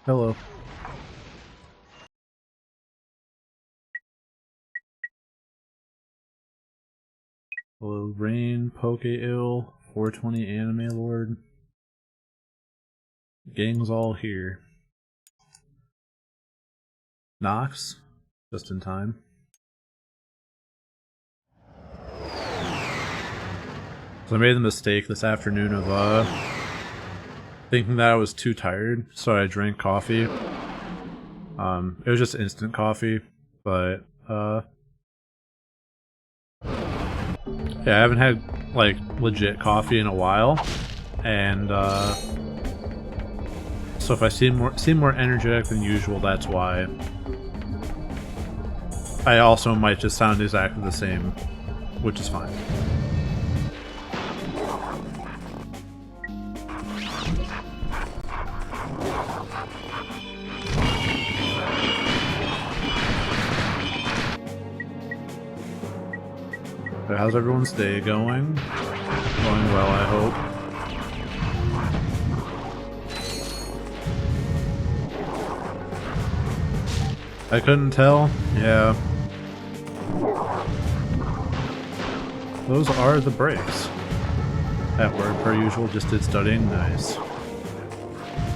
Hello. Hello, Rain, Poke-Ill, 420 Anime Lord. Gang's all here. Nox, just in time. So I made the mistake this afternoon of thinking that I was too tired, so I drank coffee. It was just instant coffee, but yeah, I haven't had like legit coffee in a while, and so if I seem more energetic than usual, that's why. I also might just sound exactly the same, which is fine. But how's everyone's day going? Going well, I hope. I couldn't tell? Yeah. Those are the breaks. At work, per usual, just did studying. Nice.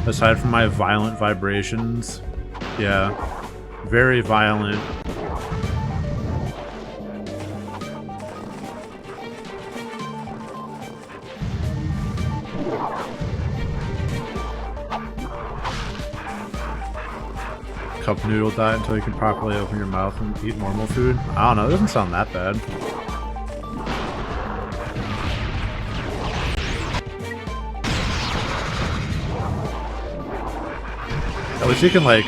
Aside from my violent vibrations, yeah. Very violent. Cup noodle diet until you can properly open your mouth and eat normal food. I don't know, it doesn't sound that bad. At least you can like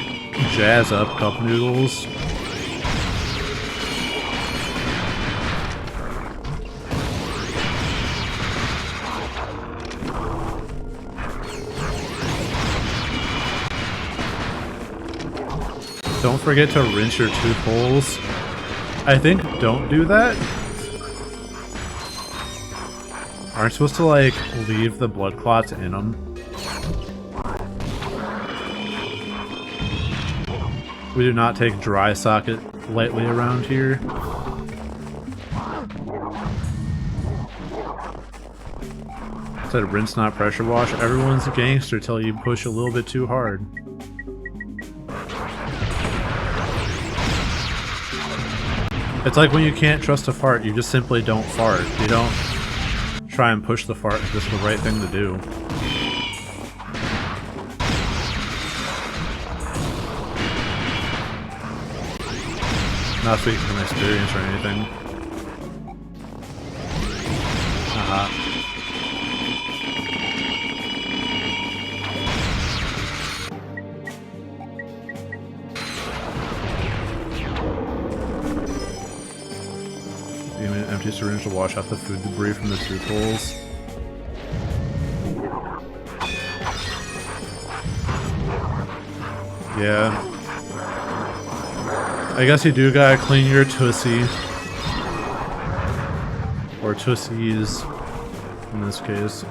jazz up cup noodles. Don't forget to rinse your tooth holes. I think don't do that. Aren't supposed to like leave the blood clots in them. We do not take dry socket lightly around here. Said rinse not pressure wash. Everyone's a gangster till you push a little bit too hard. It's like when you can't trust a fart, you just simply don't fart. You don't try and push the fart if it's the right thing to do. Not speaking from experience or anything. Empty syringe to wash out the food debris from the tooth holes. Yeah. I guess you do gotta clean your tussie. Or tussies, in this case.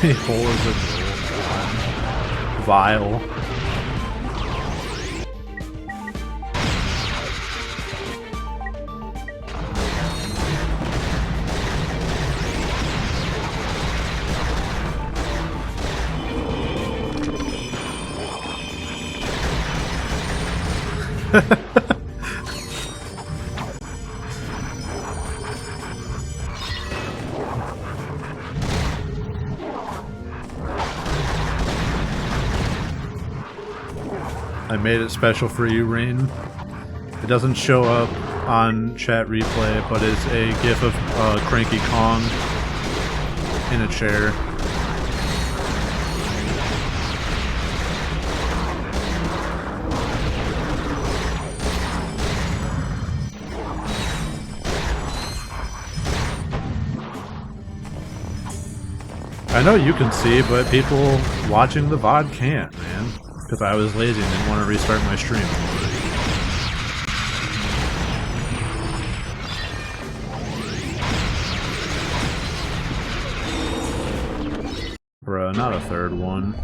Any hole is a vile. I made it special for you, Rain. It doesn't show up on chat replay, but it's a gif of Cranky Kong in a chair. I know you can see, but people watching the VOD can't, man. because I was lazy and didn't want to restart my stream. Bruh, not a third one.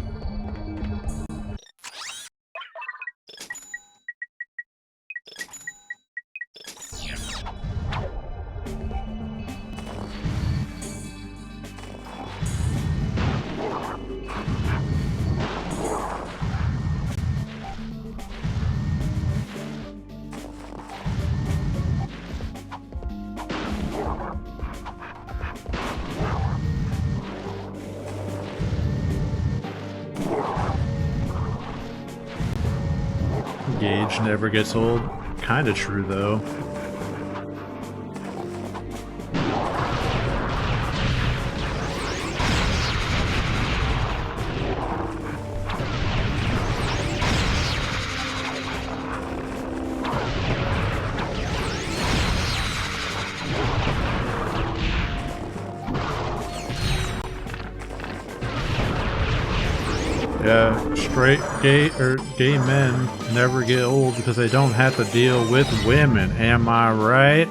Gauge never gets old. Kinda true though. Yeah, straight gay men never get old because they don't have to deal with women. Am I right?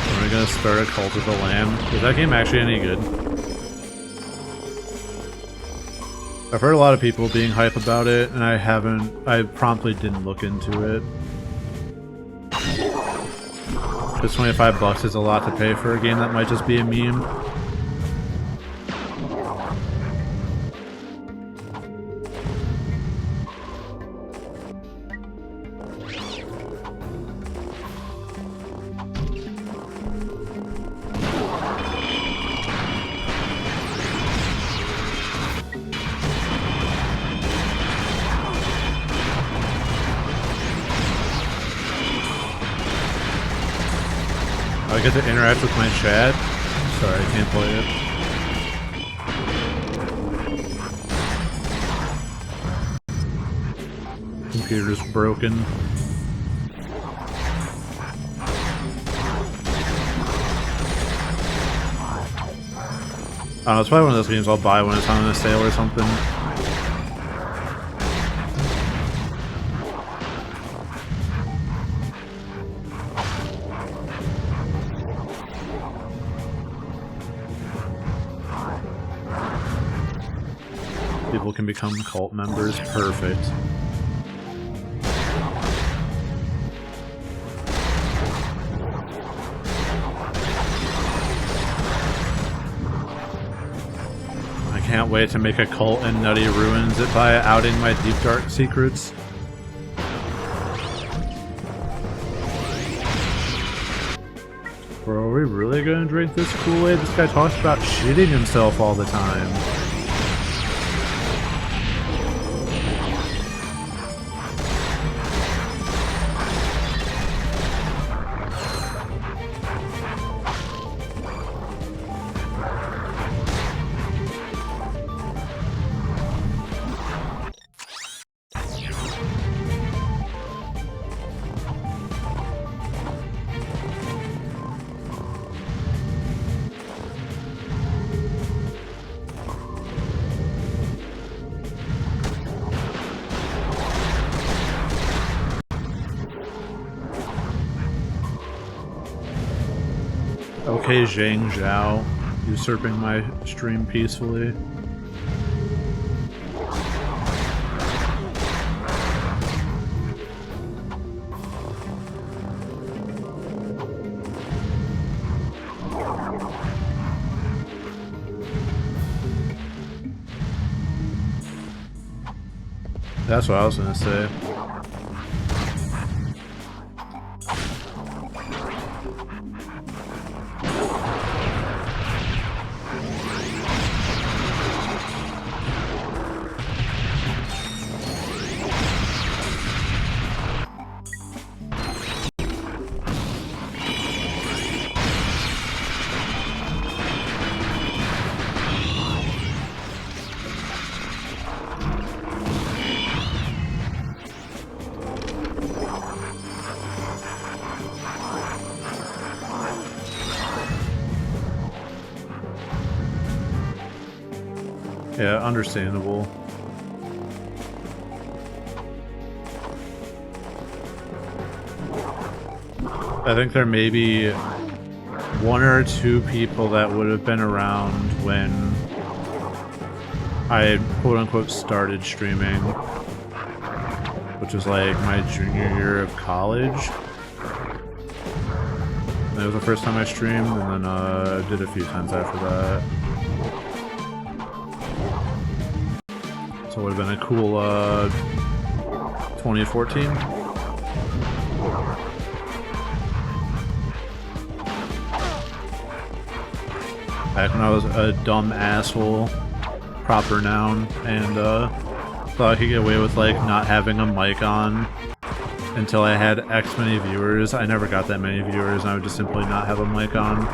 Are we gonna start a Cult of the Lamb? Is that game actually any good? I've heard a lot of people being hype about it, and I promptly didn't look into it. Because $25 is a lot to pay for a game that might just be a meme. I get to interact with my chat? Sorry, I can't play it. Computer's broken. I don't know, it's probably one of those games I'll buy when it's on a sale or something. People can become cult members. Perfect. I can't wait to make a cult and Nutty ruins it by outing my deep dark secrets. Bro, are we really gonna drink this Kool-Aid? This guy talks about shitting himself all the time. Okay, Zhang Zhao, usurping my stream peacefully. That's what I was gonna say. Yeah, understandable. I think there may be one or two people that would have been around when I quote-unquote started streaming, which was like my junior year of college. And that was the first time I streamed, and then I did a few times after that. So it would have been a cool 2014. Back when I was a dumb asshole, proper noun, and thought I could get away with like not having a mic on until I had X many viewers. I never got that many viewers, and I would just simply not have a mic on.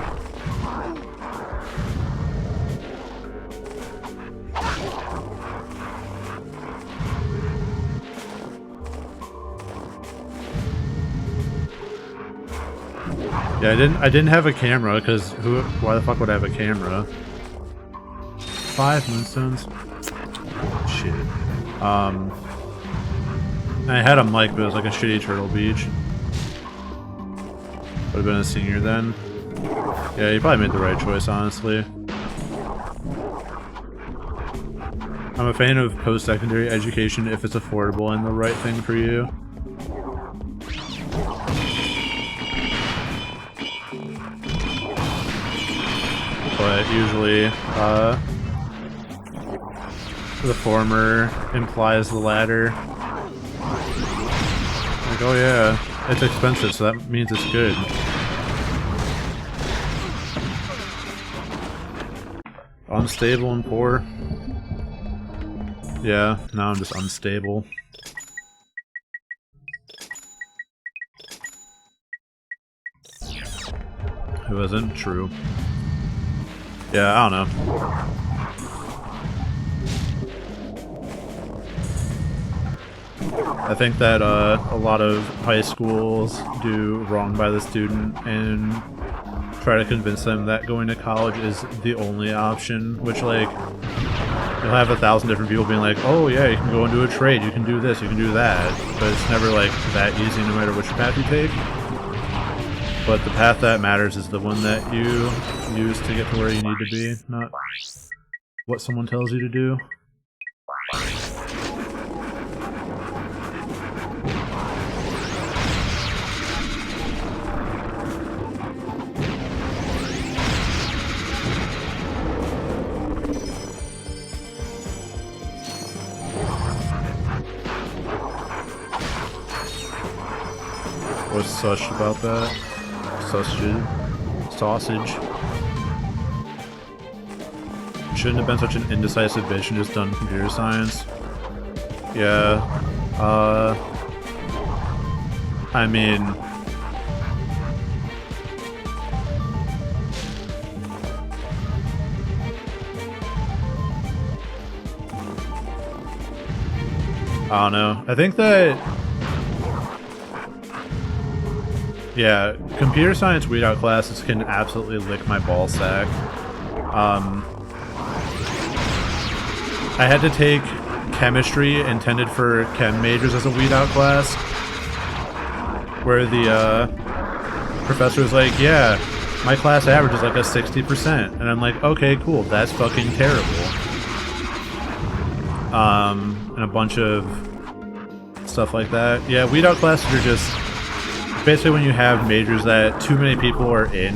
Yeah, I didn't have a camera, because why the fuck would I have a camera? 5 moonstones? Shit. I had a mic, but it was like a shitty Turtle Beach. Would have been a senior then. Yeah, you probably made the right choice, honestly. I'm a fan of post-secondary education if it's affordable and the right thing for you. But usually, the former implies the latter. Like, oh yeah, it's expensive, so that means it's good. Unstable and poor. Yeah, now I'm just unstable. It wasn't true. Yeah, I don't know. I think that a lot of high schools do wrong by the student and try to convince them that going to college is the only option, which, like, you'll have 1,000 different people being like, oh yeah, you can go into a trade, you can do this, you can do that, but it's never, like, that easy no matter which path you take. But the path that matters is the one that you use to get to where you need to be, not what someone tells you to do. What's such about that? Sausage. Shouldn't have been such an indecisive bitch and just done computer science. Yeah. I mean... I don't know. I think that... Yeah, computer science weed-out classes can absolutely lick my ballsack. I had to take chemistry intended for chem majors as a weed-out class, where the professor was like, yeah, my class average is like a 60%, and I'm like, okay, cool, that's fucking terrible. And a bunch of stuff like that. Yeah, weed-out classes are just... basically when you have majors that too many people are in,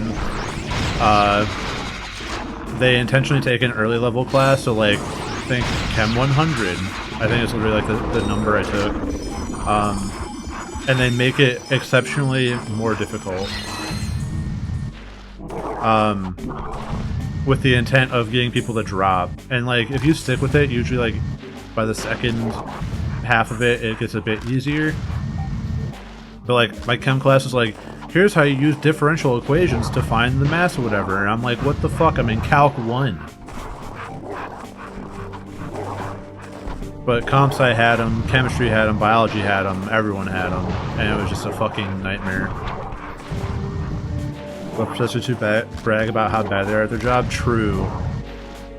they intentionally take an early level class, so like, I think Chem 100, I think it's literally like the number I took, and they make it exceptionally more difficult, with the intent of getting people to drop, and like, if you stick with it, usually like, by the second half of it, it gets a bit easier. But like, my chem class was like, here's how you use differential equations to find the mass or whatever. And I'm like, what the fuck? I'm in Calc 1. But comp sci had them, chemistry had them, biology had them, everyone had them. And it was just a fucking nightmare. But professors who brag about how bad they are at their job? True.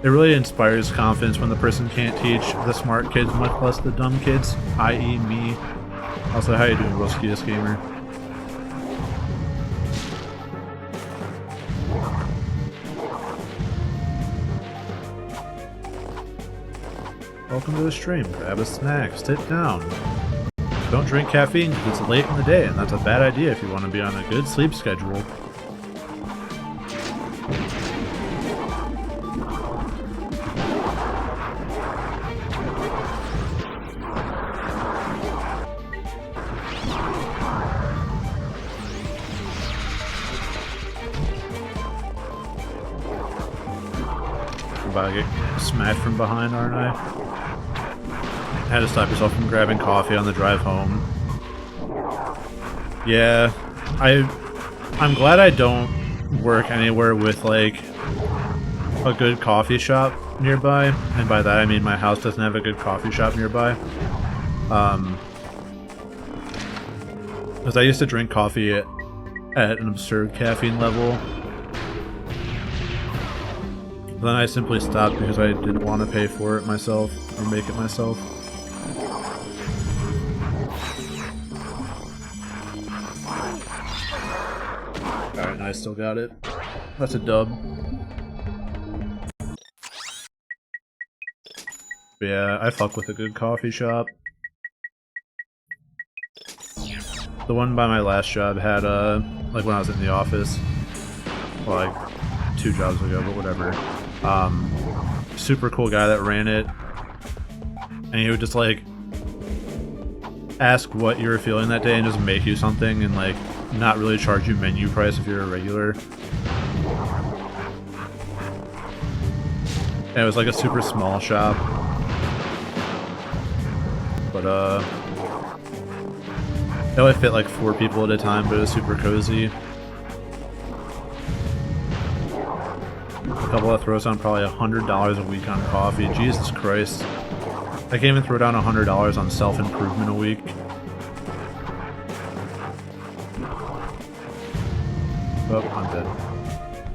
It really inspires confidence when the person can't teach the smart kids, much less the dumb kids, i.e. me. Also, how you doing, Ruskiest Gamer? Welcome to the stream. Grab a snack, sit down. Don't drink caffeine because it's late in the day, and that's a bad idea if you want to be on a good sleep schedule. I'm about to get smashed from behind, aren't I? Had to stop yourself from grabbing coffee on the drive home. Yeah, I'm glad I don't work anywhere with like a good coffee shop nearby, and by that I mean my house doesn't have a good coffee shop nearby. Because I used to drink coffee at an absurd caffeine level. Then I simply stopped because I didn't want to pay for it myself or make it myself. Alright, I still got it. That's a dub. But yeah, I fuck with a good coffee shop. The one by my last job had, like when I was in the office, well, like 2 jobs ago, but whatever. Super cool guy that ran it. And he would just like ask what you were feeling that day and just make you something and like not really charge you menu price if you're a regular. And it was like a super small shop. But it only fit like 4 people at a time, but it was super cozy. A couple that throws down probably $100 a week on coffee. Jesus Christ. I can't even throw down $100 on self-improvement a week. Oh, I'm dead.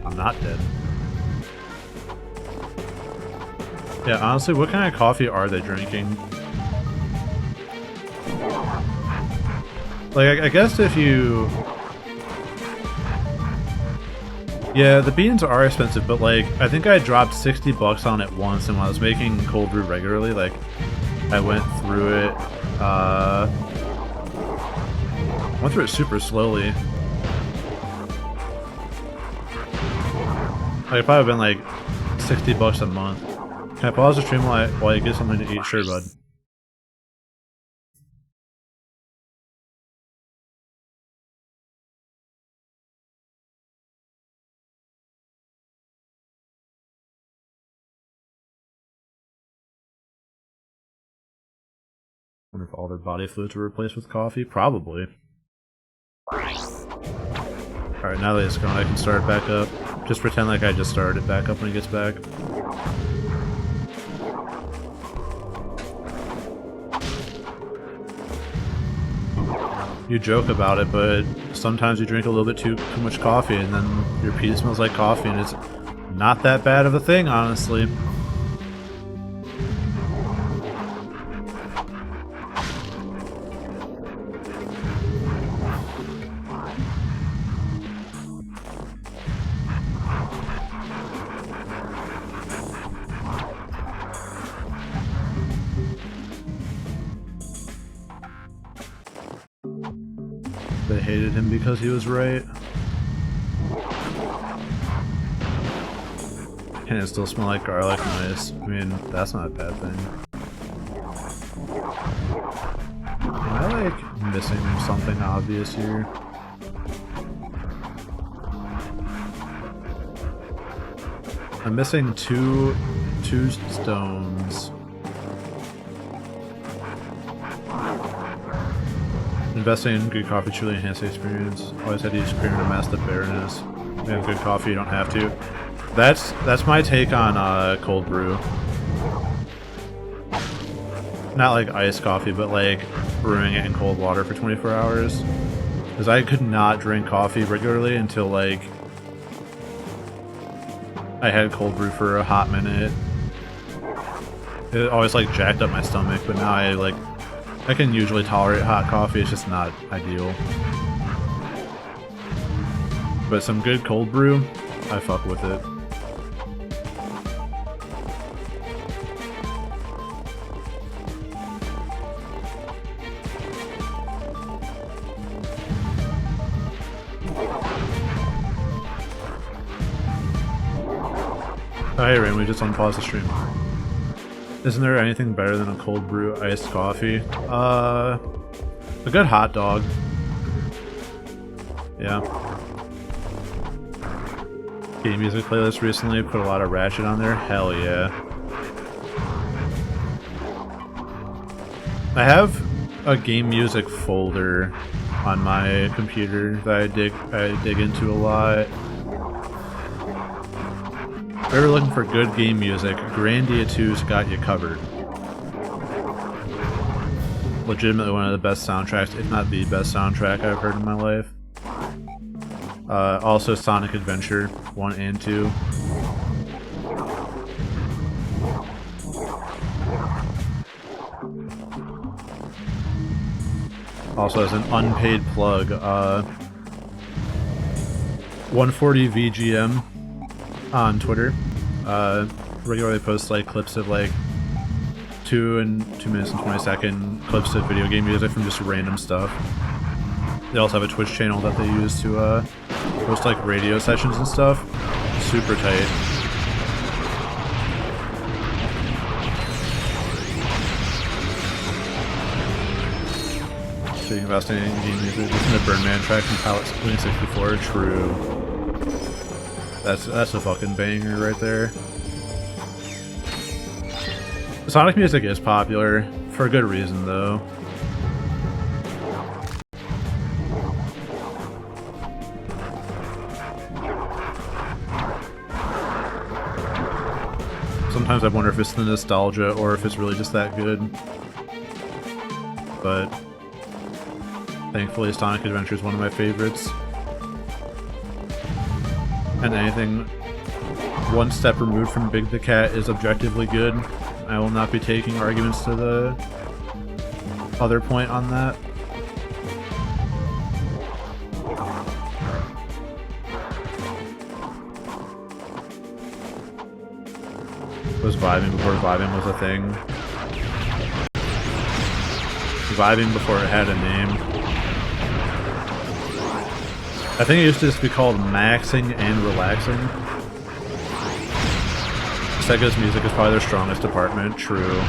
I'm not dead. Yeah, honestly, what kind of coffee are they drinking? Like, I guess if you... Yeah, the beans are expensive, but like, I think I dropped 60 bucks on it once, and when I was making cold brew regularly, like, I went through it, super slowly. Like, it probably been like 60 bucks a month. Can I pause the stream while I get something to eat? Sure, bud. Wonder if all their body fluids were replaced with coffee? Probably. Alright, now that it's gone, I can start it back up. Just pretend like I just started it back up when he gets back. You joke about it, but sometimes you drink a little bit too much coffee and then your pee smells like coffee, and it's not that bad of a thing, honestly. They hated him because he was right. And it still smell like garlic. Nice. I mean, that's not a bad thing. Am I like missing something obvious here? I'm missing two stones. Investing in good coffee truly enhances the experience. Always had to use creamer to mask the bitterness. You have good coffee, you don't have to. That's my take on cold brew. Not like iced coffee, but like brewing it in cold water for 24 hours. Because I could not drink coffee regularly until like I had cold brew for a hot minute. It always like jacked up my stomach, but now I can usually tolerate hot coffee. It's just not ideal. But some good cold brew, I fuck with it. Oh, hey Rain, we just unpaused the stream. Isn't there anything better than a cold brew iced coffee? A good hot dog. Yeah. Game music playlist recently, put a lot of Ratchet on there. Hell yeah. I have a game music folder on my computer that I dig into a lot. If you're ever looking for good game music, Grandia 2's got you covered. Legitimately one of the best soundtracks, if not the best soundtrack I've heard in my life. Also Sonic Adventure 1 and 2. Also as an unpaid plug, 140 VGM on Twitter regularly posts like clips of like 2 minutes and 20-second clips of video game music from just random stuff. They also have a Twitch channel that they use to post like radio sessions and stuff. Super tight. Speaking of outstanding game music, listen to Birdman track from Pilot Spleen 64. True. That's a fucking banger right there. Sonic music is popular, for a good reason though. Sometimes I wonder if it's the nostalgia or if it's really just that good. But thankfully Sonic Adventure is one of my favorites. And anything one step removed from Big the Cat is objectively good. I will not be taking arguments to the other point on that. Was vibing before vibing was a thing. Vibing before it had a name. I think it used to just be called maxing and relaxing. Sega's music is probably their strongest department, true.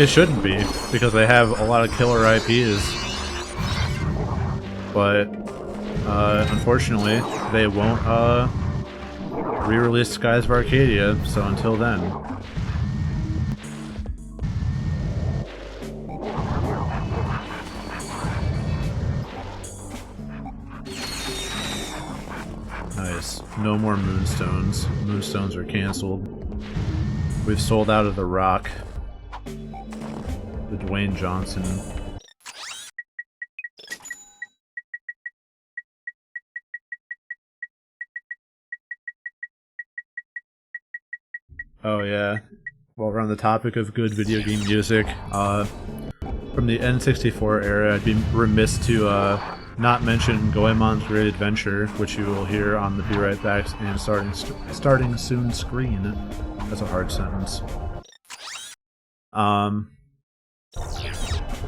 It shouldn't be, because they have a lot of killer IPs. But, unfortunately, they won't, re-release Skies of Arcadia, so until then. Nice. No more Moonstones. Moonstones are cancelled. We've sold out of The Rock. The Dwayne Johnson. Oh yeah. While we're on the topic of good video game music, from the N64 era, I'd be remiss to not mention Goemon's Great Adventure, which you will hear on the Be Right Backs and starting soon screen. That's a hard sentence. Oh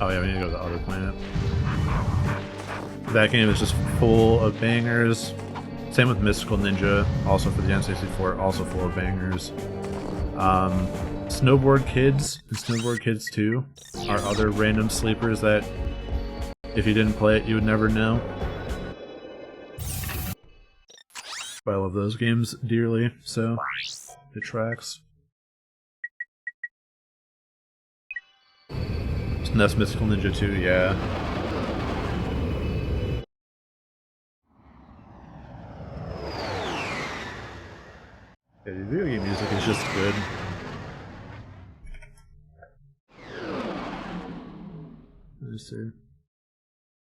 yeah, we need to go to the other planet. That game is just full of bangers. Same with Mystical Ninja, also for the N64, also full of bangers. Snowboard Kids and Snowboard Kids 2 are other random sleepers that, if you didn't play it, you would never know. But I love those games dearly, so it tracks. SNES Mystical Ninja 2, yeah. Yeah, the video game music is just good. Let's see.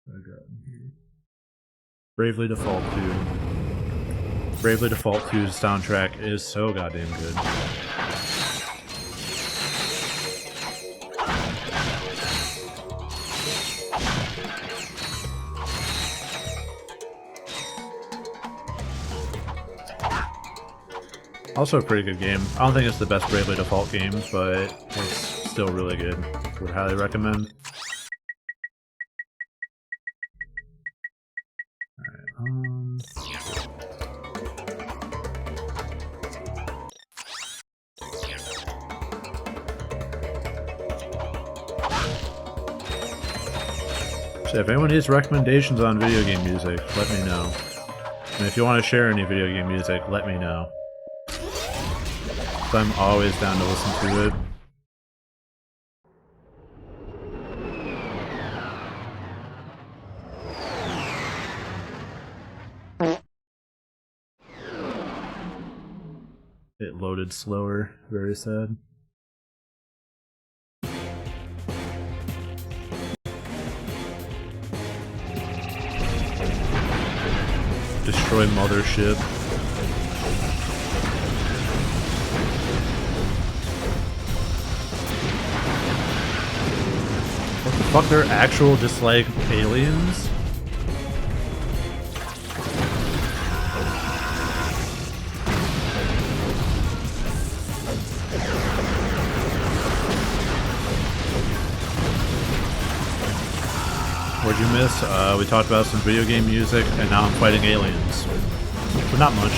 I got here. Bravely Default 2. Bravely Default 2's soundtrack is so goddamn good. Also a pretty good game. I don't think it's the best Bravely Default game, but it's still really good. Would highly recommend. So if anyone needs recommendations on video game music, let me know. And if you want to share any video game music, let me know. So I'm always down to listen to it. It loaded slower, very sad. Destroy Mothership. What the fuck, they're actual just like aliens? What'd you miss? We talked about some video game music, and now I'm fighting aliens. But not much.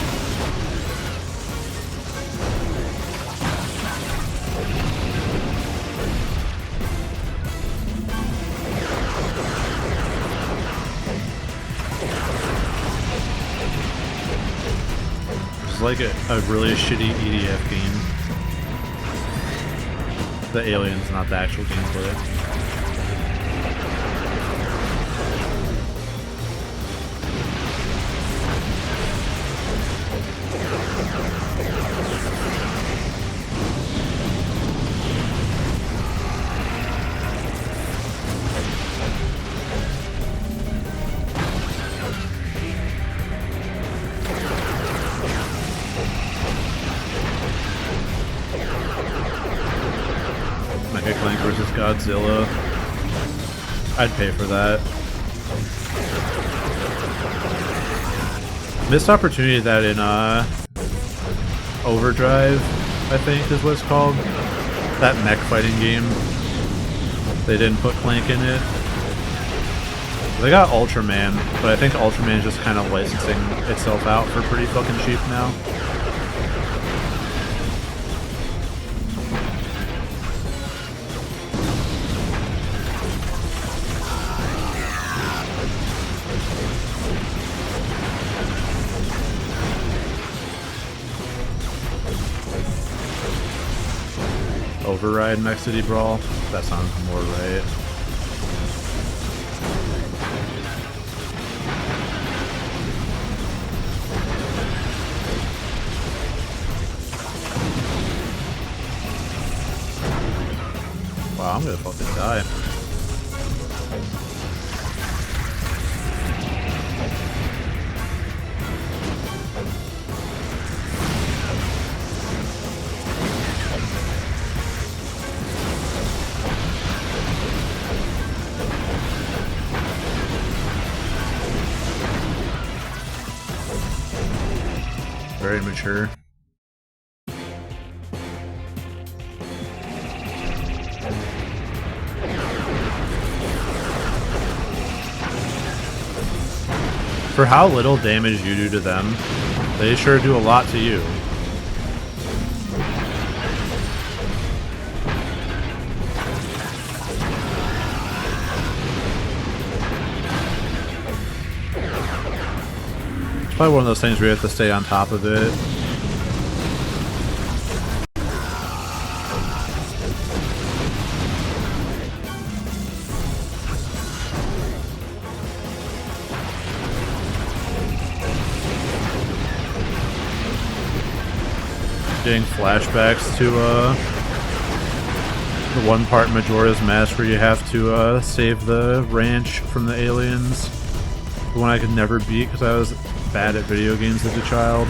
It's like a really shitty EDF game. The aliens, not the actual gameplay. Ratchet and Clank vs. Godzilla. I'd pay for that. Missed opportunity that in Overdrive, I think is what it's called. That mech fighting game. They didn't put Clank in it. They got Ultraman, but I think Ultraman is just kind of licensing itself out for pretty fucking cheap now. Override Mech City Brawl? That sounds more right. Wow, I'm gonna fucking die. Very mature. For how little damage you do to them, they sure do a lot to you. It's probably one of those things where you have to stay on top of it. Getting flashbacks to the one part in Majora's Mask where you have to save the ranch from the aliens. The one I could never beat because I was bad at video games as a child.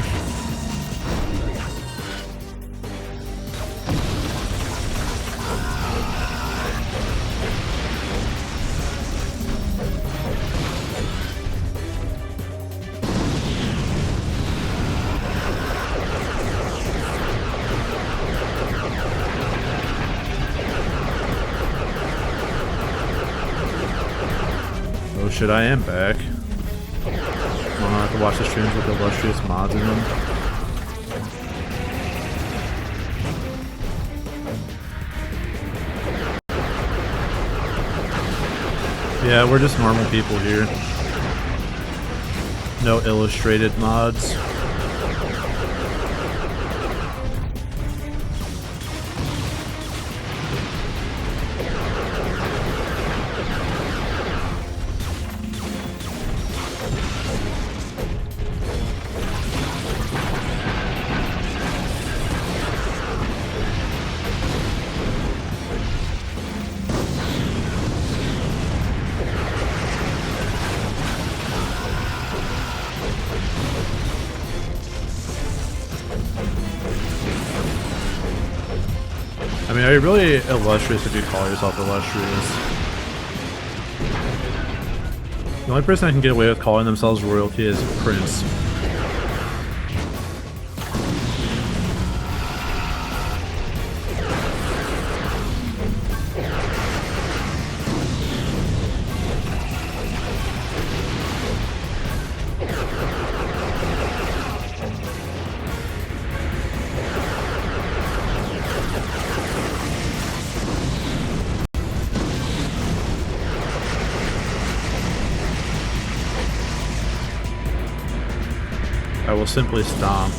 Oh shit, I am back. I have to watch the streams with illustrious mods in them. Yeah, we're just normal people here. No illustrated mods. I mean, are you really illustrious if you call yourself illustrious? The only person that can get away with calling themselves royalty is Prince. I will simply stomp.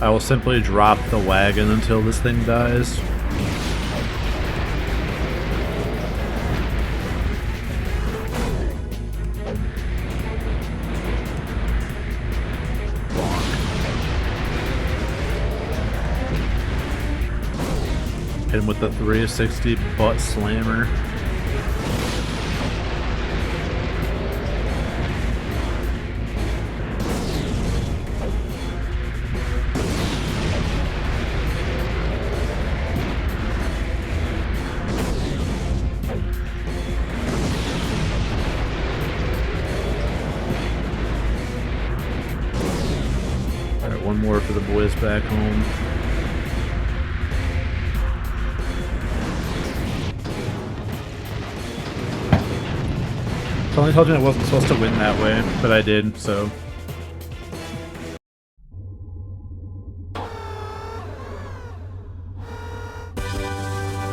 I will simply drop the wagon until this thing dies. Hit him with the 360 butt slammer. One more for the boys back home. So I only told you I wasn't supposed to win that way, but I did, so.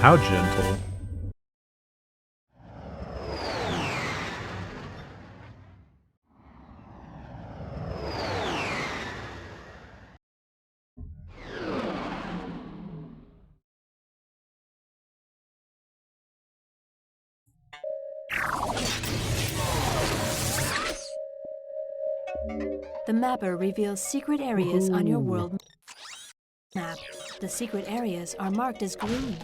How gentle. The mapper reveals secret areas on your world map. The secret areas are marked as green.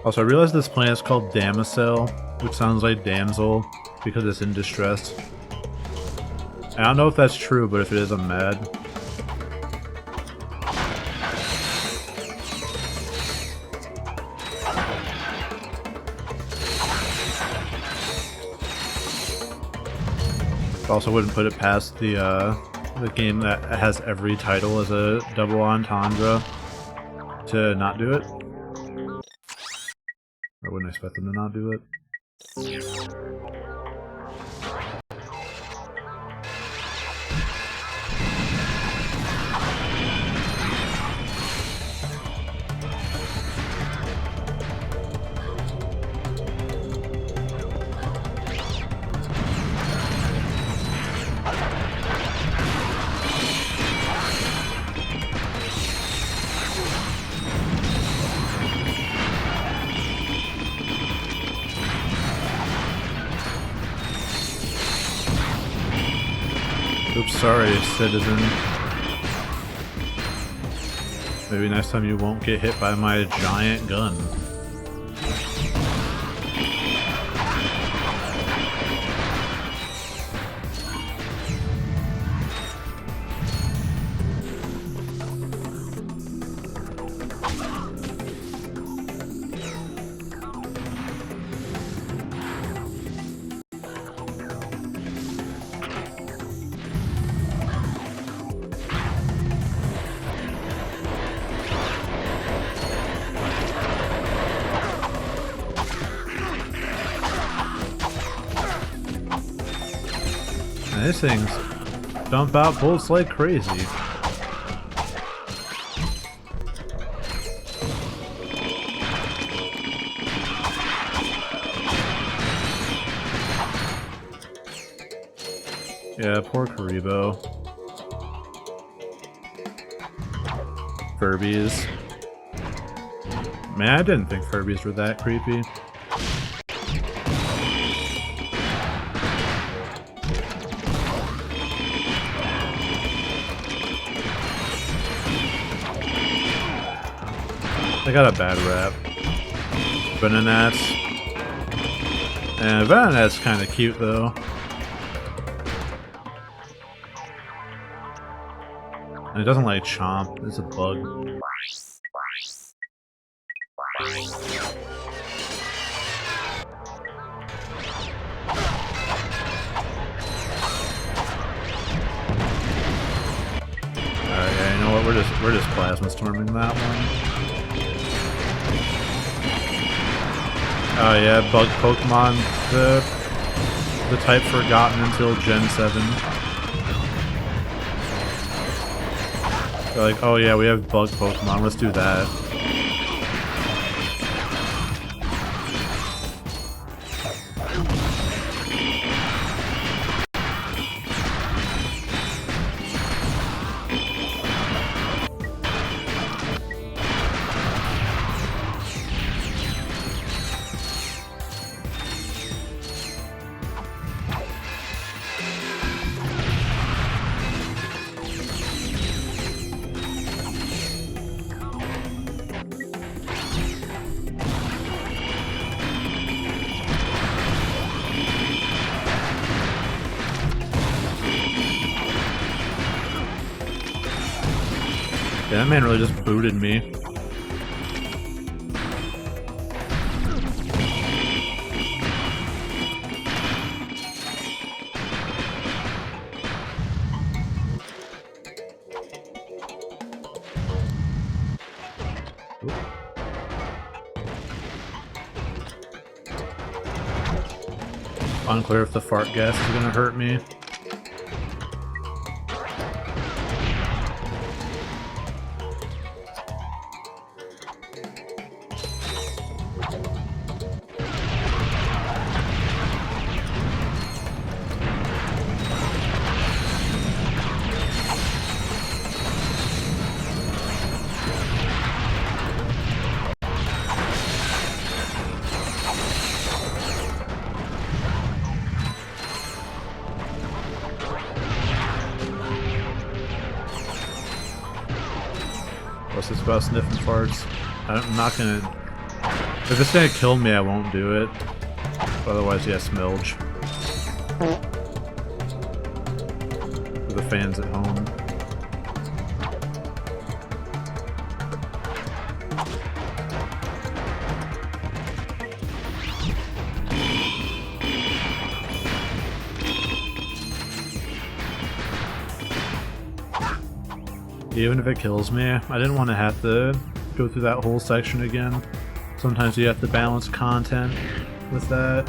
Also, I realized this plant is called Damosel, which sounds like damsel because it's in distress. I don't know if that's true, but if it is, I'm mad. Also wouldn't put it past the game that has every title as a double entendre to not do it. I wouldn't expect them to not do it. sorry, citizen. Maybe next time you won't get hit by my giant gun. And these things dump out bullets like crazy. Yeah, poor Karibo. Furbies. Man, I didn't think Furbies were that creepy. They got a bad rap. Venonats. And Venonat's kinda cute though. And it doesn't like chomp, it's a bug. Alright, yeah, you know what, we're just plasma storming that one. Oh yeah, bug Pokemon, the type forgotten until Gen 7. They're like, oh yeah, we have bug Pokemon, let's do that. Yeah, that man really just booted me. Unclear if the fart gas is gonna hurt me. What's this about sniffing farts? I'm not gonna... If it's gonna kill me, I won't do it. Otherwise, yeah, smilge. For the fans at home. Even if it kills me, I didn't want to have to go through that whole section again. Sometimes you have to balance content with that,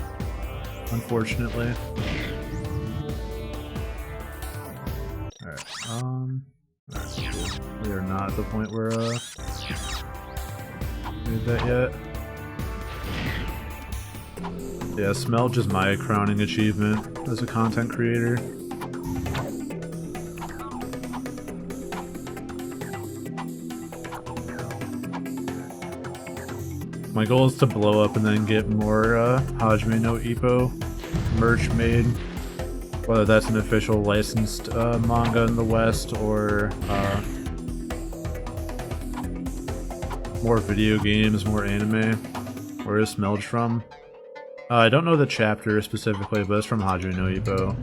unfortunately. Alright, alright, we are not at the point where, we did that yet. Yeah, smell is my crowning achievement as a content creator. My goal is to blow up and then get more Hajime no Ippo merch made. Whether that's an official licensed manga in the West or more video games, more anime, where it smelled from. I don't know the chapter specifically, but it's from Hajime no Ippo.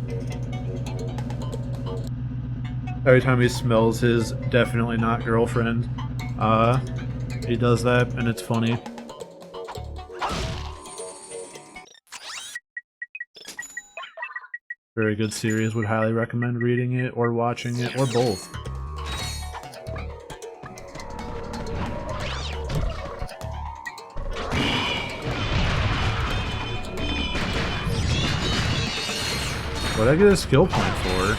Every time he smells his definitely not girlfriend, he does that, and it's funny. Very good series, would highly recommend reading it, or watching it, or both. What'd I get a skill point for?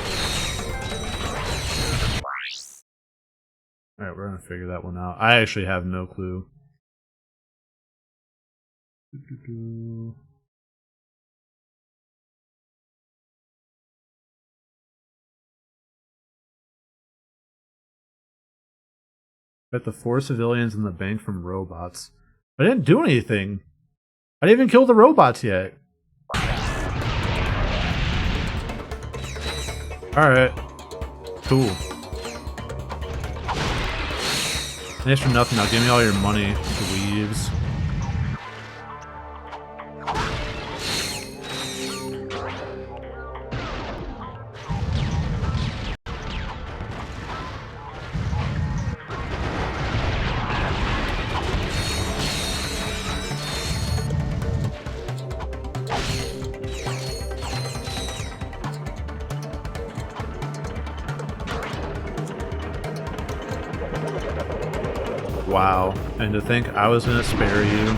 Alright, we're gonna figure that one out. I actually have no clue. Bet the 4 civilians in the bank from robots. I didn't do anything. I didn't even kill the robots yet. Alright. Cool. Thanks for nothing now. Give me all your money, dweebs. Wow, and to think I was gonna spare you.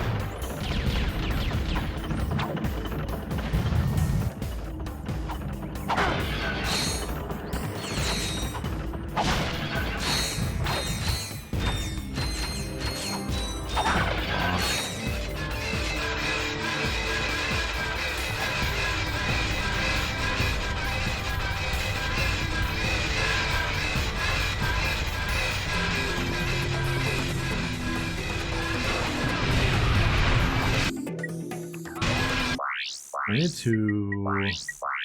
I need to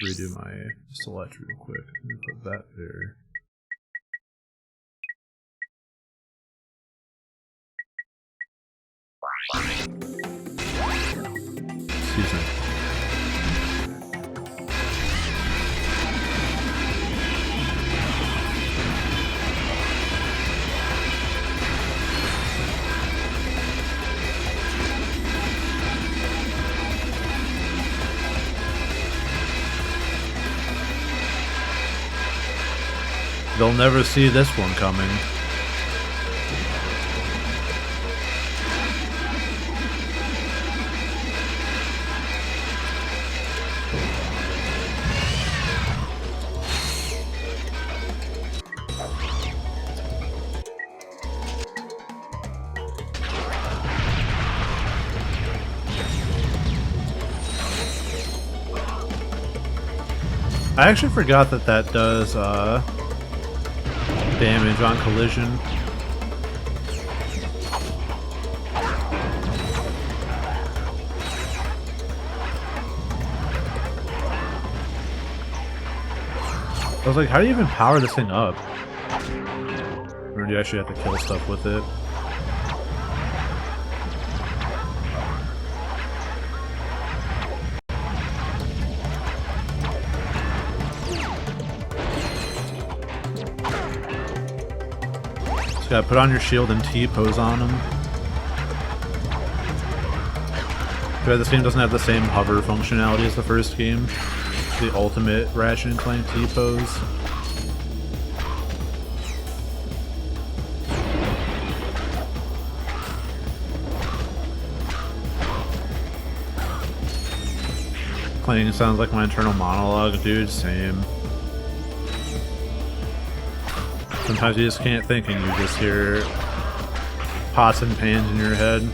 redo my select real quick. Let me put that there. Excuse me. They'll never see this one coming. I actually forgot that that does damage on collision. I was like, how do you even power this thing up? Or do you actually have to kill stuff with it? Gotta put on your shield and T-pose on them. But this game doesn't have the same hover functionality as the first game. The ultimate Ratchet and Clank T-pose. Clank sounds like my internal monologue, dude, same. Sometimes you just can't think and you just hear pots and pans in your head.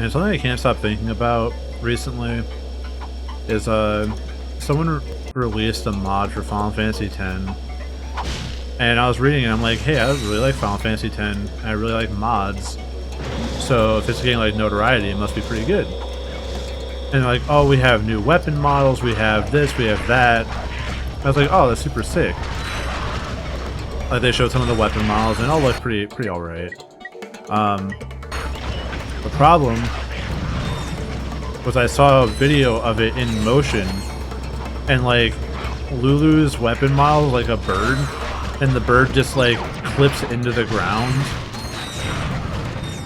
And something I can't stop thinking about recently is someone released a mod for Final Fantasy X, and I was reading it and I'm like, hey, I really like Final Fantasy X, and I really like mods, so if it's getting like notoriety, it must be pretty good. And like, oh, we have new weapon models, we have this, we have that. I was like, oh, that's super sick. Like, they showed some of the weapon models and it all looked pretty alright. The problem was I saw a video of it in motion, and like Lulu's weapon model is like a bird, and the bird just like clips into the ground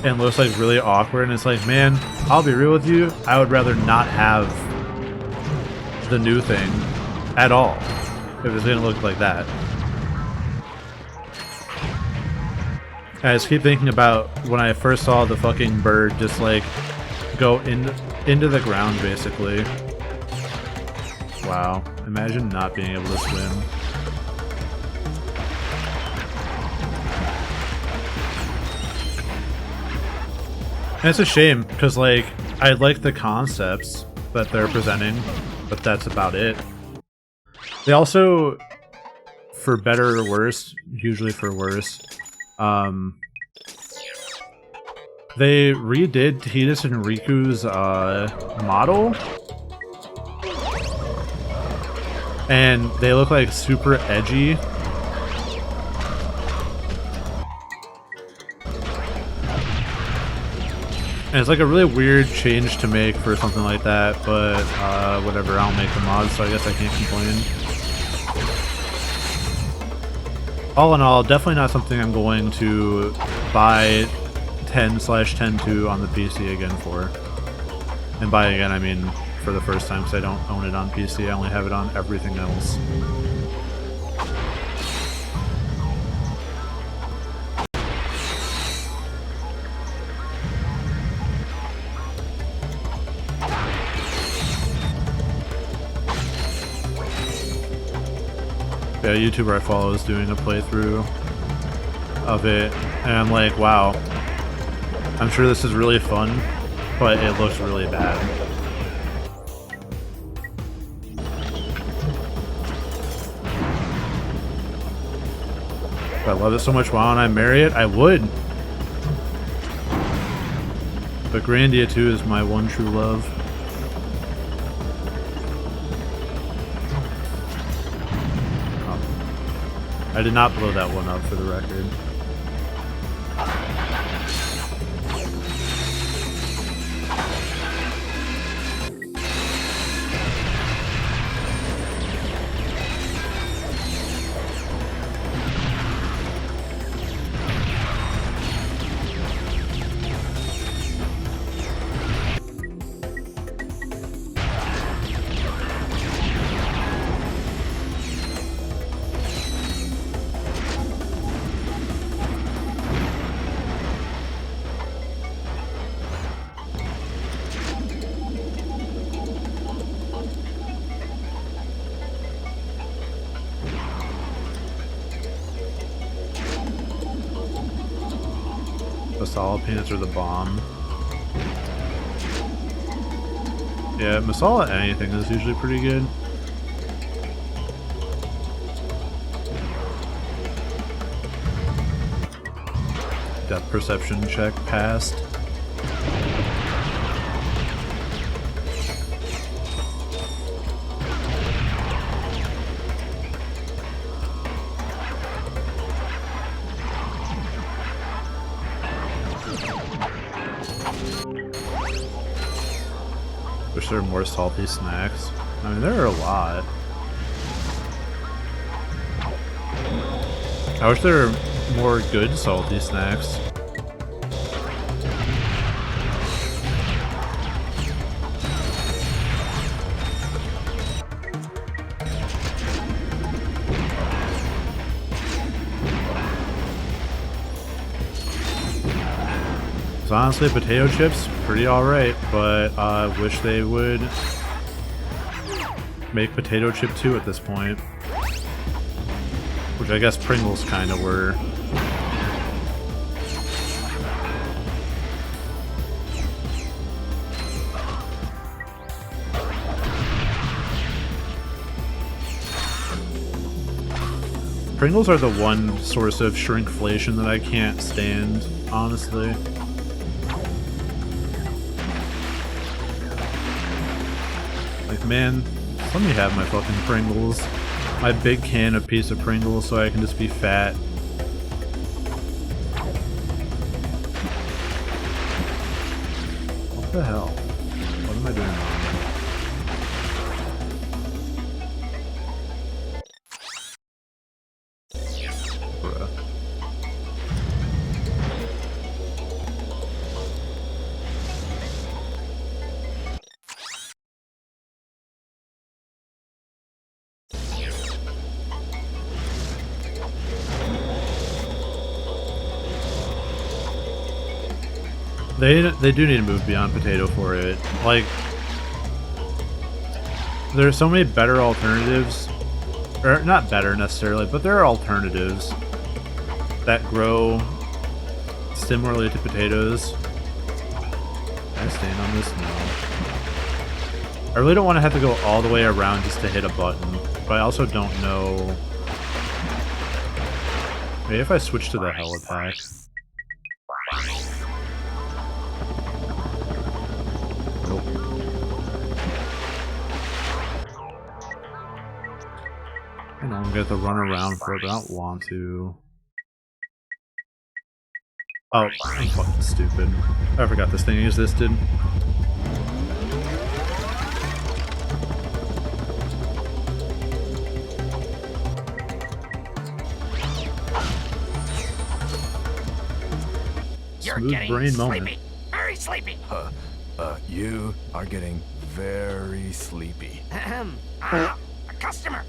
and looks like really awkward. And it's like, man, I'll be real with you, I would rather not have the new thing at all if it's gonna look like that. I just keep thinking about when I first saw the fucking bird just like go into the ground basically. Wow, imagine not being able to swim. And it's a shame because like I like the concepts that they're presenting, but that's about it. They also, for better or worse, usually for worse, they redid Tidus and Riku's model, and they look like super edgy. And it's like a really weird change to make for something like that, but whatever, I don't make the mods, so I guess I can't complain. All in all, definitely not something I'm going to buy 10/10.2 on the PC again for. And by again, I mean for the first time, because I don't own it on PC, I only have it on everything else. Yeah, a YouTuber I follow is doing a playthrough of it, and I'm like, wow, I'm sure this is really fun, but it looks really bad. If I love it so much, why don't I marry it? I would! But Grandia 2 is my one true love. I did not blow that one up, for the record. Masala pants are the bomb. Yeah, masala anything is usually pretty good. Depth perception check passed. Wish there were more salty snacks. I mean, there are a lot. I wish there were more good salty snacks. So honestly, potato chips, pretty alright, but I wish they would make potato chip 2 at this point. Which I guess Pringles kind of were. Pringles are the one source of shrinkflation that I can't stand, honestly. Like, man, let me have my fucking Pringles. My big can of piece of Pringles so I can just be fat. What the hell? What am I doing wrong? Bruh. They do need to move beyond potato for it. Like, there are so many better alternatives, or not better necessarily, but there are alternatives that grow similarly to potatoes. Can I stand on this? No. I really don't want to have to go all the way around just to hit a button, but I also don't know. Maybe if I switch to the helipack. I know I'm gonna have to run around for it, but I don't want to. Oh, I'm fucking stupid. I forgot this thing existed. You're Smooth getting brain sleepy. moment. Very sleepy. You are getting very sleepy. A customer.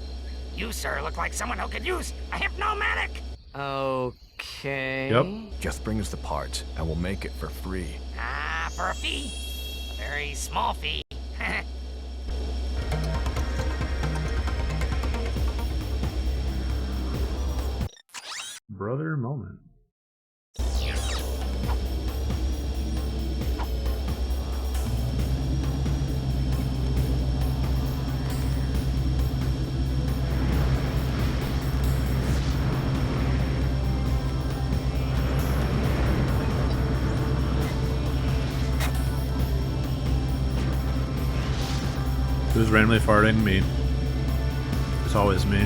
You, sir, look like someone who could use a hypnomatic. Okay. Yep. Just bring us the parts, and we'll make it for free. For a fee. A very small fee. Brother moment. Who's randomly farting? Me. It's always me.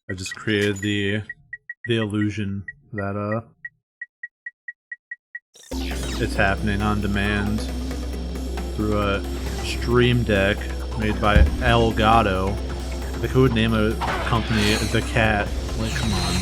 I just created the illusion that it's happening on demand through a stream deck made by Elgato. Like, who would name a company The Cat? Like, come on.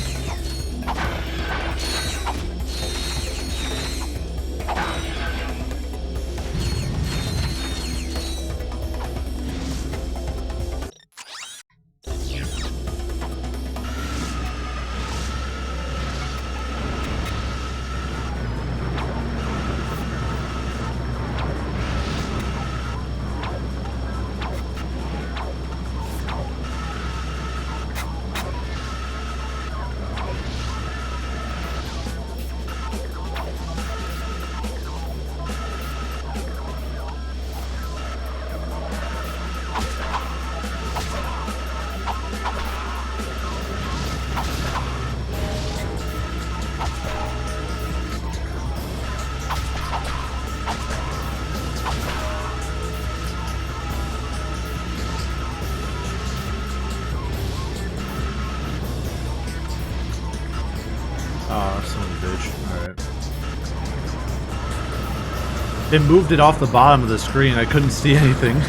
Oh, son of a bitch. Alright. It moved it off the bottom of the screen. I couldn't see anything.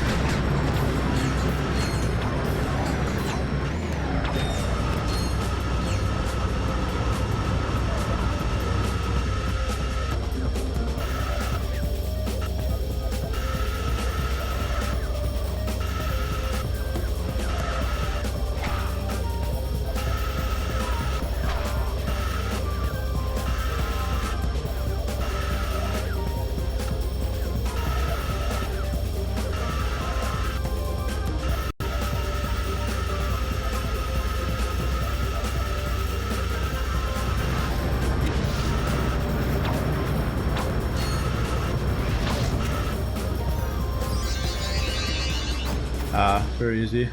Very easy.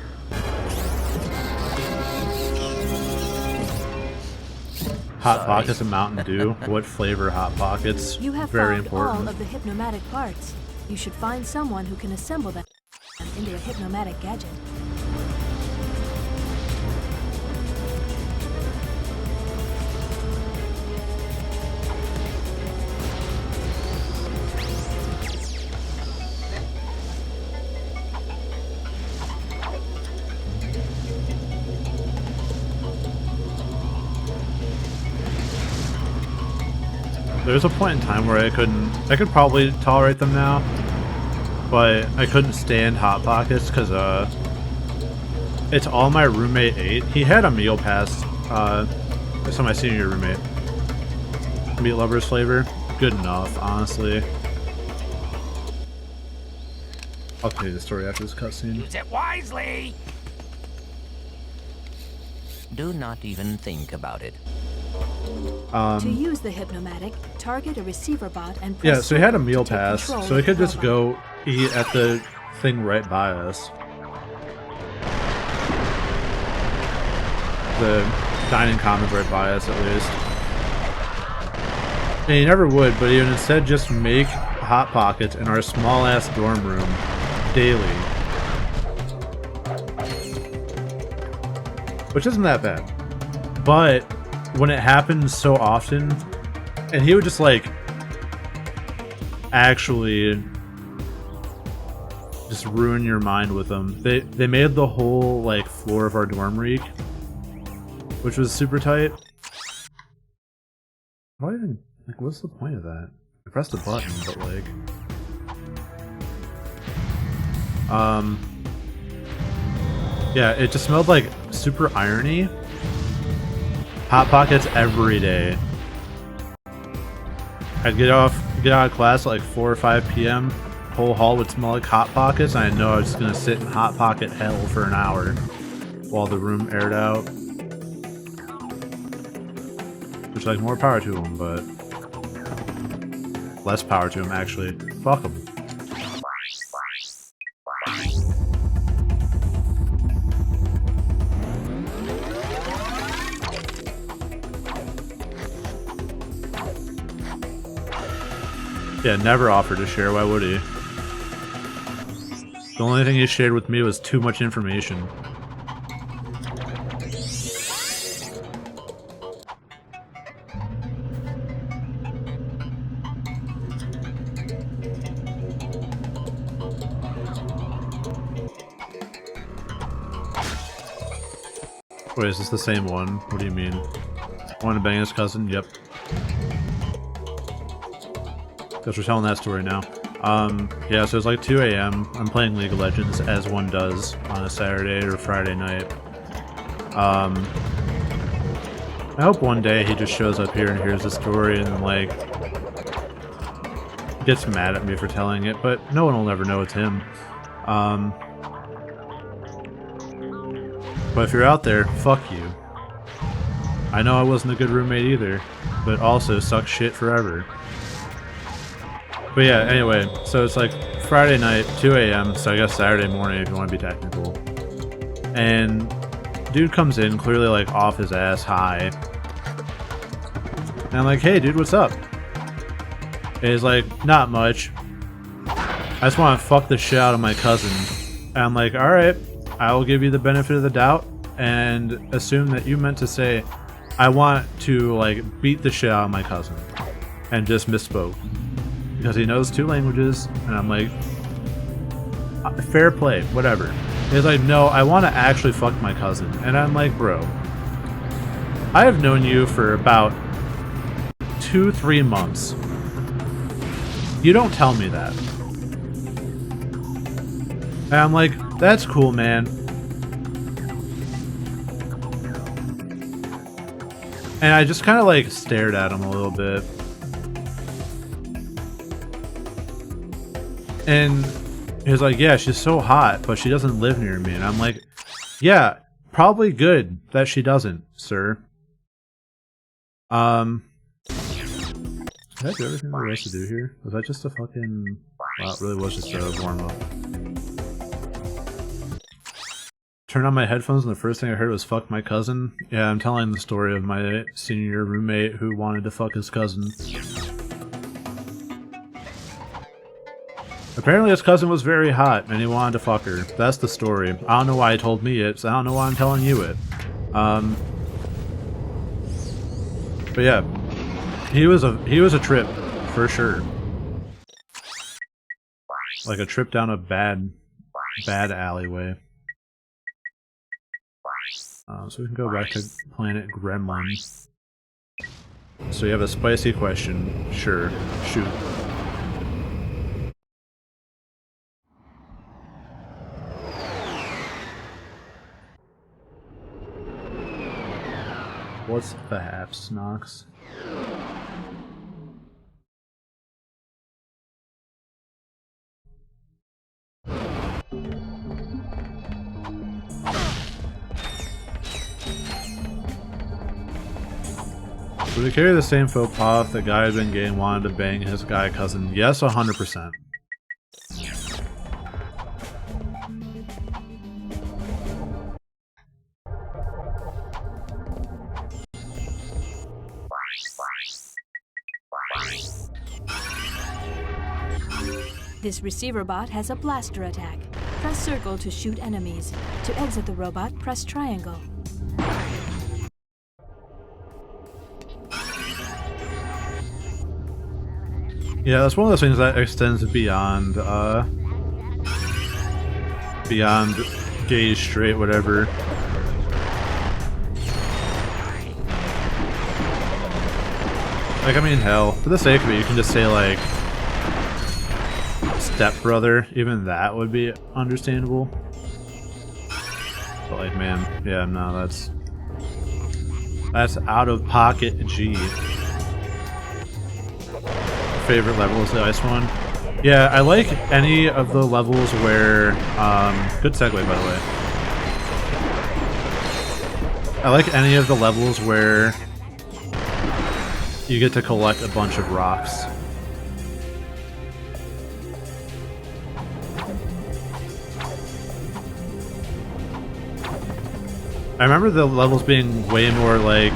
Hot Pockets and Mountain Dew. What flavor Hot Pockets? You have Very found important. all of the hypnomatic parts. You should find someone who can assemble them into a hypnomatic gadget. There's a point in time where I could probably tolerate them now, but I couldn't stand Hot Pockets because it's all my roommate ate. He had a meal pass, so my senior year roommate. Meat lovers flavor, good enough, honestly. I'll tell you the story after this cutscene. Use it wisely. Do not even think about it. To use the hypnomatic, target a receiver bot and press Yeah, so he had a meal to take pass, control so he of the could just robot. go eat at the thing right by us. The dining commons right by us, at least. And he never would, but he would instead just make Hot Pockets in our small-ass dorm room daily. Which isn't that bad. But when it happens so often, and he would just like actually just ruin your mind with them. They made the whole like floor of our dorm reek, which was super tight. Why even like what's the point of that? I pressed a button, but like yeah, it just smelled like super irony. Hot Pockets every day. I'd get out of class at like 4 or 5 p.m. Whole hall would smell like Hot Pockets, and I know I was just gonna sit in Hot Pocket hell for an hour while the room aired out. Which, like, more power to him, but less power to him actually. Fuck him. Yeah, never offered to share, why would he? The only thing he shared with me was too much information. Wait, is this the same one? What do you mean? Want to bang his cousin? Yep. Guess we're telling that story now. Yeah, so it's like 2 a.m. I'm playing League of Legends, as one does on a Saturday or Friday night. I hope one day he just shows up here and hears the story and then, like, gets mad at me for telling it, but no one will ever know it's him. But if you're out there, fuck you. I know I wasn't a good roommate either, but also suck shit forever. But yeah, anyway, so it's like Friday night, 2 a.m., so I guess Saturday morning if you want to be technical. And dude comes in, clearly like off his ass high. And I'm like, hey dude, what's up? And he's like, not much. I just want to fuck the shit out of my cousin. And I'm like, alright, I will give you the benefit of the doubt and assume that you meant to say, I want to like beat the shit out of my cousin. And just misspoke. Because he knows 2 languages, and I'm like, fair play, whatever. He's like, no, I want to actually fuck my cousin. And I'm like, bro, I have known you for about 2-3 months. You don't tell me that. And I'm like, that's cool, man. And I just kind of like stared at him a little bit. And he was like, yeah, she's so hot, but she doesn't live near me. And I'm like, yeah, probably good that she doesn't, sir. Did I do everything there was to do here? Was that just a fucking... Wow, it really was just a warm-up. turned on my headphones and the first thing I heard was "fuck my cousin." Yeah, I'm telling the story of my senior year roommate who wanted to fuck his cousin. Apparently his cousin was very hot and he wanted to fuck her. That's the story. I don't know why he told me it, so I don't know why I'm telling you it. But yeah, he was a trip for sure. Like a trip down a bad alleyway. So we can go back to Planet Gremlin. So you have a spicy question. Sure, shoot. What's the haps, Nox? Would it carry the same faux pas if the guy had been gay and wanted to bang his guy cousin? Yes, 100%. This receiver bot has a blaster attack. Press circle to shoot enemies. To exit the robot, press triangle. Yeah, that's one of those things that extends beyond gay, straight, whatever. Like, I mean, hell, for the sake of it, you can just say, like, stepbrother. Even that would be understandable. But, like, man, yeah, no, that's out of pocket G. Favorite level is the ice one. Yeah, I like any of the levels where, good segue, by the way. I like any of the levels where you get to collect a bunch of rocks. I remember the levels being way more, like,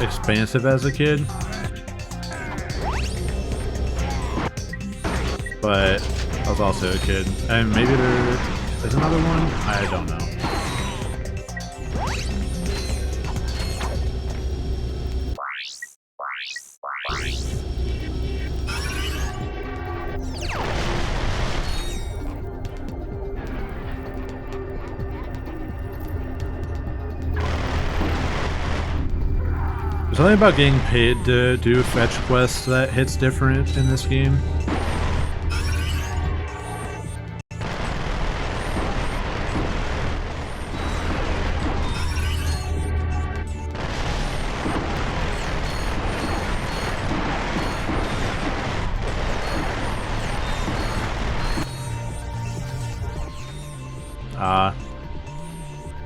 expansive as a kid. But I was also a kid. And maybe there's another one? I don't know. There's something about getting paid to do fetch quests that hits different in this game.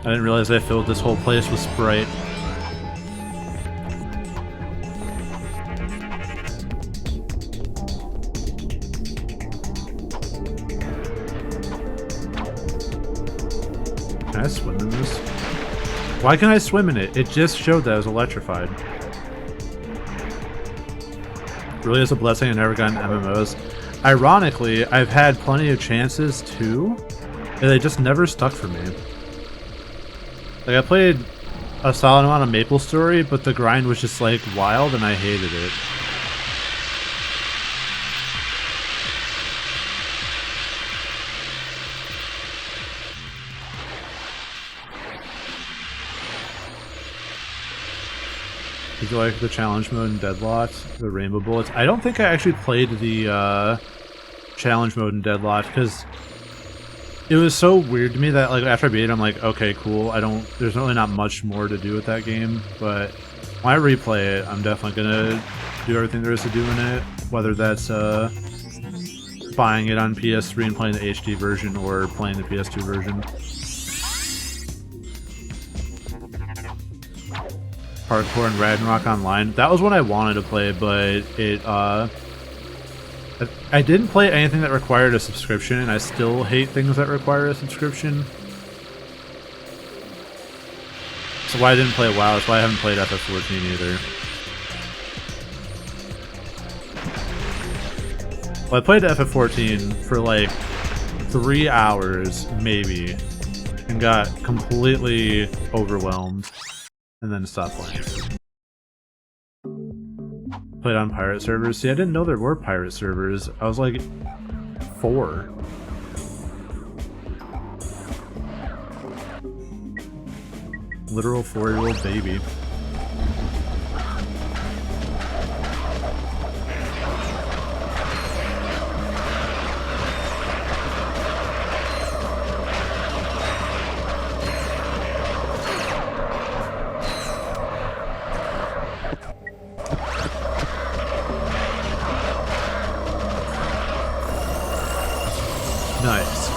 I didn't realize I filled this whole place with Sprite. Can I swim in this? Why can't I swim in it? It just showed that I was electrified. Really is a blessing I've never gotten MMOs. Ironically, I've had plenty of chances too, and they just never stuck for me. Like, I played a solid amount of MapleStory, but the grind was just, like, wild, and I hated it. Did you like the challenge mode in Deadlocked? The rainbow bullets? I don't think I actually played the challenge mode in Deadlocked, because it was so weird to me that, like, after I beat it, I'm like, okay, cool. There's really not much more to do with that game, but when I replay it, I'm definitely gonna do everything there is to do in it, whether that's buying it on PS3 and playing the HD version or playing the PS2 version. Hardcore and Ragnarok Online. That was one I wanted to play, but I didn't play anything that required a subscription, and I still hate things that require a subscription. That's why I didn't play WoW. That's why I haven't played FF14 either. Well, I played FF14 for like 3 hours, maybe, and got completely overwhelmed, and then stopped playing. Played on pirate servers. See, I didn't know there were pirate servers. I was like 4. Literal 4-year-old baby. Nice.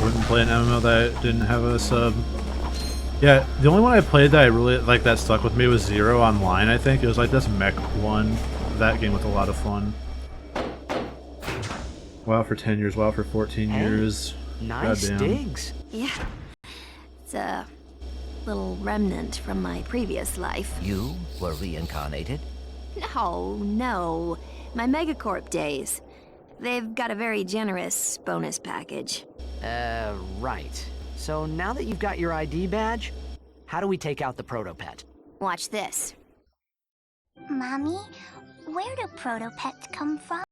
Wouldn't play an MMO that didn't have a sub. Yeah, the only one I played that I really like that stuck with me was Zero Online, I think. It was like this mech one. That game was a lot of fun. WoW for 10 years, WoW for 14 years. Nice Goddamn. digs. Yeah. It's a little remnant from my previous life. You were reincarnated? No. My Megacorp days. They've got a very generous bonus package. Right. So now that you've got your ID badge, how do we take out the protopet? Watch this. Mommy, where do protopets come from?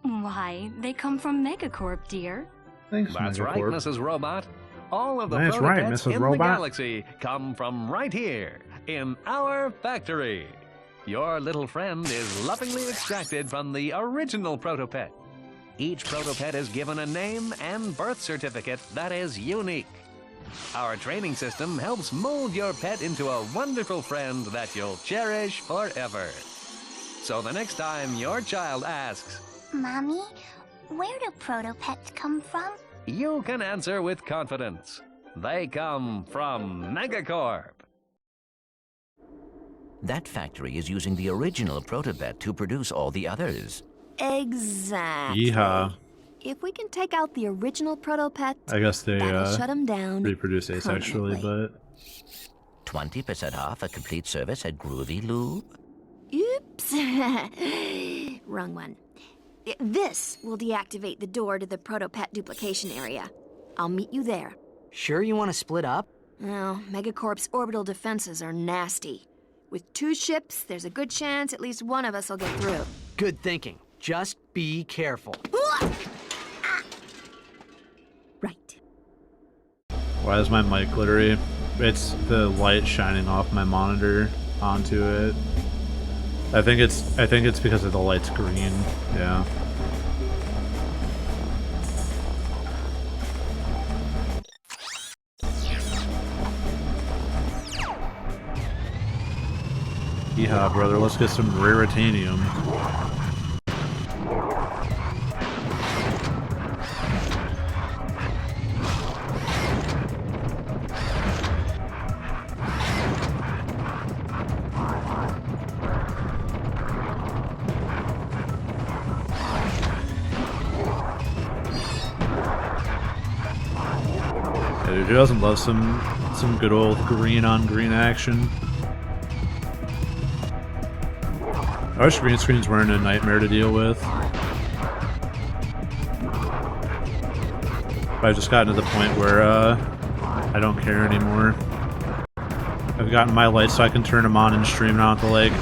Why, they come from Megacorp, dear. Thanks, That's right, Megacorp. Mrs. Robot. All of the That's protopets right, Mrs. in the Robot. galaxy come from right here, in our factory. Your little friend is lovingly extracted from the original protopet. Each protopet is given a name and birth certificate that is unique. Our training system helps mold your pet into a wonderful friend that you'll cherish forever. So the next time your child asks, Mommy, where do protopets come from? you can answer with confidence. They come from Megacorp. That factory is using the original protopet to produce all the others. Exactly. Yeehaw. If we can take out the original protopet, I guess they that'll shut them down. reproduce asexually, permanently. but 20% off a complete service at Groovy Lube. Oops. Wrong one. This will deactivate the door to the protopet duplication area. I'll meet you there. Sure you want to split up? Well, Megacorp's orbital defenses are nasty. With 2 ships, there's a good chance at least one of us will get through. Good thinking. Just be careful. Right. why is my mic glittery? It's the light shining off my monitor onto it. I think it's because of the light's green. Yeah. Yeehaw, brother, let's get some raritanium. Yeah, dude, who doesn't love some good old green on green action? I wish green screens weren't a nightmare to deal with. I've just gotten to the point where I don't care anymore. I've gotten my lights so I can turn them on and stream, and I don't have to like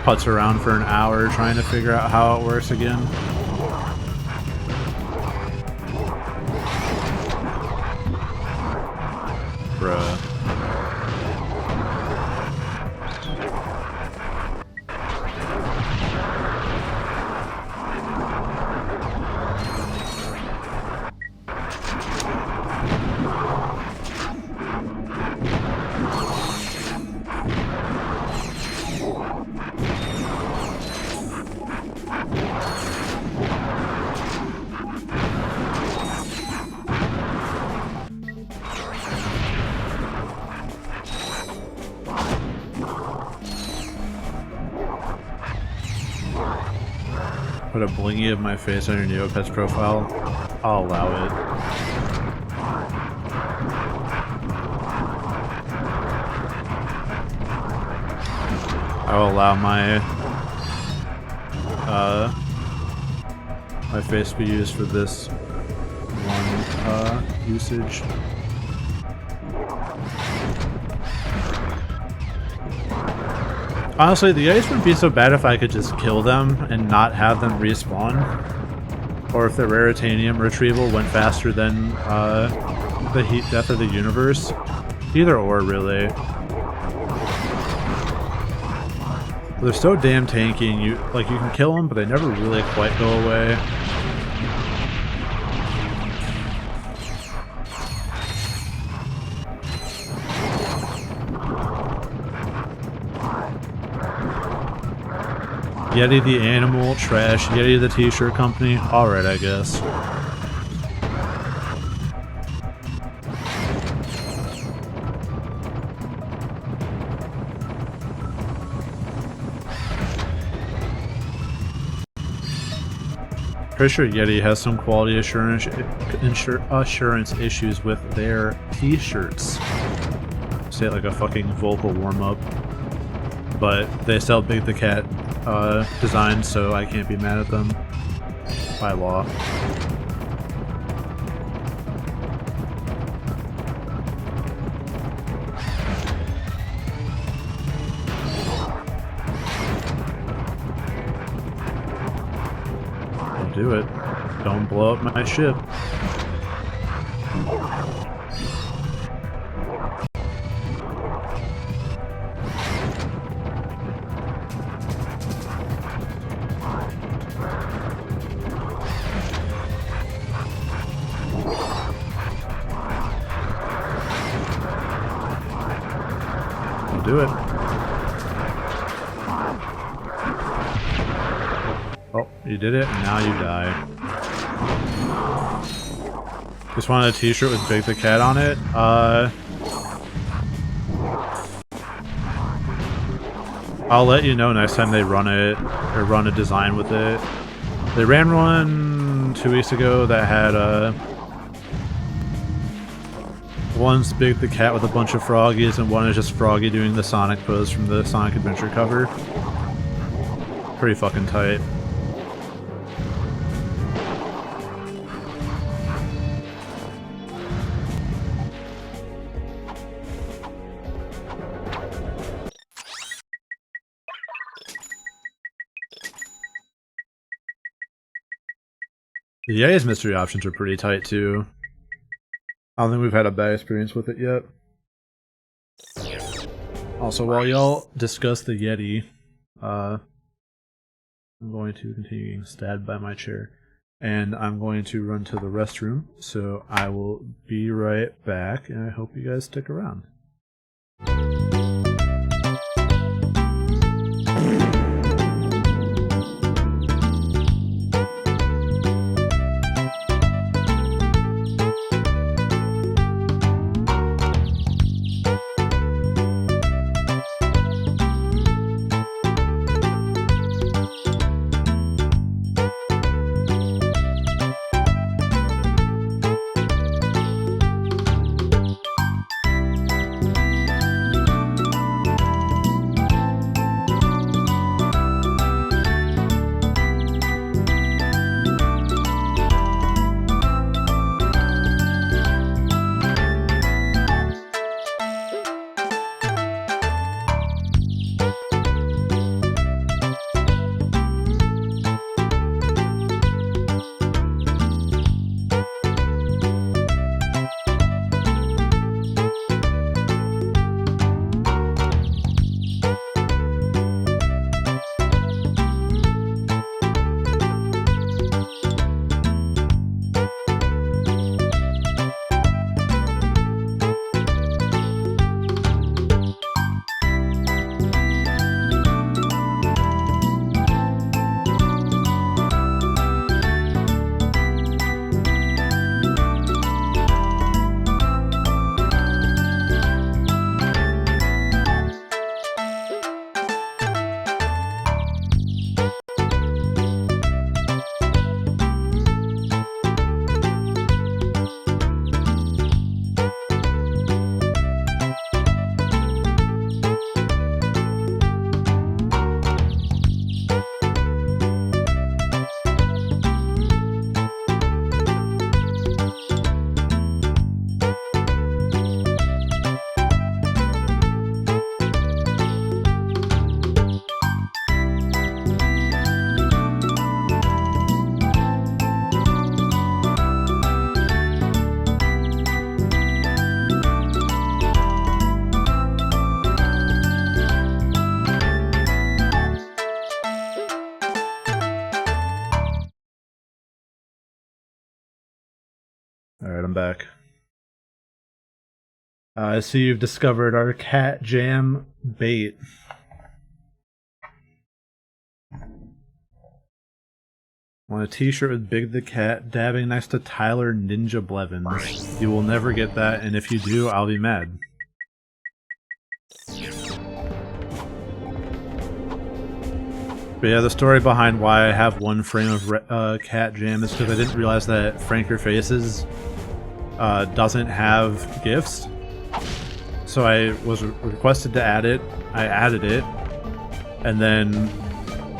putz around for an hour trying to figure out how it works again. Bruh. put a blingy of my face on your Neopets profile, I'll allow it. I will allow my my face to be used for this one usage. Honestly, the ice wouldn't be so bad if I could just kill them and not have them respawn. Or if the Raritanium retrieval went faster than the heat death of the universe. Either or, really. They're so damn tanky, and you can kill them, but they never really quite go away. Yeti the animal, trash, Yeti the t-shirt company. Alright, I guess. Pretty sure Yeti has some quality assurance issues with their t-shirts. Say it like a fucking vocal warm-up. But they sell Big the Cat design, so I can't be mad at them by law. Don't do it. Don't blow up my ship. Do it. Oh, you did it, and now you die. Just wanted a t-shirt with Big the Cat on it. I'll let you know next time they run it, or run a design with it. They ran one 2 weeks ago that had one's Big the Cat with a bunch of Froggies, and one is just Froggy doing the Sonic pose from the Sonic Adventure cover. Pretty fucking tight. The Yeti's mystery options are pretty tight too. I don't think we've had a bad experience with it yet. Also, while y'all discuss the Yeti, I'm going to continue getting stabbed by my chair. And I'm going to run to the restroom, so I will be right back, and I hope you guys stick around. I'm back. I see you've discovered our cat jam bait. Want a t-shirt with Big the Cat dabbing next to Tyler Ninja Blevins. You will never get that, and if you do, I'll be mad. But yeah, the story behind why I have one frame of cat jam is because I didn't realize that Frank Your Faces doesn't have GIFs. So I was requested to add it, I added it, and then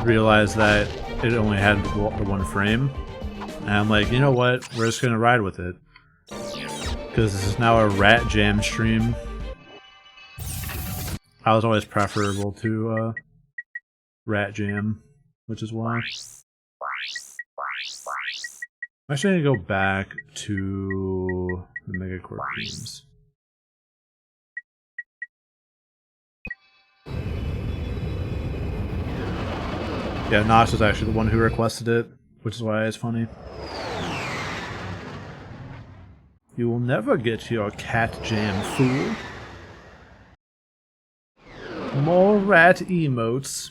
realized that it only had the one frame. And I'm like, you know what, we're just gonna ride with it. Because this is now a Rat Jam stream. I was always preferable to Rat Jam, which is why. I'm actually gonna go back to the Megacorp games. Yeah, Nosh was actually the one who requested it, which is why it's funny. You will never get your cat jam, fool. More rat emotes.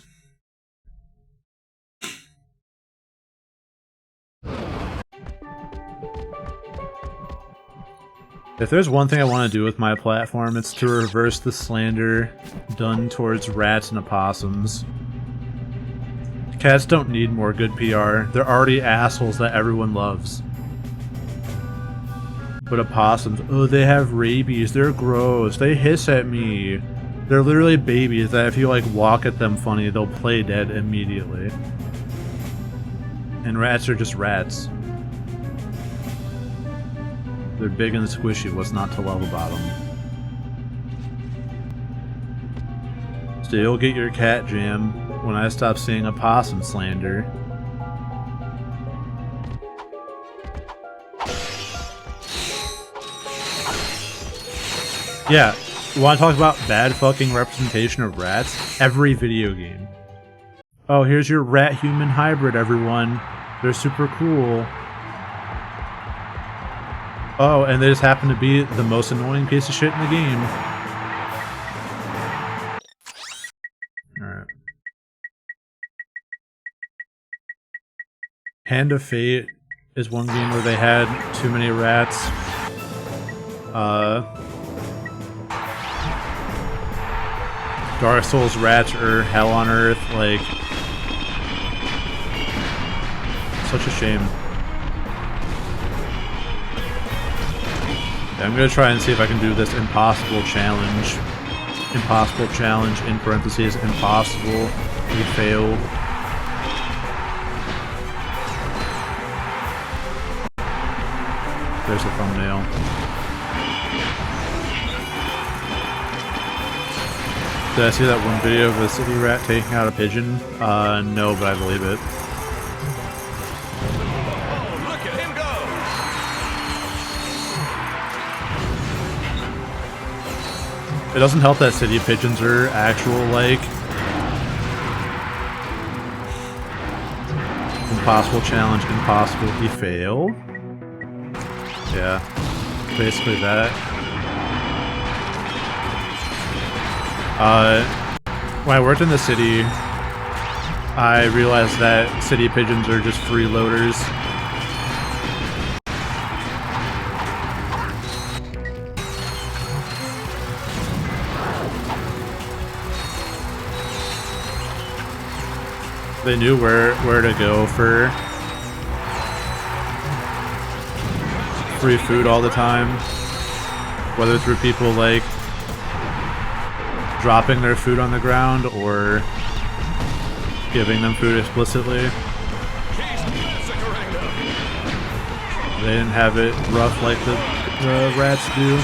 If there's one thing I want to do with my platform, it's to reverse the slander done towards rats and opossums. Cats don't need more good PR. They're already assholes that everyone loves. But opossums, oh, they have rabies. They're gross. They hiss at me. They're literally babies that if you like walk at them funny, they'll play dead immediately. And rats are just rats. They're big and squishy. What's not to love about them? So you'll get your cat jam when I stop seeing opossum slander. Yeah, you want to talk about bad fucking representation of rats? Every video game. Oh, here's your rat-human hybrid, everyone. They're super cool. Oh, and they just happen to be the most annoying piece of shit in the game. Alright. Hand of Fate is one game where they had too many rats. Dark Souls rats are hell on earth, like... Such a shame. Yeah, I'm gonna try and see if I can do this impossible challenge. Impossible challenge, in parentheses, impossible. We failed. There's the thumbnail. Did I see that one video of a city rat taking out a pigeon? No, but I believe it. Oh, look at him go! It doesn't help that city pigeons are actual, like... Impossible challenge, impossible, he failed? Yeah, basically that. When I worked in the city, I realized that city pigeons are just freeloaders. They knew where to go for free food all the time, whether through people like dropping their food on the ground or giving them food explicitly. They didn't have it rough like the rats do.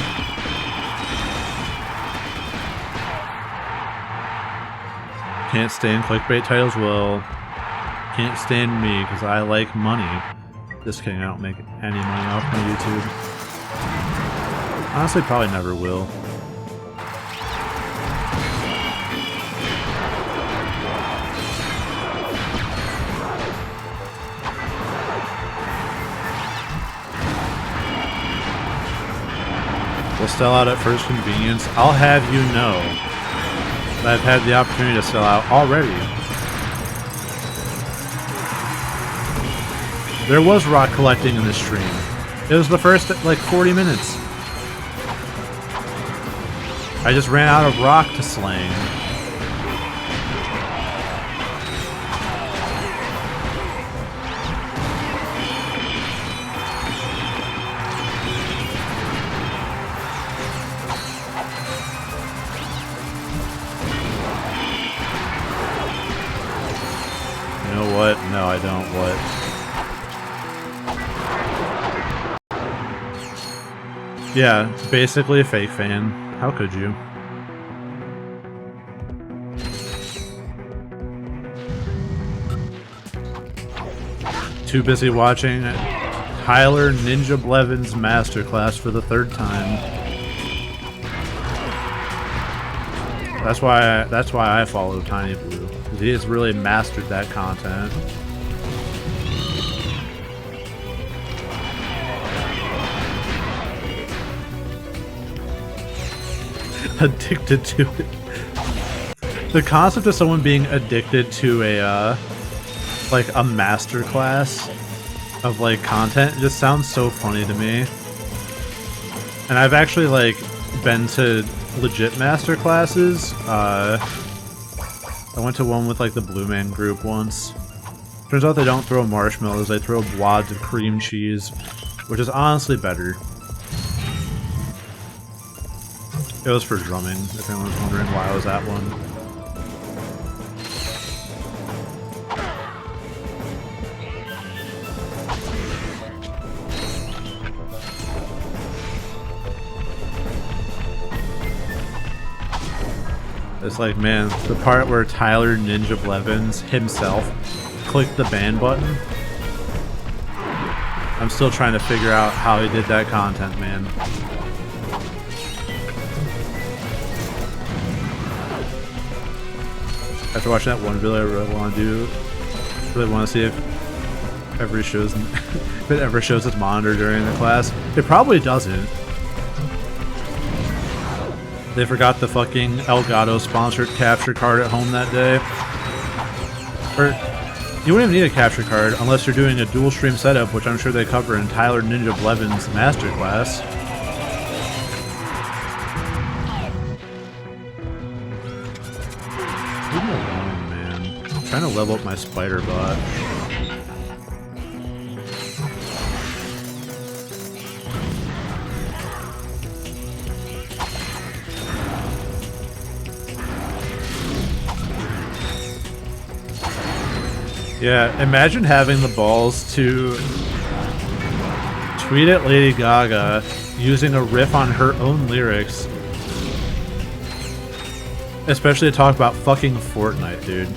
Can't stand clickbait titles? Well, can't stand me because I like money. Just kidding, I don't make any money off my YouTube. Honestly, probably never will. will sell out at first convenience. I'll have you know that I've had the opportunity to sell out already. There was rock collecting in this stream. It was the first, like, 40 minutes. I just ran out of rock to slang. You know what? No, I don't. What? Yeah, basically a fake fan. How could you? Too busy watching Tyler Ninja Blevins masterclass for the 3rd time. That's why I follow Tiny Blue, because he has really mastered that content. Addicted to it. The concept of someone being addicted to a like a masterclass of like content just sounds so funny to me. And I've actually like been to legit master classes. I went to one with like the Blue Man group once. Turns out they don't throw marshmallows, they throw wads of cream cheese, which is honestly better. It was for drumming, if anyone's wondering why I was at one. It's like, man, the part where Tyler Ninja Blevins himself clicked the ban button. I'm still trying to figure out how he did that content, man. After watching that one video, I really want to see if it ever shows its monitor during the class. It probably doesn't. They forgot the fucking Elgato sponsored capture card at home that day. Or, you wouldn't even need a capture card unless you're doing a dual stream setup, which I'm sure they cover in Tyler Ninja Blevins masterclass. Leave me alone, man. I'm trying to level up my spider bot. Yeah, imagine having the balls to tweet at Lady Gaga using a riff on her own lyrics. Especially to talk about fucking Fortnite, dude.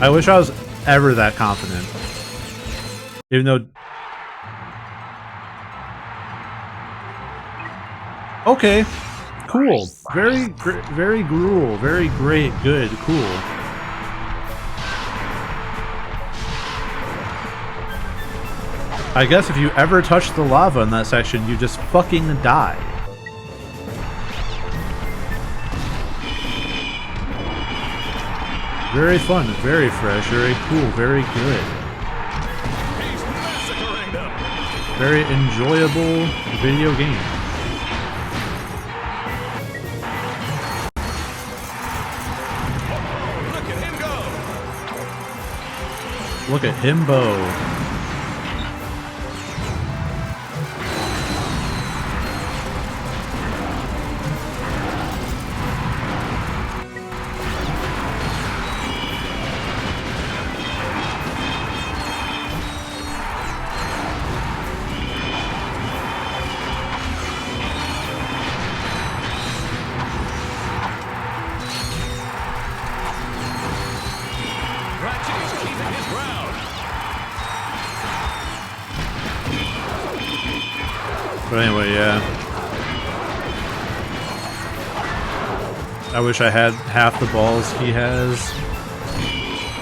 I wish I was ever that confident. Even though... Okay. Cool. Very gruel. Very great. Good. Cool. I guess if you ever touch the lava in that section, you just fucking die. Very fun. Very fresh. Very cool. Very good. He's massacring them. Very enjoyable video game. Look at himbo. Ratchet is keeping his ground. But anyway, yeah. I wish I had half the balls he has.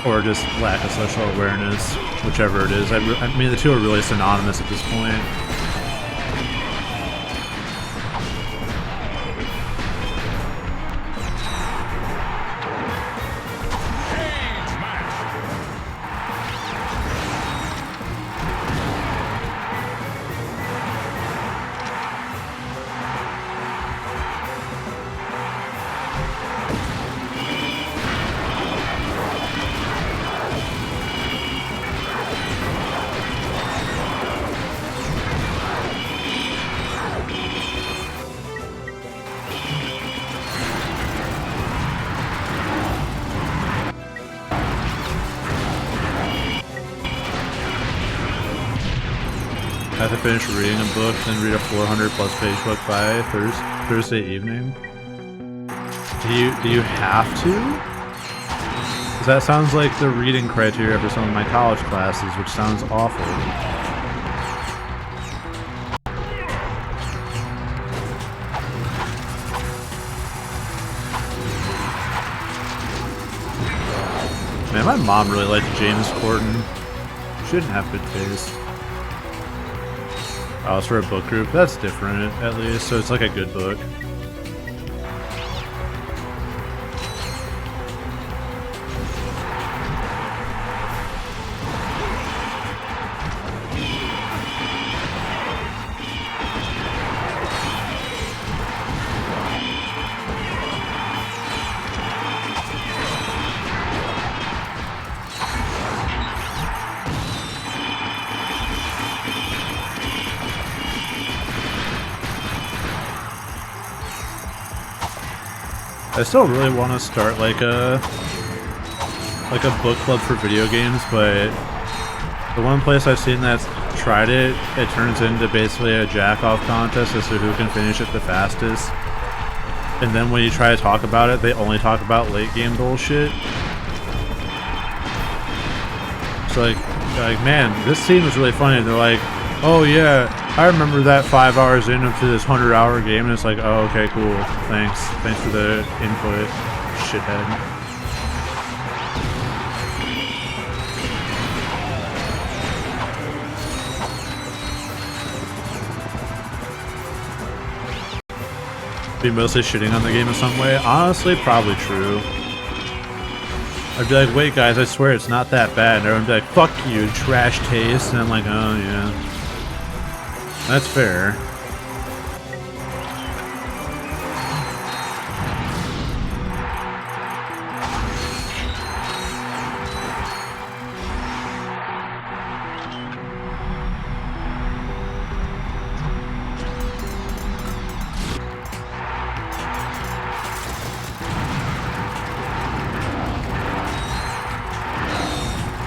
or just lack of social awareness, whichever it is. I mean, the two are really synonymous at this point. I have to finish reading a book, then read a 400 plus page book by Thursday evening. Do you have to? 'Cause that sounds like the reading criteria for some of my college classes, which sounds awful. Man, my mom really liked James Corden. She didn't have good taste. Oh, it's for a book group. That's different, at least. So it's like a good book. I still really want to start like a book club for video games, but the one place I've seen that's tried it, it turns into basically a jack-off contest as to who can finish it the fastest. And then when you try to talk about it, they only talk about late game bullshit. So like man, this scene was really funny. They're like, oh yeah, I remember that 5 hours into this 100-hour game, and it's like, oh, okay, cool, thanks for the input, shithead. Be mostly shitting on the game in some way? Honestly, probably true. I'd be like, wait guys, I swear it's not that bad, and everyone would be like, fuck you, trash taste, and I'm like, oh yeah. That's fair.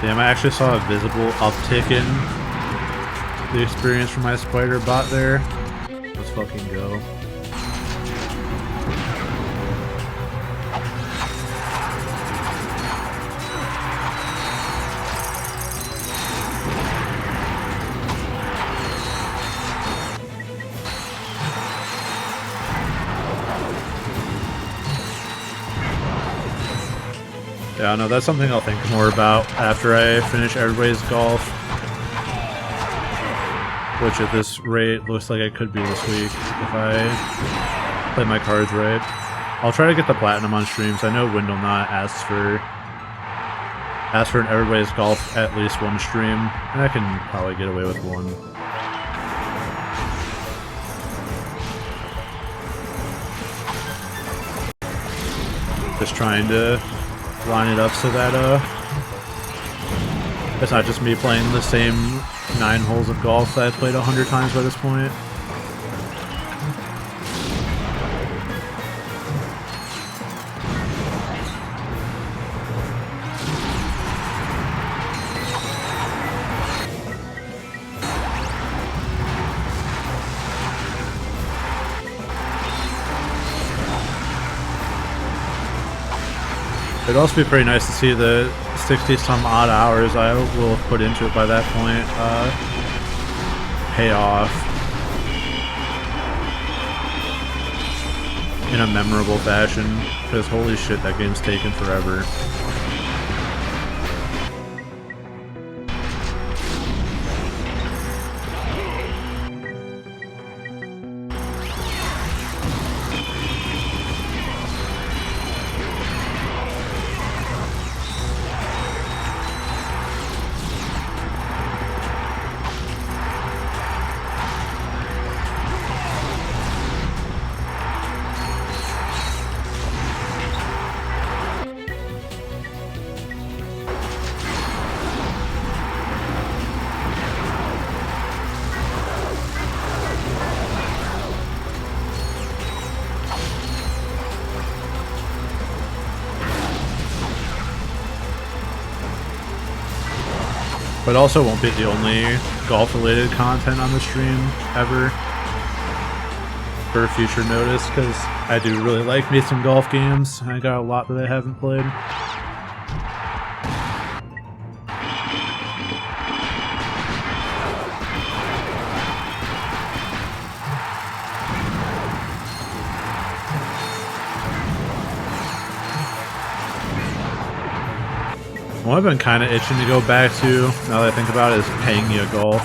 Damn, I actually saw a visible uptick in the experience for my spider bot there. Let's fucking go. Yeah, no, that's something I'll think more about after I finish Everybody's Golf. Which at this rate looks like it could be this week if I play my cards right. I'll try to get the platinum on streams. I know Windle Not asks for an Everybody's Golf at least one stream, and I can probably get away with one. Just trying to line it up so that it's not just me playing the same 9 holes of golf that I've played 100 times by this point. It'd also be pretty nice to see the 60-some odd hours I will have put into it by that point pay off in a memorable fashion, because holy shit, that game's taken forever. But also won't be the only golf-related content on the stream ever. For future notice, because I do really like me some golf games. I got a lot that I haven't played. What I've been kind of itching to go back to, now that I think about it, is Pangea Golf.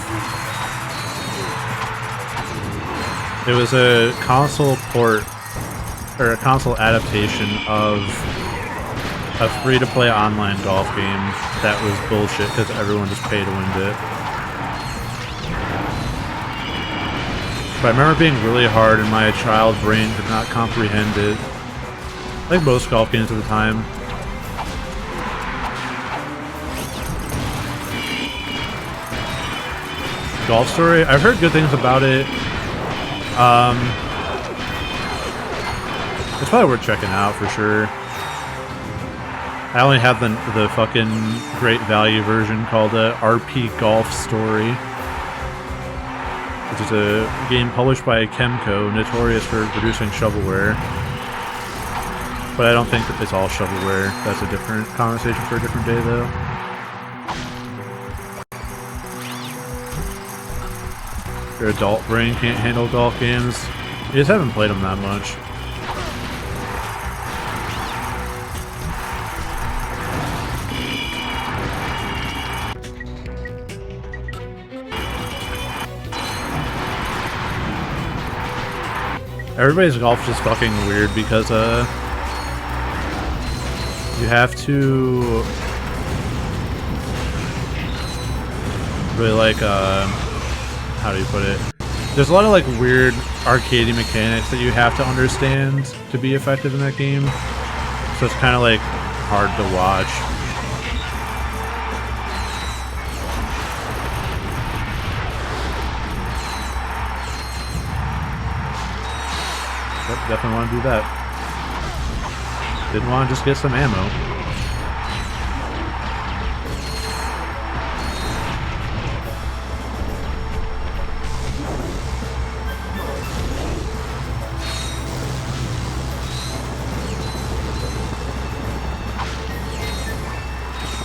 It was a console port, or a console adaptation of a free-to-play online golf game that was bullshit because everyone just paid to win it. But I remember being really hard and my child brain could not comprehend it. Like most golf games at the time. Golf Story, I've heard good things about it. It's probably worth checking out for sure. I only have the fucking great value version called RP Golf Story, which is a game published by Kemco, notorious for producing shovelware. But I don't think that it's all shovelware. That's a different conversation for a different day, though. Your adult brain can't handle golf games. You just haven't played them that much. Everybody's golf is just fucking weird because you have to really like how do you put it? There's a lot of like weird arcadey mechanics that you have to understand to be effective in that game. So it's kind of like hard to watch. Yep, definitely want to do that. Didn't want to just get some ammo.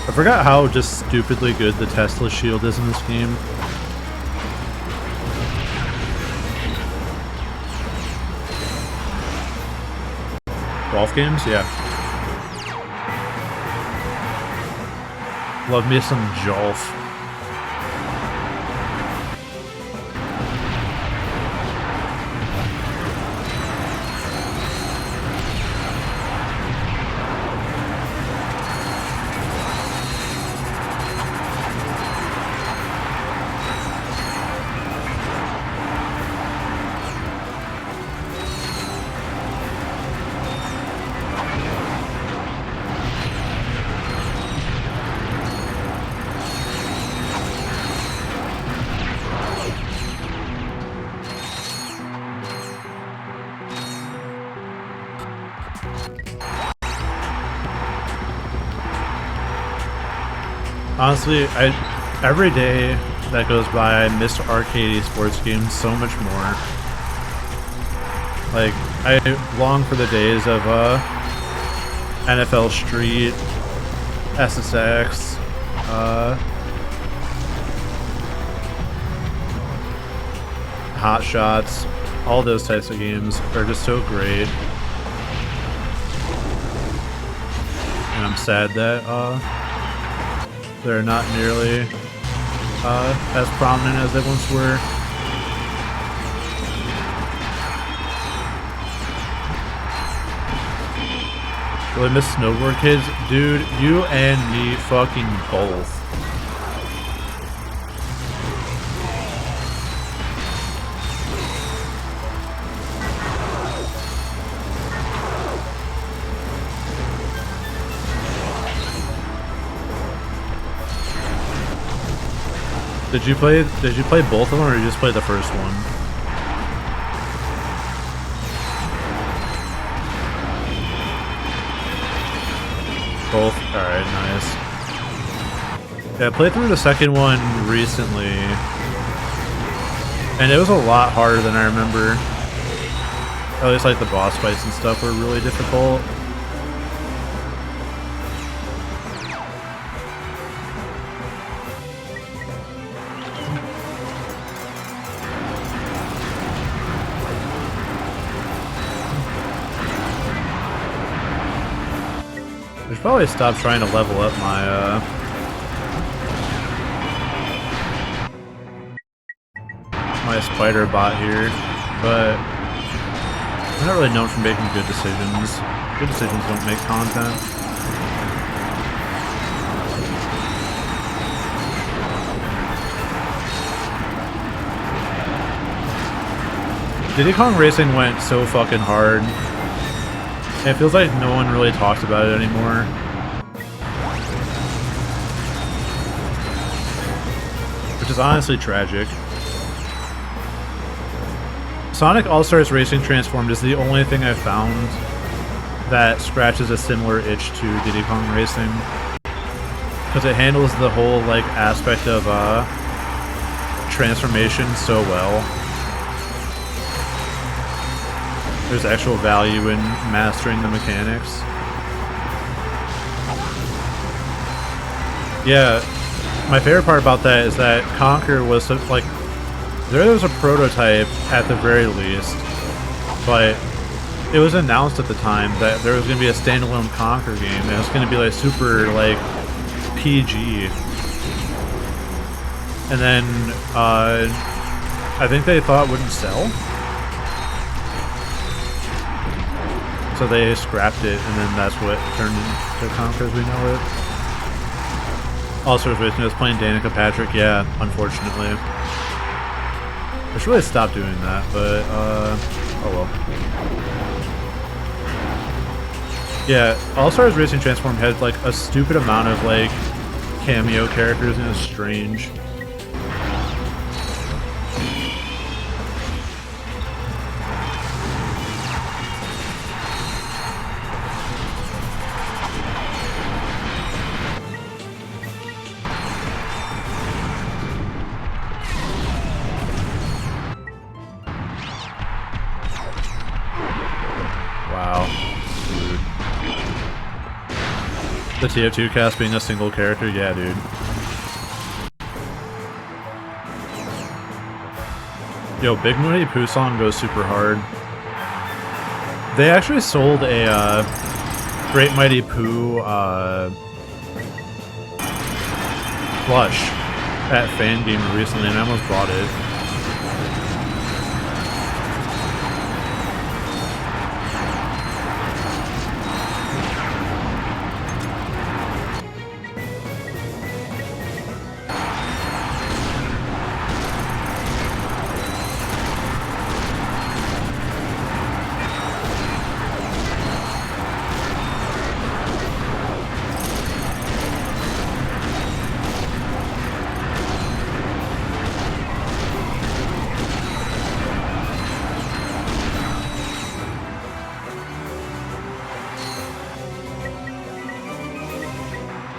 I forgot how just stupidly good the Tesla shield is in this game. Golf games? Yeah. Love me some Jolf. Honestly, every day that goes by, I miss arcade sports games so much more. Like, I long for the days of NFL Street, SSX, Hot Shots, all those types of games are just so great. And I'm sad that they're not nearly as prominent as they once were. Really miss Snowboard Kids? Dude, you and me fucking both. Did you play both of them, or did you just play the first one? Both? Alright, nice. Yeah, I played through the second one recently, and it was a lot harder than I remember. At least like the boss fights and stuff were really difficult. I should probably stop trying to level up my spider bot here, but I'm not really known for making good decisions. Good decisions don't make content. Diddy Kong Racing went so fucking hard. It feels like no one really talks about it anymore. Which is honestly tragic. Sonic All-Stars Racing Transformed is the only thing I've found that scratches a similar itch to Diddy Kong Racing. Because it handles the whole like aspect of transformation so well. There's actual value in mastering the mechanics. Yeah, my favorite part about that is that Conker was like, there was a prototype at the very least, but it was announced at the time that there was going to be a standalone Conker game, and it was going to be like super like PG. And then I think they thought it wouldn't sell. So they scrapped it, and then that's what turned into Conker as we know it. Also, I was playing Danica Patrick, yeah, unfortunately. I should really stop doing that, but, oh well. Yeah, All-Stars Racing Transformed had, like, a stupid amount of, like, cameo characters, and it was strange. The TF2 cast being a single character? Yeah, dude. Yo, Big Moody Pooh song goes super hard. They actually sold a Great Mighty Pooh plush at Fangamer recently, and I almost bought it.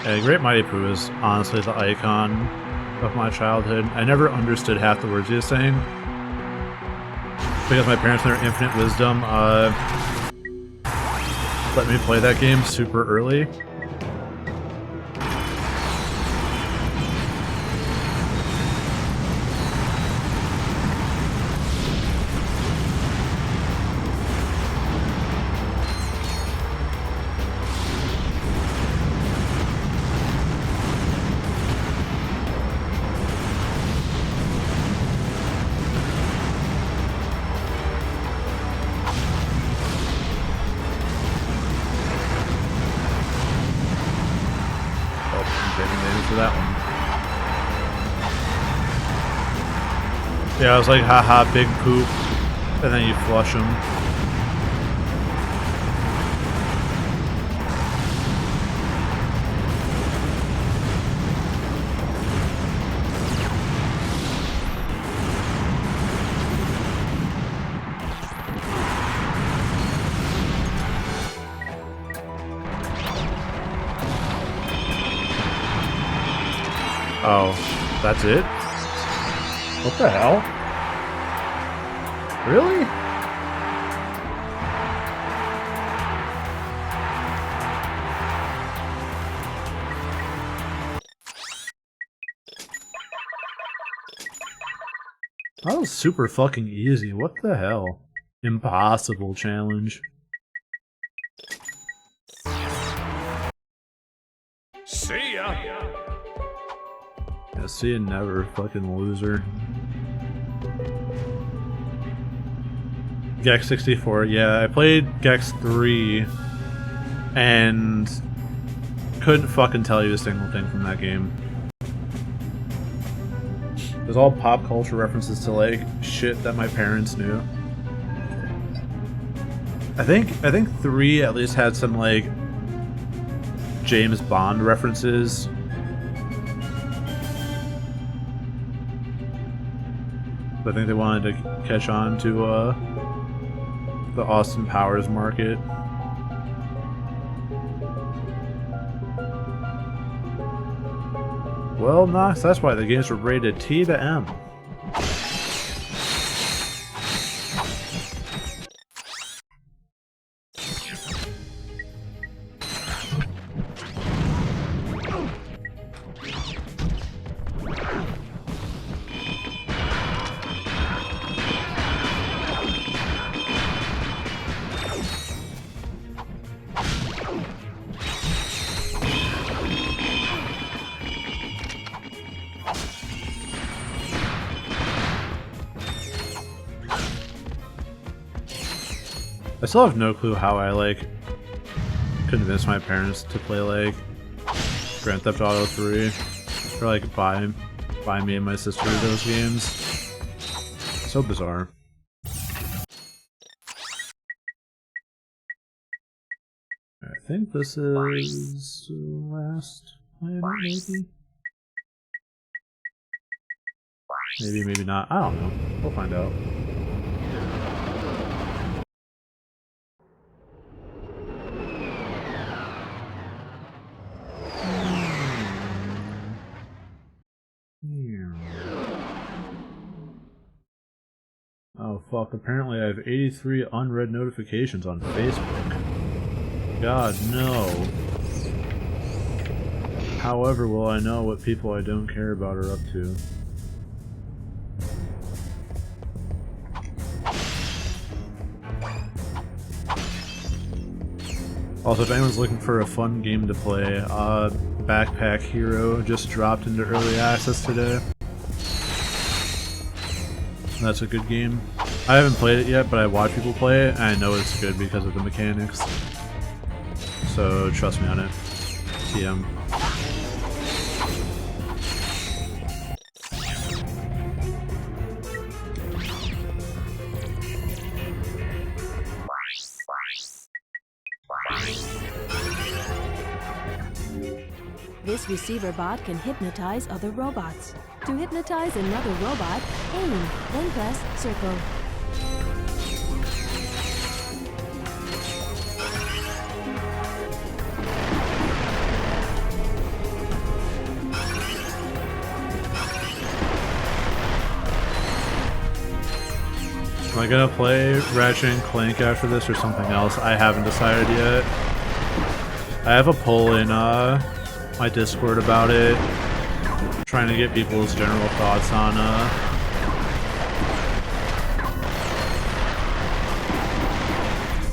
Yeah, Great Mighty Pooh is honestly the icon of my childhood. I never understood half the words he was saying. Because my parents, in their infinite wisdom, let me play that game super early. Yeah, I was like, haha, big poop, and then you flush them. That's it? What the hell? Really? That was super fucking easy. What the hell? Impossible challenge. See ya! Yeah, see you never, fucking loser. Gex 64, yeah, I played Gex 3 and couldn't fucking tell you a single thing from that game. There's all pop culture references to like shit that my parents knew. I think 3 at least had some like James Bond references. I think they wanted to catch on to the Austin Powers market. Well, Nox, that's why the games were rated T to M. I still have no clue how I, like, convinced my parents to play, like, Grand Theft Auto 3. Or, like, buy me and my sister those games. So bizarre. I think this is the last planet, maybe? Maybe, maybe not. I don't know. We'll find out. Oh fuck, apparently I have 83 unread notifications on Facebook. God, no. However will I know what people I don't care about are up to? Also, if anyone's looking for a fun game to play, Backpack Hero just dropped into early access today. That's a good game. I haven't played it yet, but I watch people play it, and I know it's good because of the mechanics. So trust me on it. TM. This receiver bot can hypnotize other robots. To hypnotize another robot, aim, then press circle. Am I gonna play Ratchet and Clank after this or something else? I haven't decided yet. I have a poll in my Discord about it, trying to get people's general thoughts on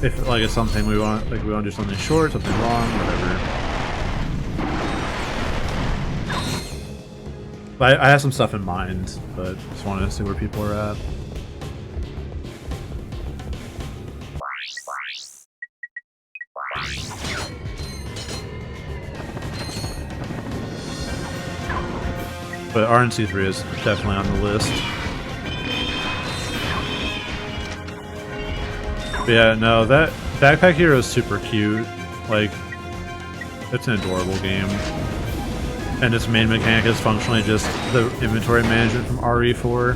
if like it's something we want, like we want to do something short, something long, whatever. But I have some stuff in mind, but just wanted to see where people are at. But RNC3 is definitely on the list. But yeah, no, that Backpack Hero is super cute. Like, it's an adorable game. And its main mechanic is functionally just the inventory management from RE4.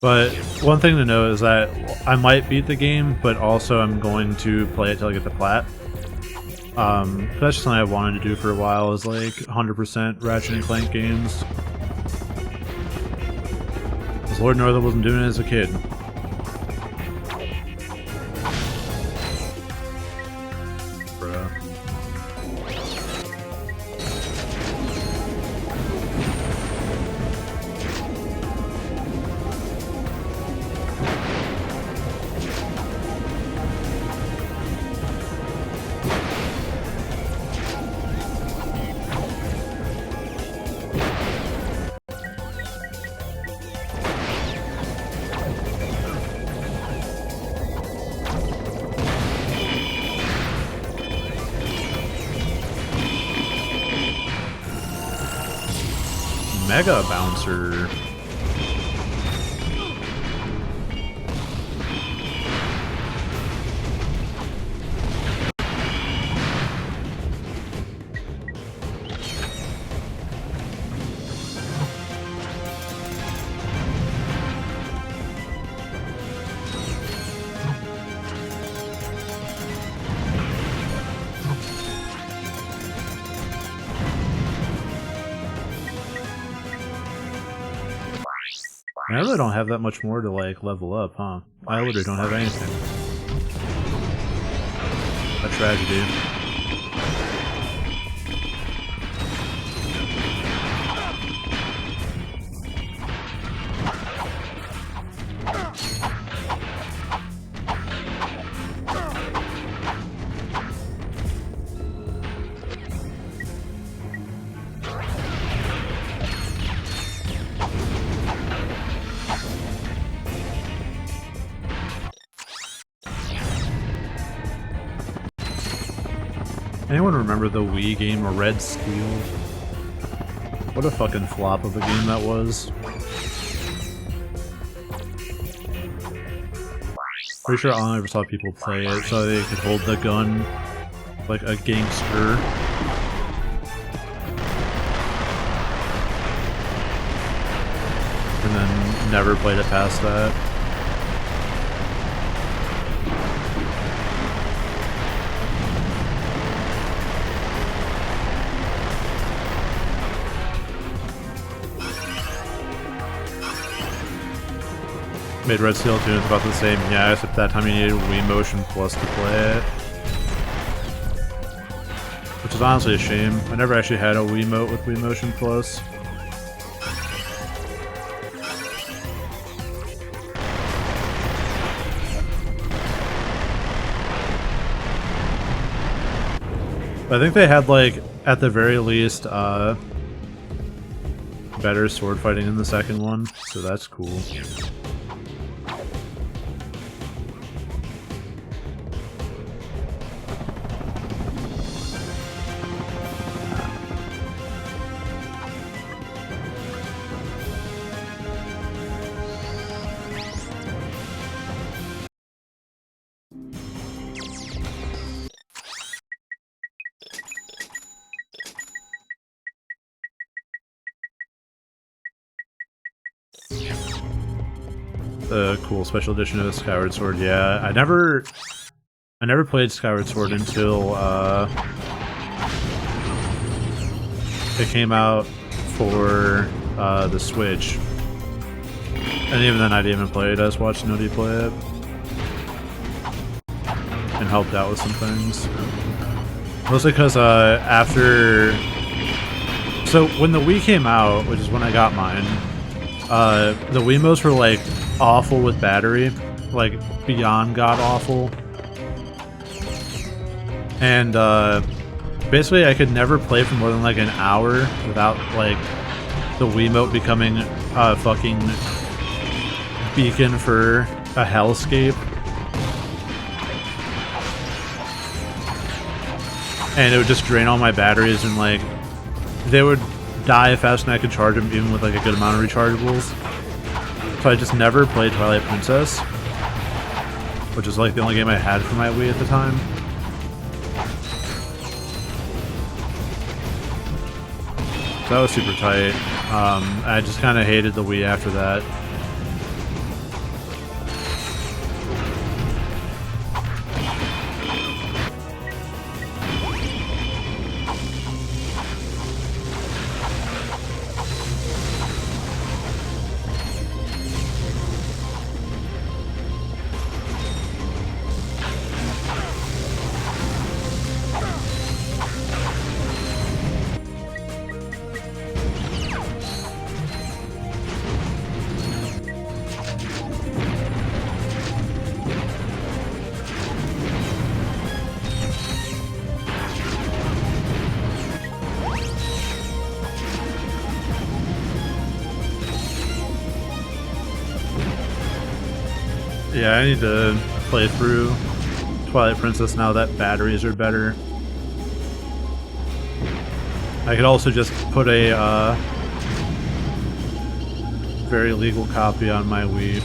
But one thing to know is that I might beat the game, but also I'm going to play it till I get the plat. That's just something I wanted to do for a while, is like 100% Ratchet and Clank games. Because Lord Northern wasn't doing it as a kid. Bruh. Mega Bouncer. I really don't have that much more to like level up, huh? I literally don't have anything. A tragedy. Anyone remember the Wii game Red Steel? What a fucking flop of a game that was. Pretty sure I only ever saw people play it so they could hold the gun like a gangster. And then never played it past that. Made Red Steel 2 it's about the same, yeah, except that time you needed Wii Motion Plus to play it. Which is honestly a shame. I never actually had a Wiimote with Wii Motion Plus. I think they had, like, at the very least, better sword fighting in the second one, so that's cool. The cool special edition of Skyward Sword, yeah. I never played Skyward Sword until it came out for the Switch. And even then I didn't even play it, I just watched Noddy play it. And helped out with some things. Mostly because after... So when the Wii came out, which is when I got mine, the Wiimotes were like awful with battery, like beyond god awful. And basically I could never play for more than like an hour without like the Wiimote becoming a fucking beacon for a hellscape. And it would just drain all my batteries and like they would die faster than I could charge them even with like a good amount of rechargeables. So I just never played Twilight Princess, which is like the only game I had for my Wii at the time. So that was super tight. I just kind of hated the Wii after that. Yeah, I need to play through Twilight Princess now that batteries are better. I could also just put a very legal copy on my Wii.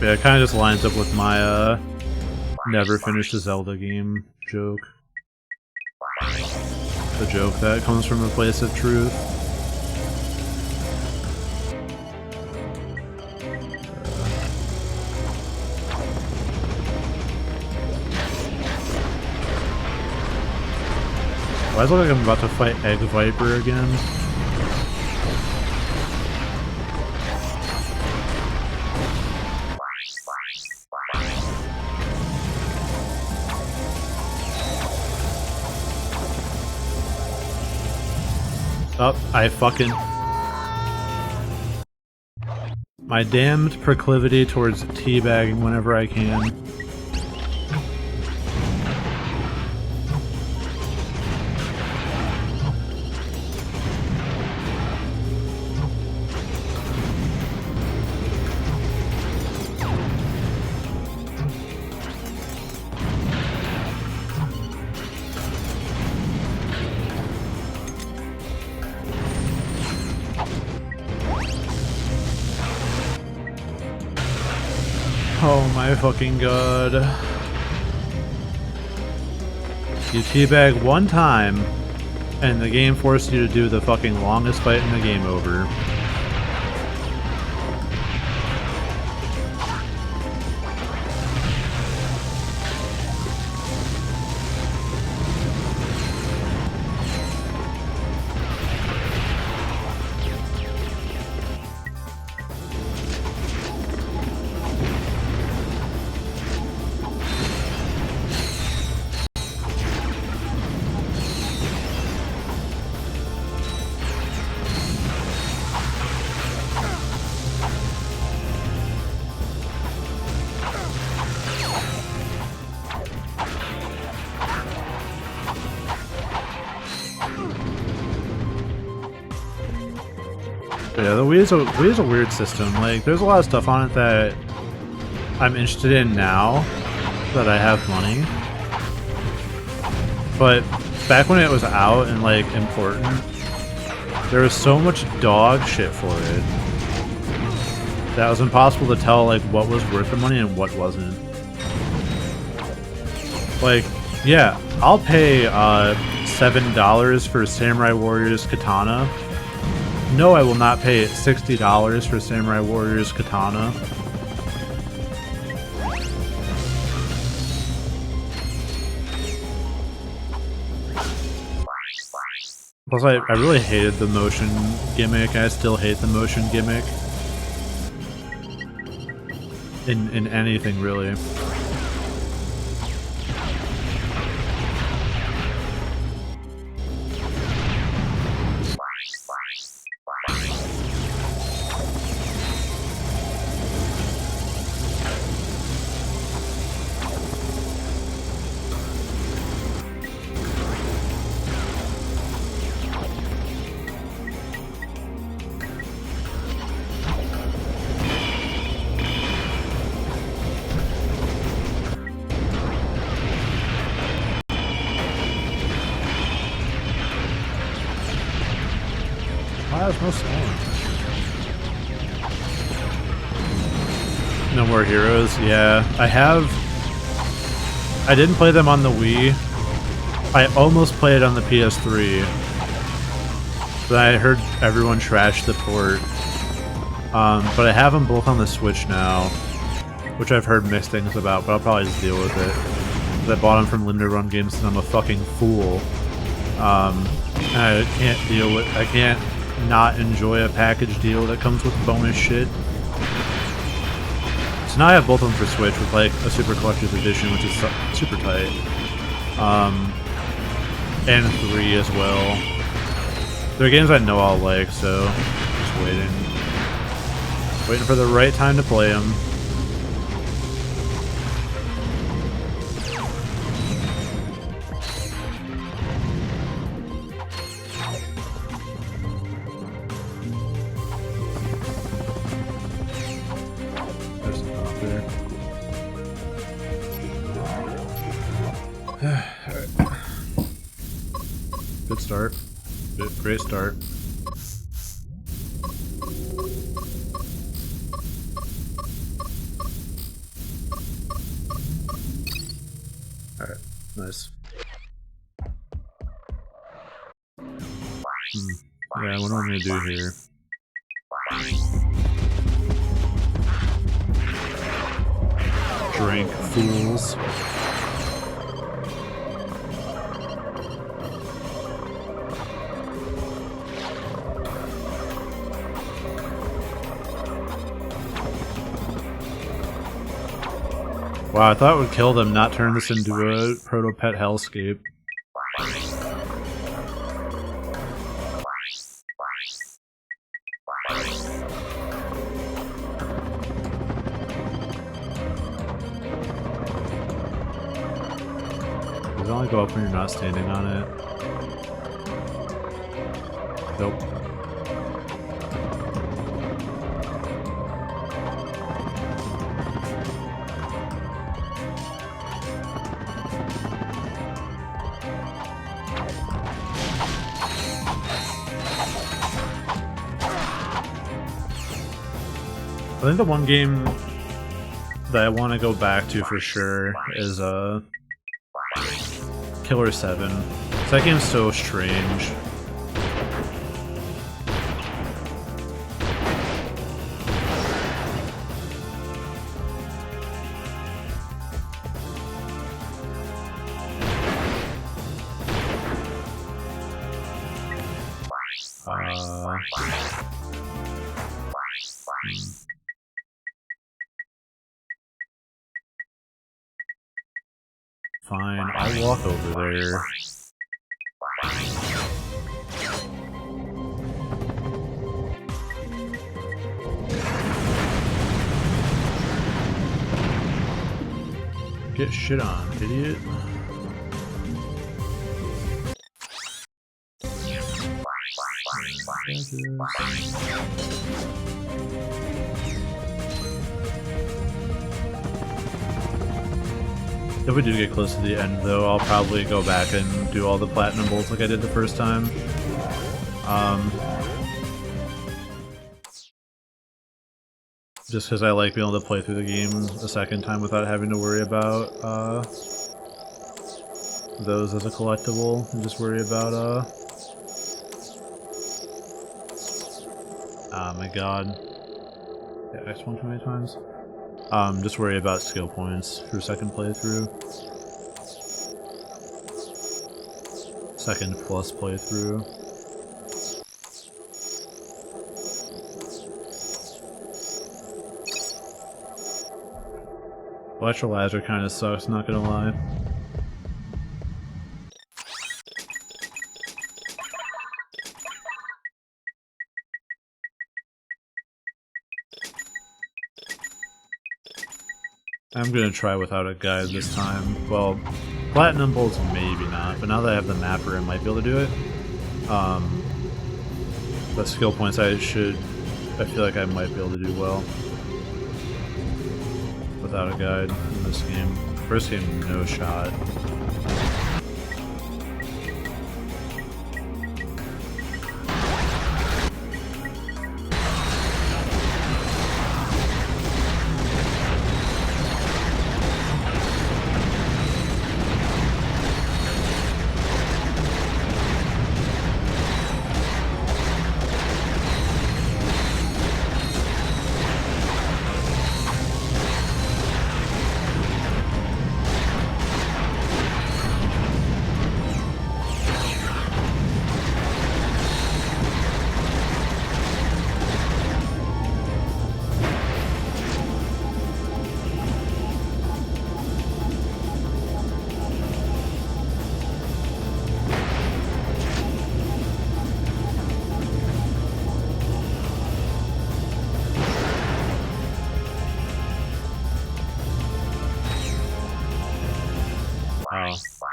Yeah, it kind of just lines up with my never finished a Zelda game joke. The joke that comes from a place of truth. Why does it look like I'm about to fight Egg Viper again? Oh, I fucking... My damned proclivity towards teabagging whenever I can. Oh my fucking god. You teabag one time, and the game forced you to do the fucking longest fight in the game over. Yeah, the Wii is a weird system. Like, there's a lot of stuff on it that I'm interested in now that I have money. But back when it was out and, like, important, there was so much dog shit for it that it was impossible to tell, like, what was worth the money and what wasn't. Like, yeah, I'll pay $7 for Samurai Warriors Katana. No, I will not pay $60 for Samurai Warriors Katana. Plus, I really hated the motion gimmick. I still hate the motion gimmick. In anything, really. No storm. No More Heroes, yeah. I didn't play them on the Wii. I almost played on the PS3. But I heard everyone trash the port. But I have them both on the Switch now, which I've heard mixed things about, but I'll probably just deal with it. 'Cause I bought them from Limited Run Games and I'm a fucking fool. And I can't not enjoy a package deal that comes with bonus shit. So now I have both of them for Switch with like a Super Collector's Edition, which is super tight. And 3 as well. They're games I know I'll like, so just waiting. Waiting for the right time to play them. There's something out there. Alright. Good start. Great start. Alright, nice. Yeah, what am I gonna do here? Drink, fools. Wow, I thought it would kill them, not turn this into a proto-pet hellscape. Does it only go up when you're not standing on it? Nope. I think the one game that I want to go back to for sure is Killer 7. That game's so strange. Fine, I'll walk over there. Get shit on, idiot. If we do get close to the end, though, I'll probably go back and do all the platinum bolts like I did the first time. Just because I like being able to play through the game a second time without having to worry about those as a collectible, and just worry about oh my god. Yeah, X one too many times. Just worry about skill points for second playthrough. Second plus playthrough. Electrolyzer kinda sucks, not gonna lie. I'm gonna try without a guide this time. Well, platinum bolts maybe not, but now that I have the mapper I might be able to do it. But skill points I feel like I might be able to do well without a guide in this game. First game, no shot.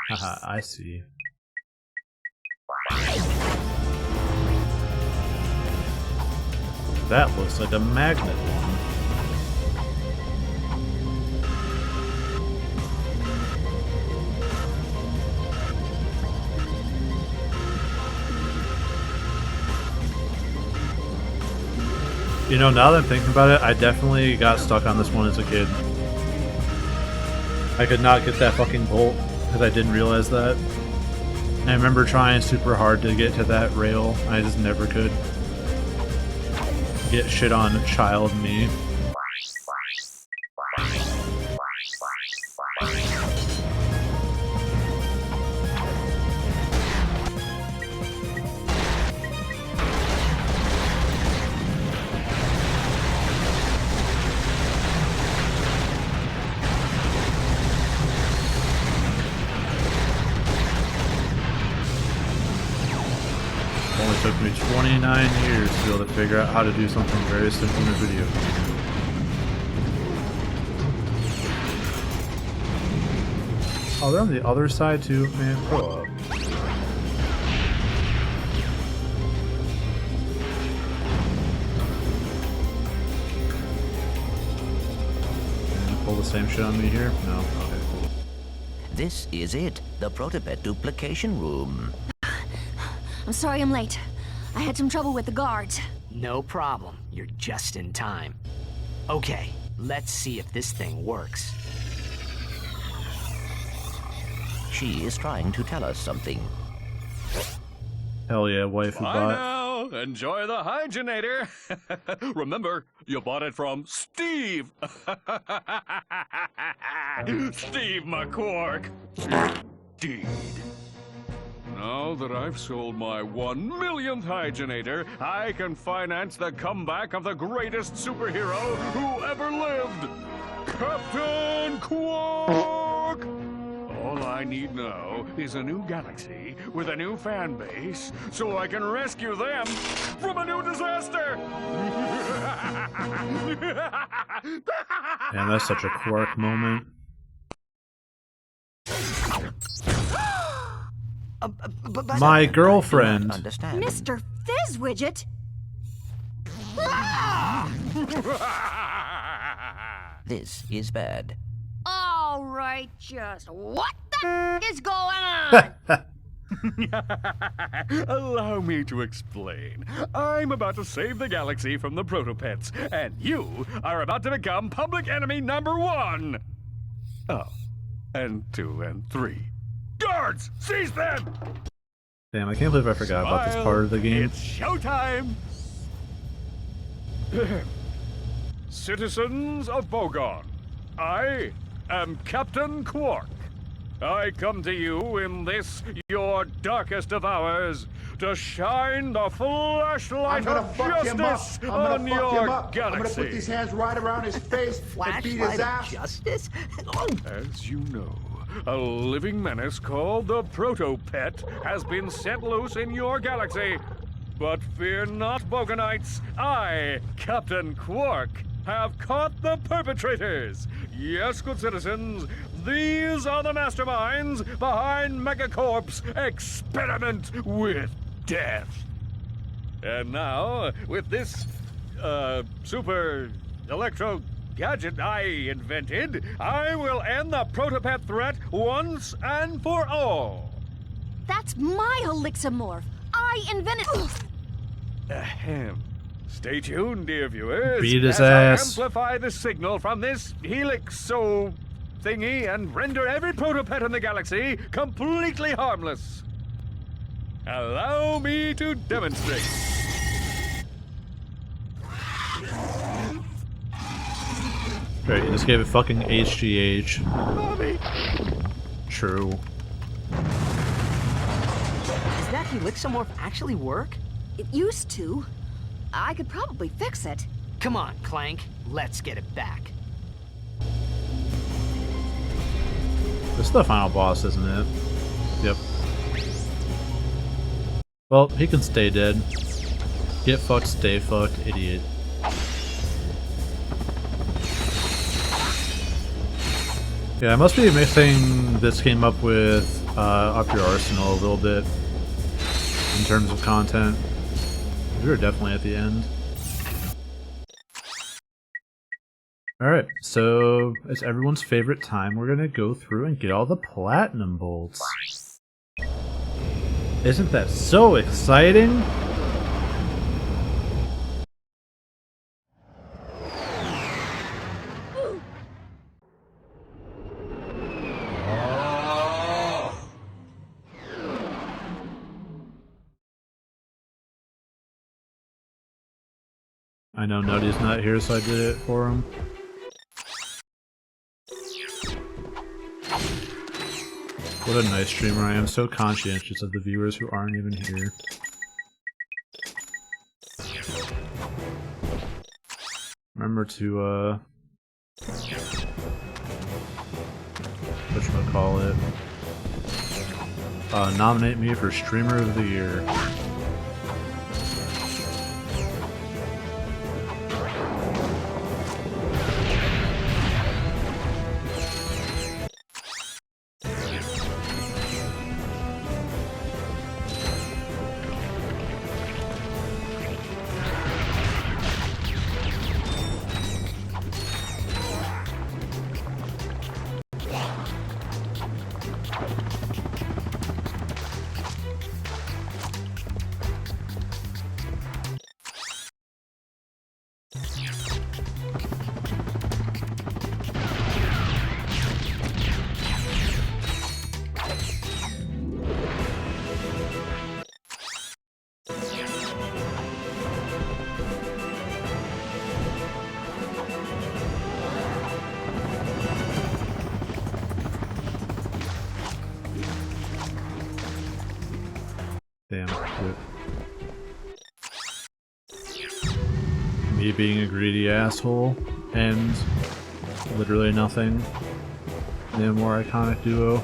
Haha, I see. That looks like a magnet one. You know, now that I'm thinking about it, I definitely got stuck on this one as a kid. I could not get that fucking bolt because I didn't realize that. I remember trying super hard to get to that rail. I just never could. Get shit on child me. Only took me 29 years to be able to figure out how to do something very simple in a video game. Oh, they're on the other side too? Man, grow up. Pull the same shit on me here? No? Okay, cool. This is it, the Protopet duplication room. I'm sorry I'm late. I had some trouble with the guards. No problem. You're just in time. Okay, let's see if this thing works. She is trying to tell us something. Hell yeah, waifu Bye bot. now. Enjoy the hygienator. Remember, you bought it from Steve. Steve McQuark. Indeed. Now that I've sold my 1 millionth hygienator, I can finance the comeback of the greatest superhero who ever lived, Captain Quark! All I need now is a new galaxy with a new fan base so I can rescue them from a new disaster! Man, that's such a Quark moment. But My I do girlfriend. not understand. Mr. Fizzwidget? This is bad. All right, just what the is going on? Allow me to explain. I'm about to save the galaxy from the Protopets, and you are about to become public enemy #1. Oh, and 2 and 3. Guards, seize them! Damn, I can't believe I forgot about this part of the game. It's showtime! Citizens of Bogon, I am Captain Quark. I come to you in this, your darkest of hours, to shine the flashlight of justice on your galaxy. I'm gonna put these hands right around his face and beat his Flashlight of ass. justice? As you know, a living menace called the Protopet has been set loose in your galaxy. But fear not, Bogonites. I, Captain Quark, have caught the perpetrators. Yes, good citizens, these are the masterminds behind Megacorp's experiment with death. And now, with this, super electro gadget I invented, I will end the Protopet threat once and for all. That's my Elixamorph. I invented. Ahem. Stay tuned, dear viewers, Beat his as I ass. amplify the signal from this helixo thingy and render every Protopet in the galaxy completely harmless. Allow me to demonstrate. Great, you just gave it fucking HGH. Bobby. True. Does that Helixamorph actually work? It used to. I could probably fix it. Come on, Clank. Let's get it back. This is the final boss, isn't it? Yep. Well, he can stay dead. Get fucked, stay fucked, idiot. Yeah, I must be mixing this game up with up your arsenal a little bit in terms of content. We were definitely at the end. Alright, so it's everyone's favorite time. We're gonna go through and get all the platinum bolts. Isn't that so exciting? I know Nutty's not here, so I did it for him. What a nice streamer I am, so conscientious of the viewers who aren't even here. Remember to, whatchamacallit, nominate me for Streamer of the Year. Damn. Me being a greedy asshole and literally nothing. The more iconic duo.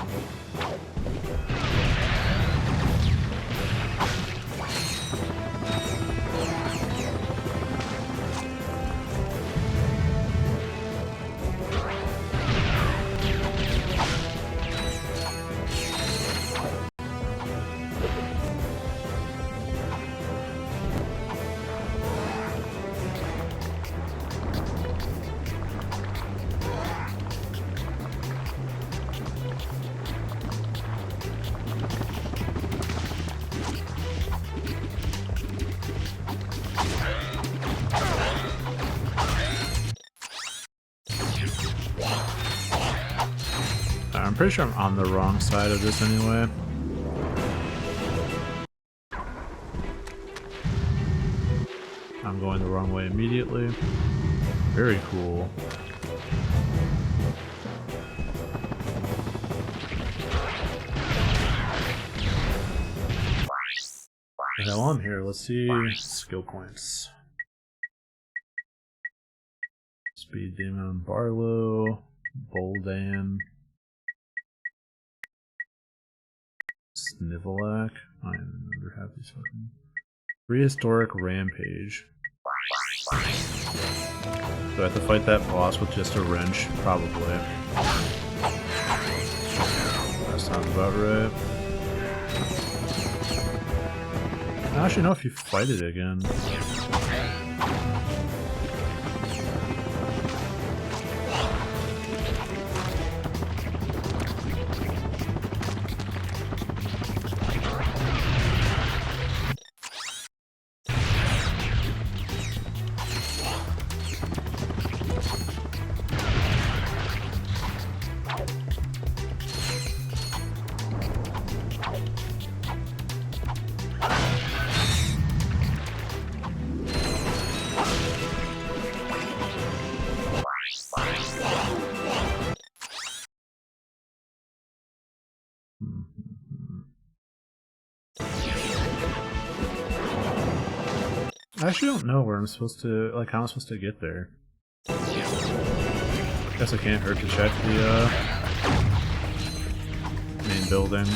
I'm pretty sure I'm on the wrong side of this anyway. I'm going the wrong way immediately. Very cool. Hell, I'm here. Let's see skill points. Speed Demon Barlow, Boldan, Snivelac. I never have these fucking. Prehistoric Rampage. Do I have to fight that boss with just a wrench? Probably. That sounds about right. I actually know if you fight it again. I actually don't know where I'm supposed to, like, how I'm supposed to get there. Guess it can't hurt to check the, main building.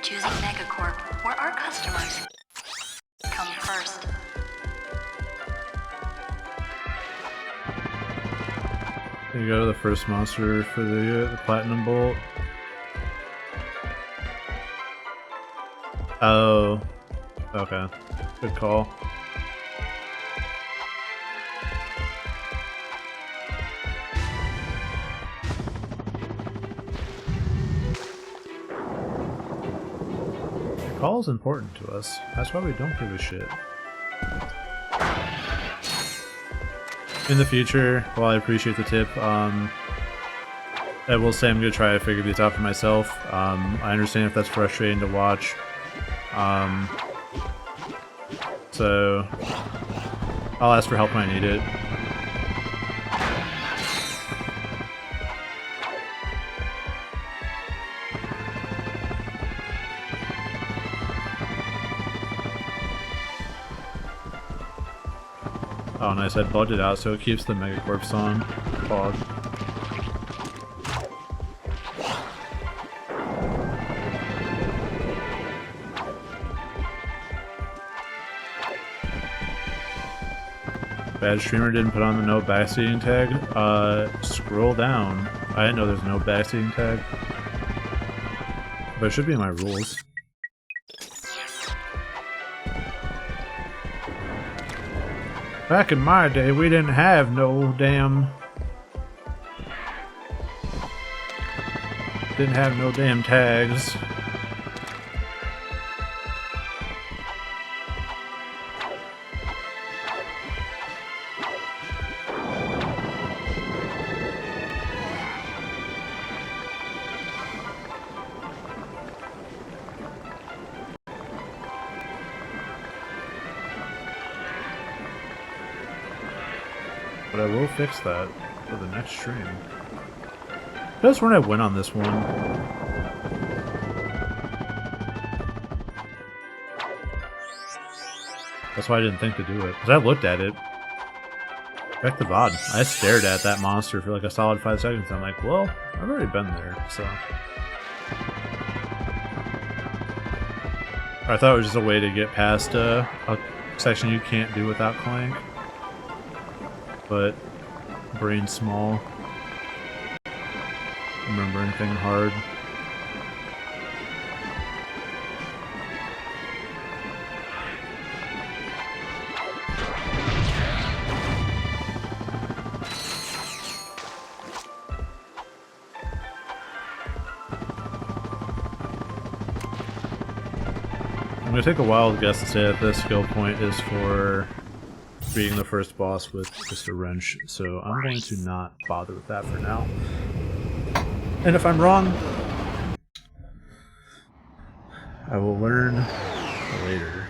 choosing Megacorp, where our customers come first. There you go, the first monster for the Platinum Bolt. Oh, okay. Good call. The call is important to us. That's why we don't give a shit. In the future, while I appreciate the tip, I will say I'm going to try to figure these out for myself. I understand if that's frustrating to watch. So I'll ask for help when I need it. Oh nice, I bugged it out so it keeps the Megacorp song paused. Bad streamer didn't put on the no backseating tag. Scroll down. I didn't know there's no backseating tag. But it should be in my rules. Back in my day, we didn't have no damn... Didn't have no damn tags. But I will fix that for the next stream. That's when I went on this one. That's why I didn't think to do it. Because I looked at it. Back to VOD. I stared at that monster for like a solid 5 seconds. I'm like, well, I've already been there, so. I thought it was just a way to get past a section you can't do without Clank. But brain small. Remember anything hard. I'm gonna take a wild guess to say that this skill point is for beating the first boss with just a wrench, so I'm going to not bother with that for now. And if I'm wrong, I will learn later.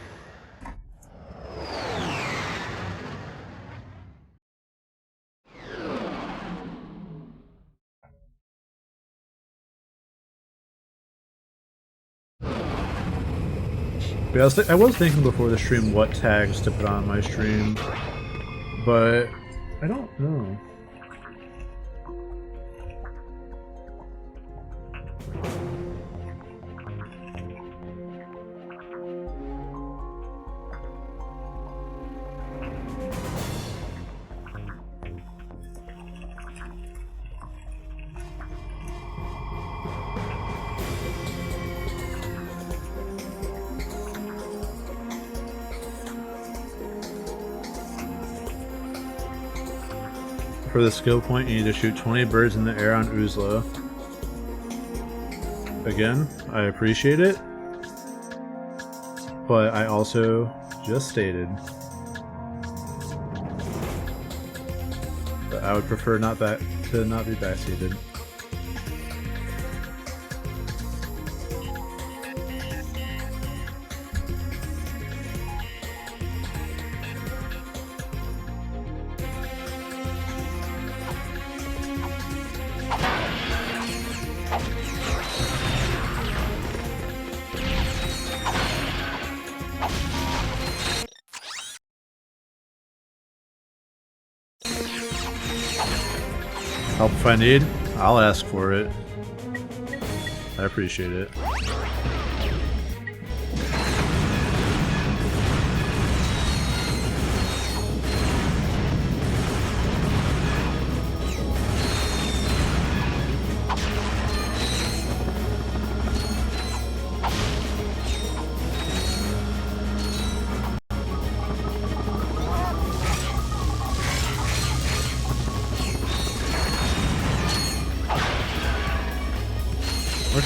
But I was thinking before the stream what tags to put on my stream, but I don't know. For the skill point, you need to shoot 20 birds in the air on Uzla. Again, I appreciate it, but I also just stated that I would prefer to not be backseated. Help if I need, I'll ask for it. I appreciate it.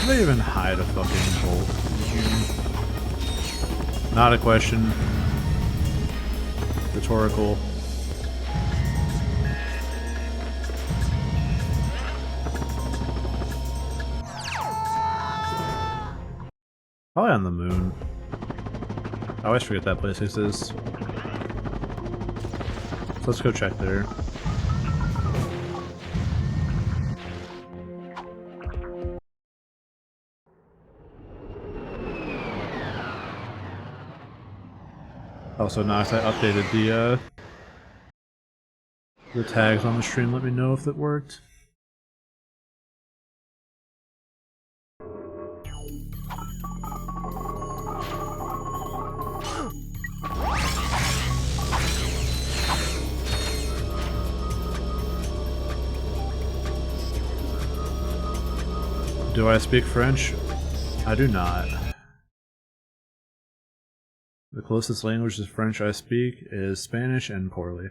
Did I even hide a fucking bolt? Not a question. Rhetorical. Probably on the moon. I always forget that place exists. So let's go check there. Also nice, I updated the tags on the stream. Let me know if it worked. Do I speak French? I do not. The closest language to French I speak is Spanish and poorly.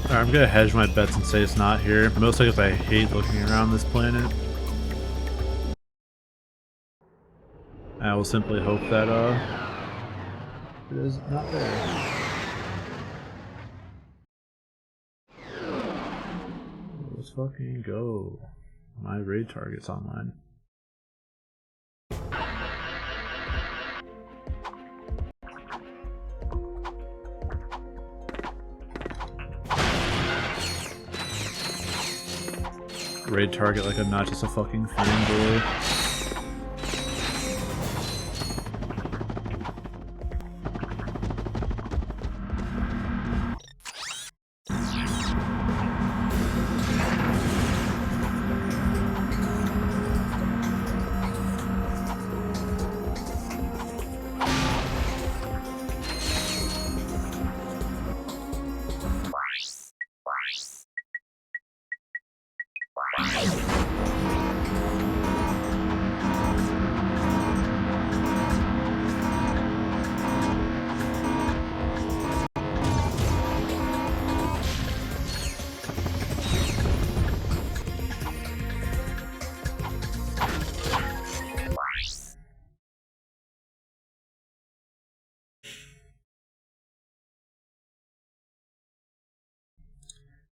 I'm gonna hedge my bets and say it's not here, mostly because I hate looking around this planet. I will simply hope that it is not there. Let's fucking go. My raid target's online. Raid target like I'm not just a fucking fanboy.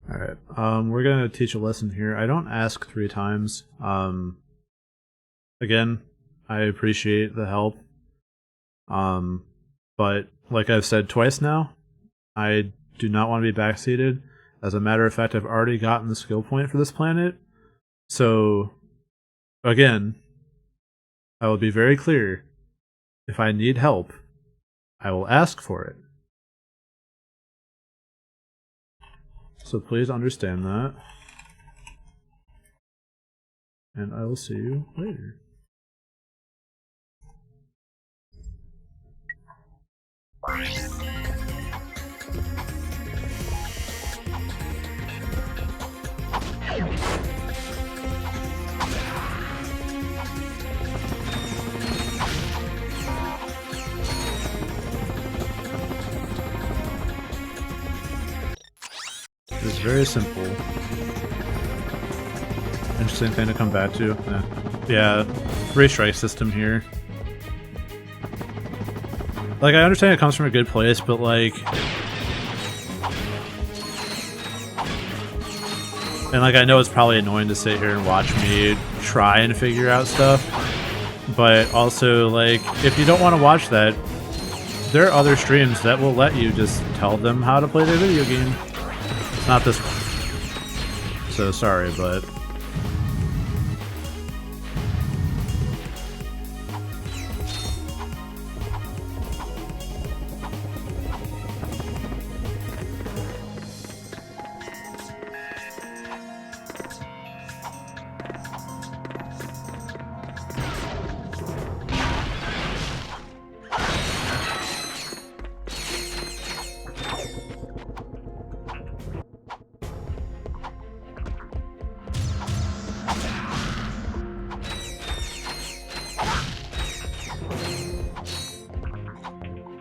Alright, we're gonna teach a lesson here. I don't ask 3 times. Again, I appreciate the help. But like I've said twice now, I do not want to be backseated. As a matter of fact, I've already gotten the skill point for this planet. So, again, I will be very clear. If I need help, I will ask for it. So please understand that. And I will see you later. It's very simple. Interesting thing to come back to. Yeah, three strike system here. Like, I understand it comes from a good place, but like... And like, I know it's probably annoying to sit here and watch me try and figure out stuff, but also, like, if you don't want to watch that, there are other streams that will let you just tell them how to play their video game. It's not this one. So sorry, but...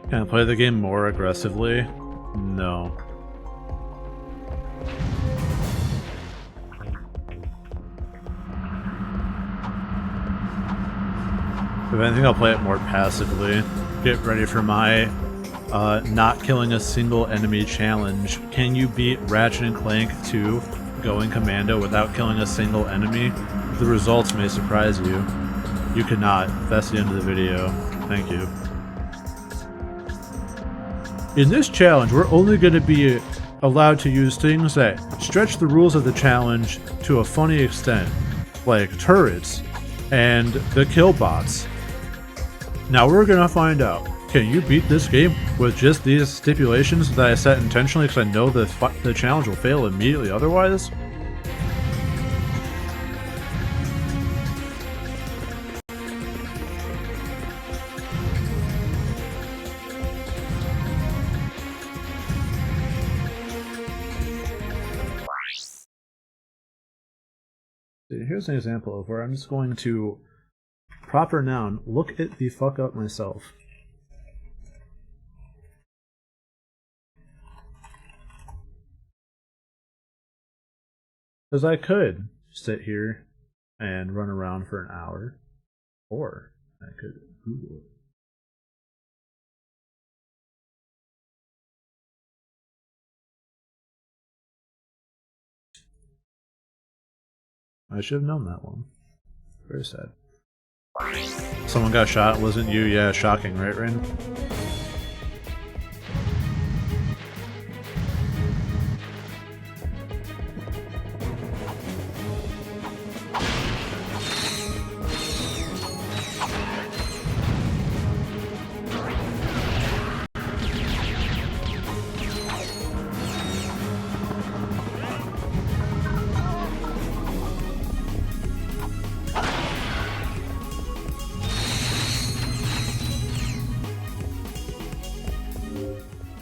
Can I play the game more aggressively? No. If anything, I'll play it more passively. Get ready for my not killing a single enemy challenge. Can you beat Ratchet and Clank 2 going commando without killing a single enemy? The results may surprise you. You cannot. That's the end of the video. Thank you. In this challenge, we're only going to be allowed to use things that stretch the rules of the challenge to a funny extent, like turrets and the kill bots. Now we're going to find out, can you beat this game with just these stipulations that I set intentionally because I know the challenge will fail immediately otherwise? Here's an example of where I'm just going to, proper noun, look it the fuck up myself. Because I could sit here and run around for an hour, or I could Google it. I should have known that one. Very sad. Someone got shot, wasn't you? Yeah, shocking, right, Rain?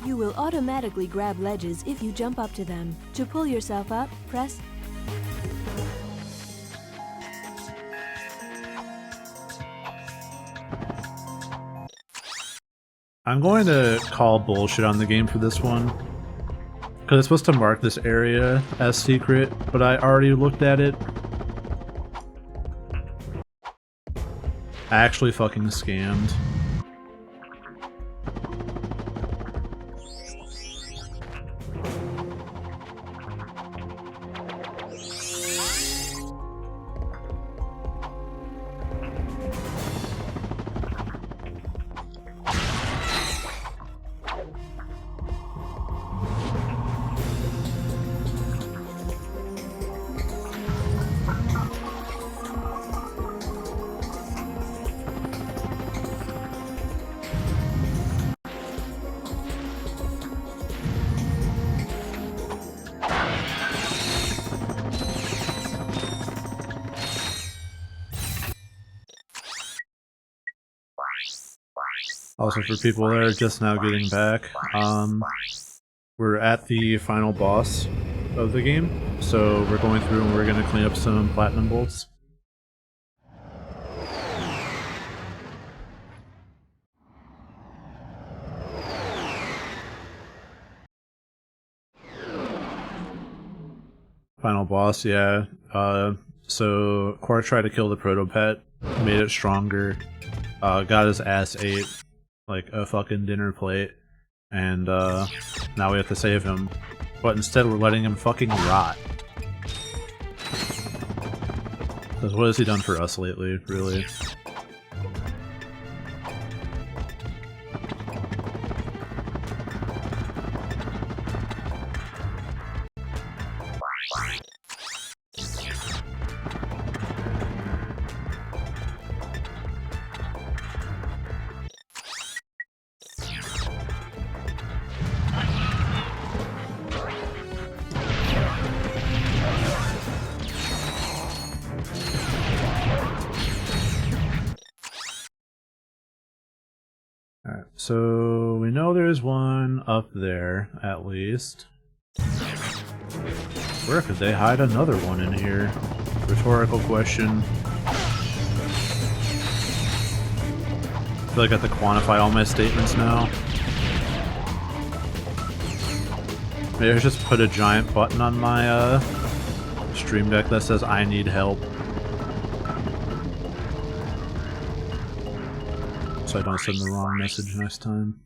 You will automatically grab ledges if you jump up to them. To pull yourself up, press... I'm going to call bullshit on the game for this one, because it's supposed to mark this area as secret, but I already looked at it. Actually fucking scammed. Also, for people that are just now getting back, we're at the final boss of the game, so we're going through and we're going to clean up some platinum bolts. Final boss, yeah. So Quark tried to kill the Protopet, made it stronger, got his ass ate like a fucking dinner plate, and now we have to save him. But instead we're letting him fucking rot. Because what has he done for us lately, really? Alright, so we know there's one up there, at least. Where could they hide another one in here? Rhetorical question. I feel like I have to quantify all my statements now. Maybe I just put a giant button on my stream deck that says I need help. So I don't send the wrong message next time.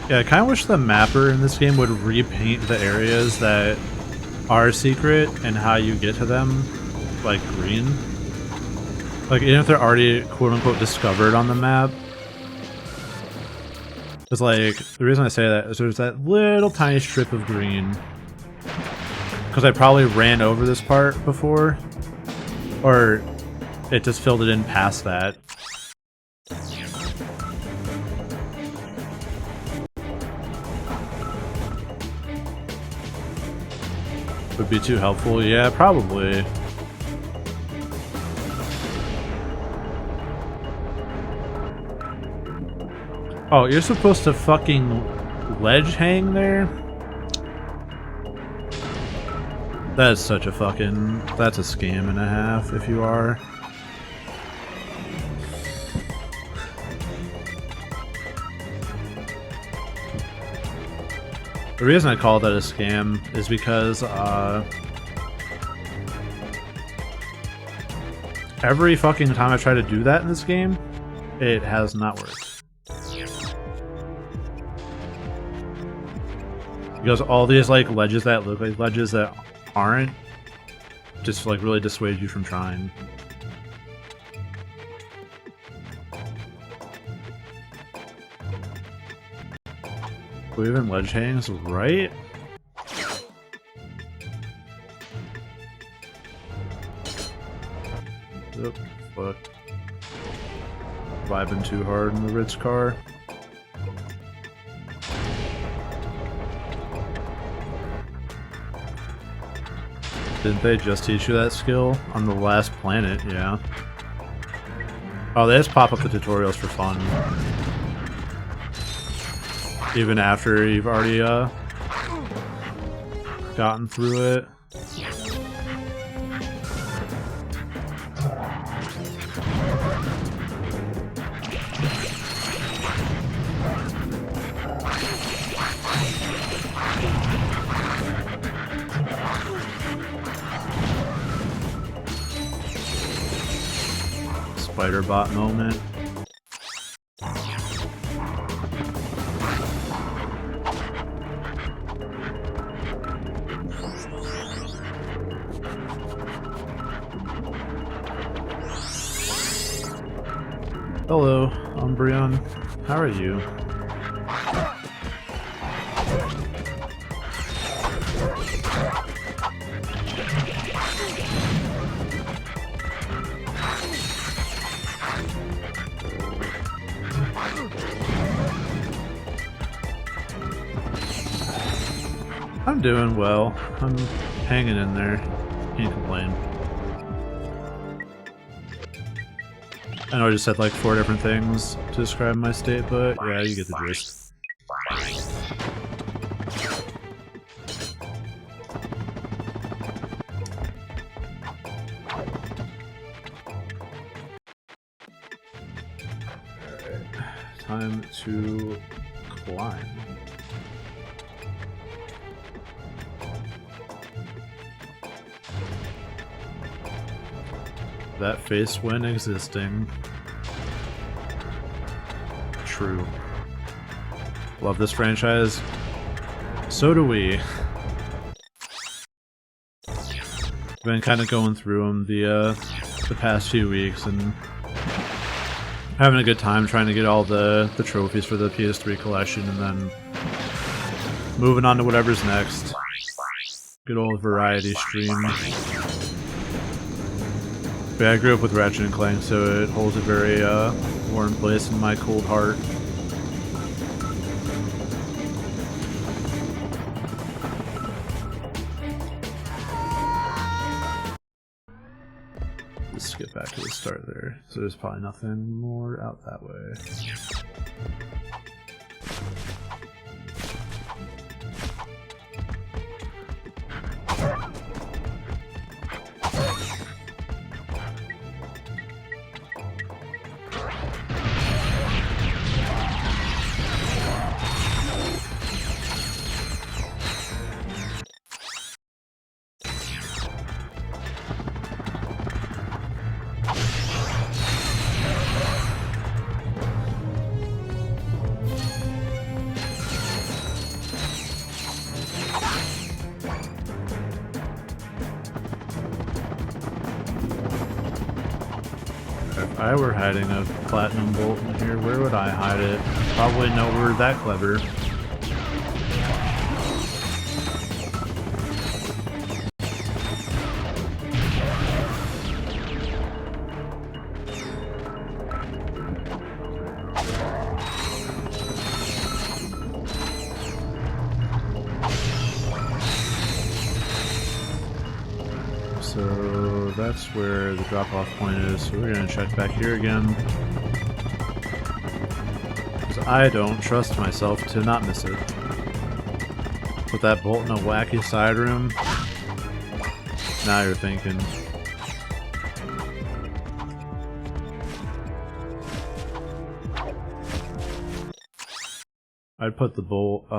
Yeah, I kind of wish the mapper in this game would repaint the areas that are secret and how you get to them, like green. Like, even if they're already quote-unquote discovered on the map. It's like, the reason I say that is there's that little tiny strip of green. Because I probably ran over this part before. Or it just filled it in past that. Would be too helpful? Yeah, probably. Oh, you're supposed to fucking ledge hang there? That's such a fucking... That's a scam and a half, if you are. The reason I call that a scam is because every fucking time I try to do that in this game, it has not worked. Because all these like ledges that look like ledges that aren't just like really dissuade you from trying. We even ledge hangs, right? Yep, fuck. Vibing too hard in the Ritz car. Didn't they just teach you that skill on the last planet? Yeah. Oh, they just pop up the tutorials for fun. Even after you've already gotten through it. Spider bot moment. Hello, Umbreon. How are you? I'm doing well. I'm hanging in there. Can't complain. I know I just said like 4 different things to describe my state, but yeah, you get the gist. Alright, time to climb. That face when existing. True. Love this franchise. So do we. Been kind of going through them the past few weeks and having a good time trying to get all the trophies for the PS3 collection and then moving on to whatever's next. Good old variety stream. But yeah, I grew up with Ratchet and Clank, so it holds a very warm place in my cold heart. Let's get back to the start there. So there's probably nothing more out that way. If I were hiding a platinum bolt in here, where would I hide it? Probably nowhere that clever. So that's where the drop-off point is, so we're gonna check back here again. Because I don't trust myself to not miss it. Put that bolt in a wacky side room. Now you're thinking. I'd put the bolt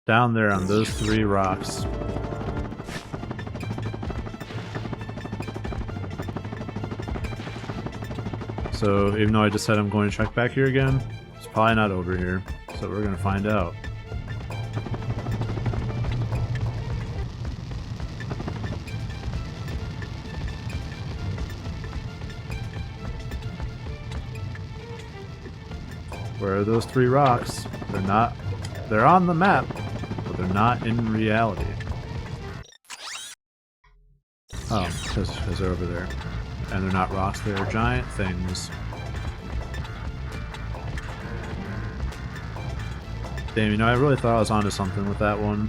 down there on those 3 rocks. So even though I just said I'm going to check back here again, it's probably not over here. So we're going to find out. Where are those 3 rocks? They're on the map, but they're not in reality. Oh, because they're over there. And they're not rocks, they're giant things. Damn, you know, I really thought I was onto something with that one.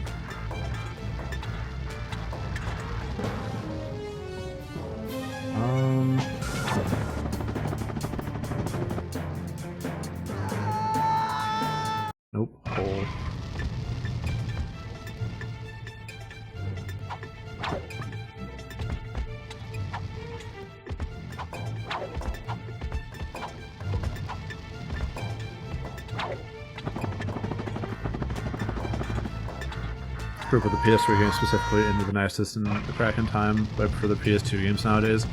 True, but the PS3 games specifically into the nicest in the crack in time, but for the PS2 games nowadays.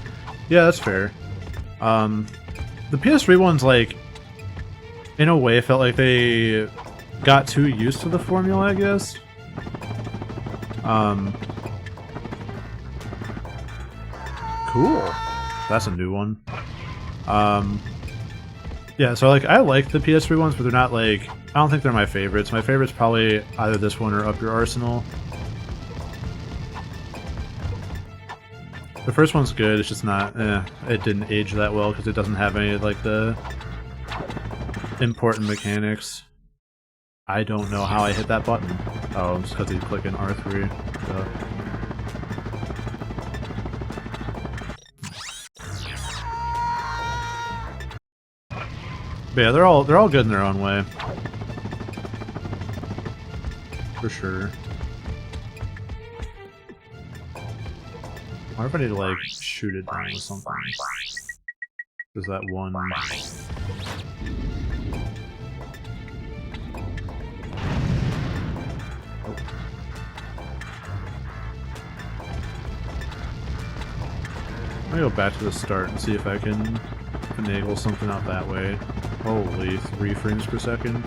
Yeah, that's fair. The PS3 ones, like, in a way, felt like they got too used to the formula, I guess. Cool. That's a new one. Yeah, so like I like the PS3 ones, but they're not like, I don't think they're my favorites. My favorite's probably either this one or Up Your Arsenal. The first one's good, it's just not, it didn't age that well because it doesn't have any like the important mechanics. I don't know how I hit that button. Oh, it's because you click in R3. So. But yeah, they're all good in their own way. For sure. I wonder if I need to like shoot it down with something. There's that one. Oh. I'm gonna go back to the start and see if I can finagle something out that way. Holy, 3 frames per second.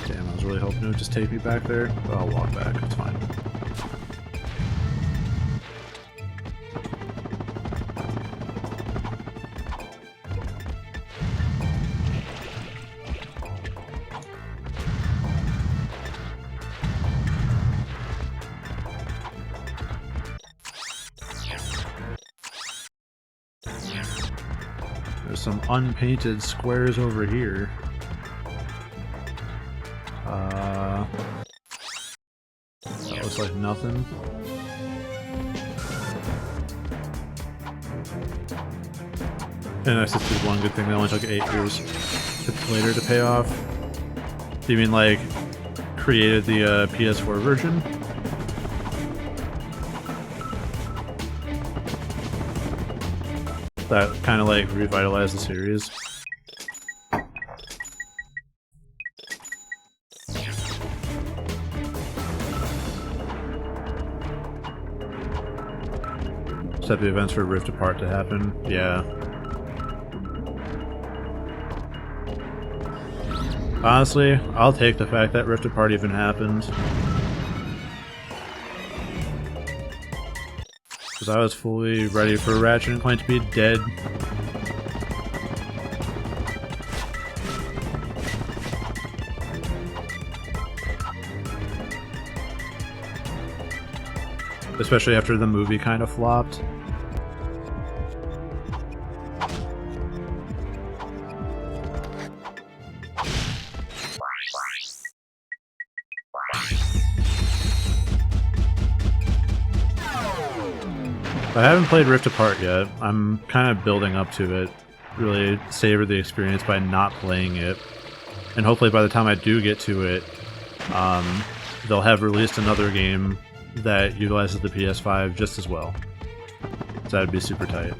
Damn, I was really hoping it would just take me back there, but I'll walk back, it's fine. There's some unpainted squares over here. That looks like nothing. And that's just one good thing that only took 8 years later to pay off. Do you mean like created the PS4 version? That kind of like revitalized the series. Set the events for Rift Apart to happen. Yeah. Honestly, I'll take the fact that Rift Apart even happened. Because I was fully ready for Ratchet and Clank to be dead. Especially after the movie kind of flopped. I haven't played Rift Apart yet. I'm kind of building up to it. Really savor the experience by not playing it. And hopefully by the time I do get to it, they'll have released another game that utilizes the PS5 just as well. So that'd be super tight.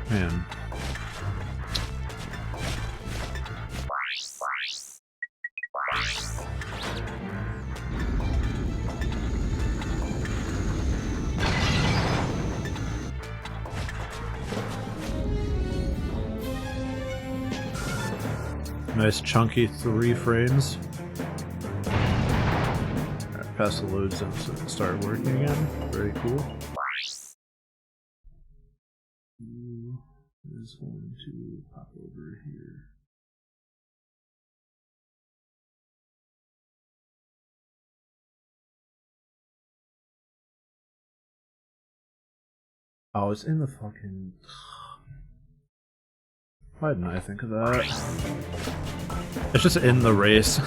Man. Nice chunky 3 frames. Alright, pass the loads and start working again. Very cool. Is going to pop over here. Oh, it's in the fucking... Why didn't I think of that? It's just in the race.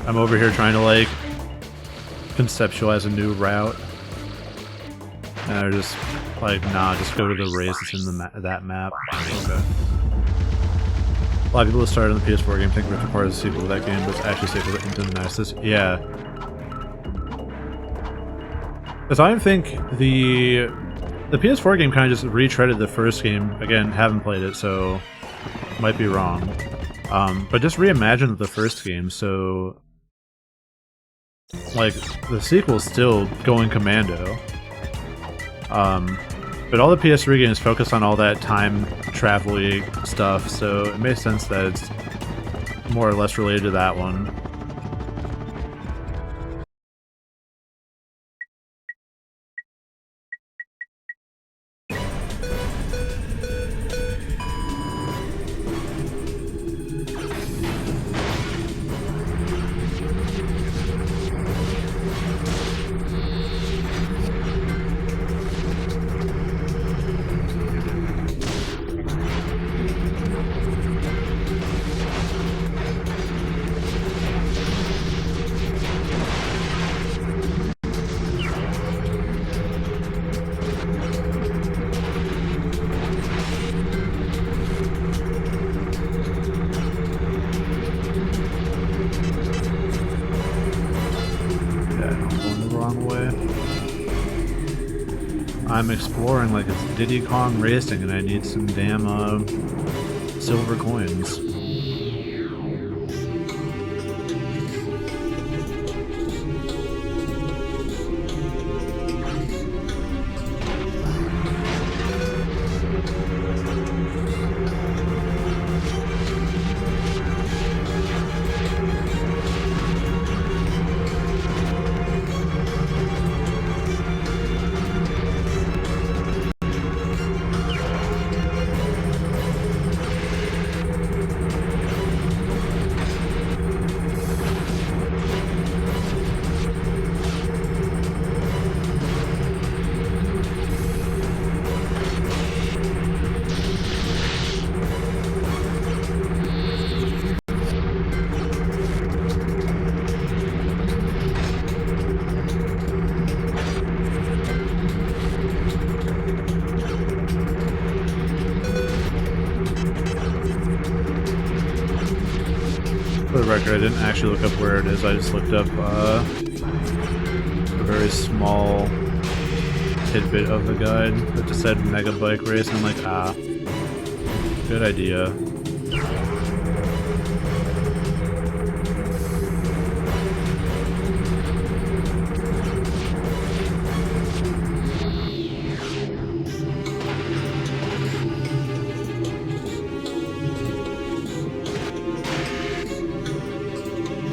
I'm over here trying to like conceptualize a new route. And they're just like, nah, just go to the race, it's in the that map. Okay. A lot of people that started on the PS4 game think Rift Apart is a sequel to that game, but it's actually a sequel to Into the Nemesis. Yeah. Because I think the PS4 game kind of just retreaded the first game. Again, haven't played it, so might be wrong. But just reimagined the first game, so like the sequel's still going commando. But all the PS3 games focus on all that time travel-y stuff, so it makes sense that it's more or less related to that one. I'm exploring like it's Diddy Kong Racing and I need some damn silver coins. For the record, I didn't actually look up where it is, I just looked up a very small tidbit of the guide that just said Mega Bike Race, and I'm like, ah, good idea.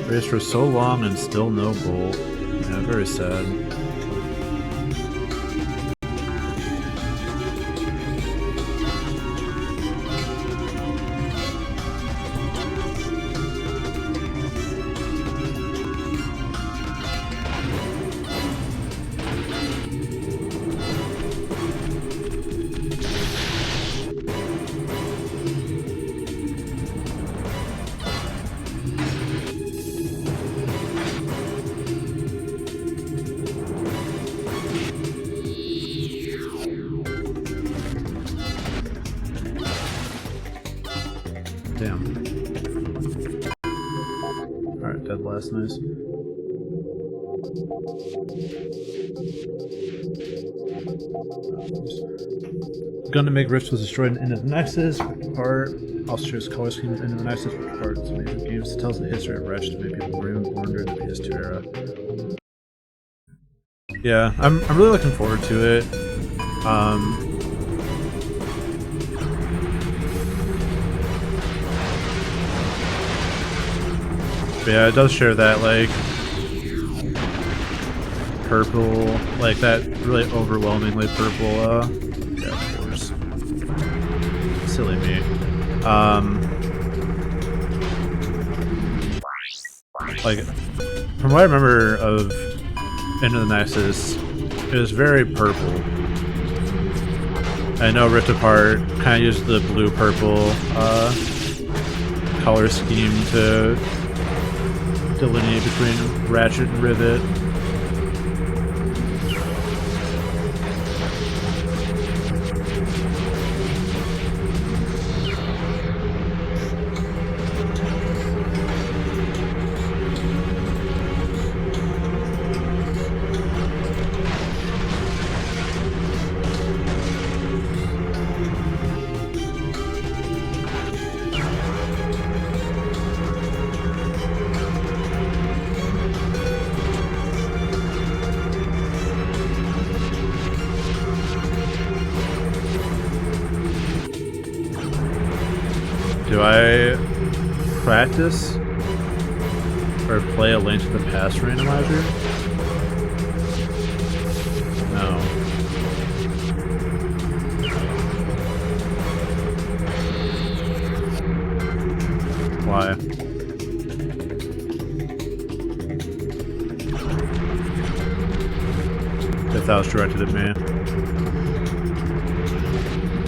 Raced for so long and still no goal. Yeah, very sad. Damn. Alright, dead last, nice. Gonna make Rift was destroyed in the Nexus, part. Also shows color scheme in the Nexus, part of major games. It tells the history of Ratchet to make people were even born during the PS2 era. Yeah, I'm really looking forward to it. But yeah, it does share that, like, purple, like that really overwhelmingly purple, yeah, of course. Silly me. Like, from what I remember of Into the Nexus, it was very purple. I know Rift Apart kind of used the blue-purple, color scheme to delineate between Ratchet and Rivet. Do I practice or play a Link to the Past randomizer? No. Why? If that was directed at me.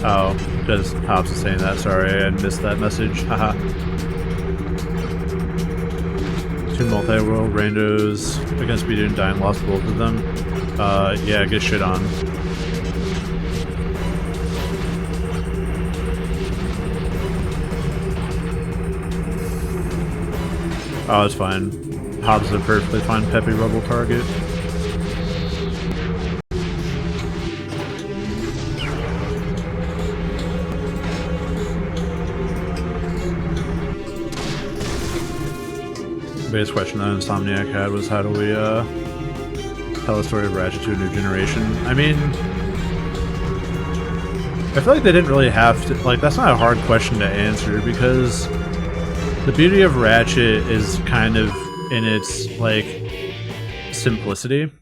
Oh, because Hobbs is saying that. Sorry, I missed that message. Haha. 2 multi-world randos against Speed and Dying, lost both of them. Yeah, get shit on. Oh, it's fine. Hobbs is a perfectly fine Peppy Rubble target. The biggest question that Insomniac had was how do we tell the story of Ratchet to a new generation? I mean, I feel like they didn't really have to, like, that's not a hard question to answer because the beauty of Ratchet is kind of in its, like, simplicity.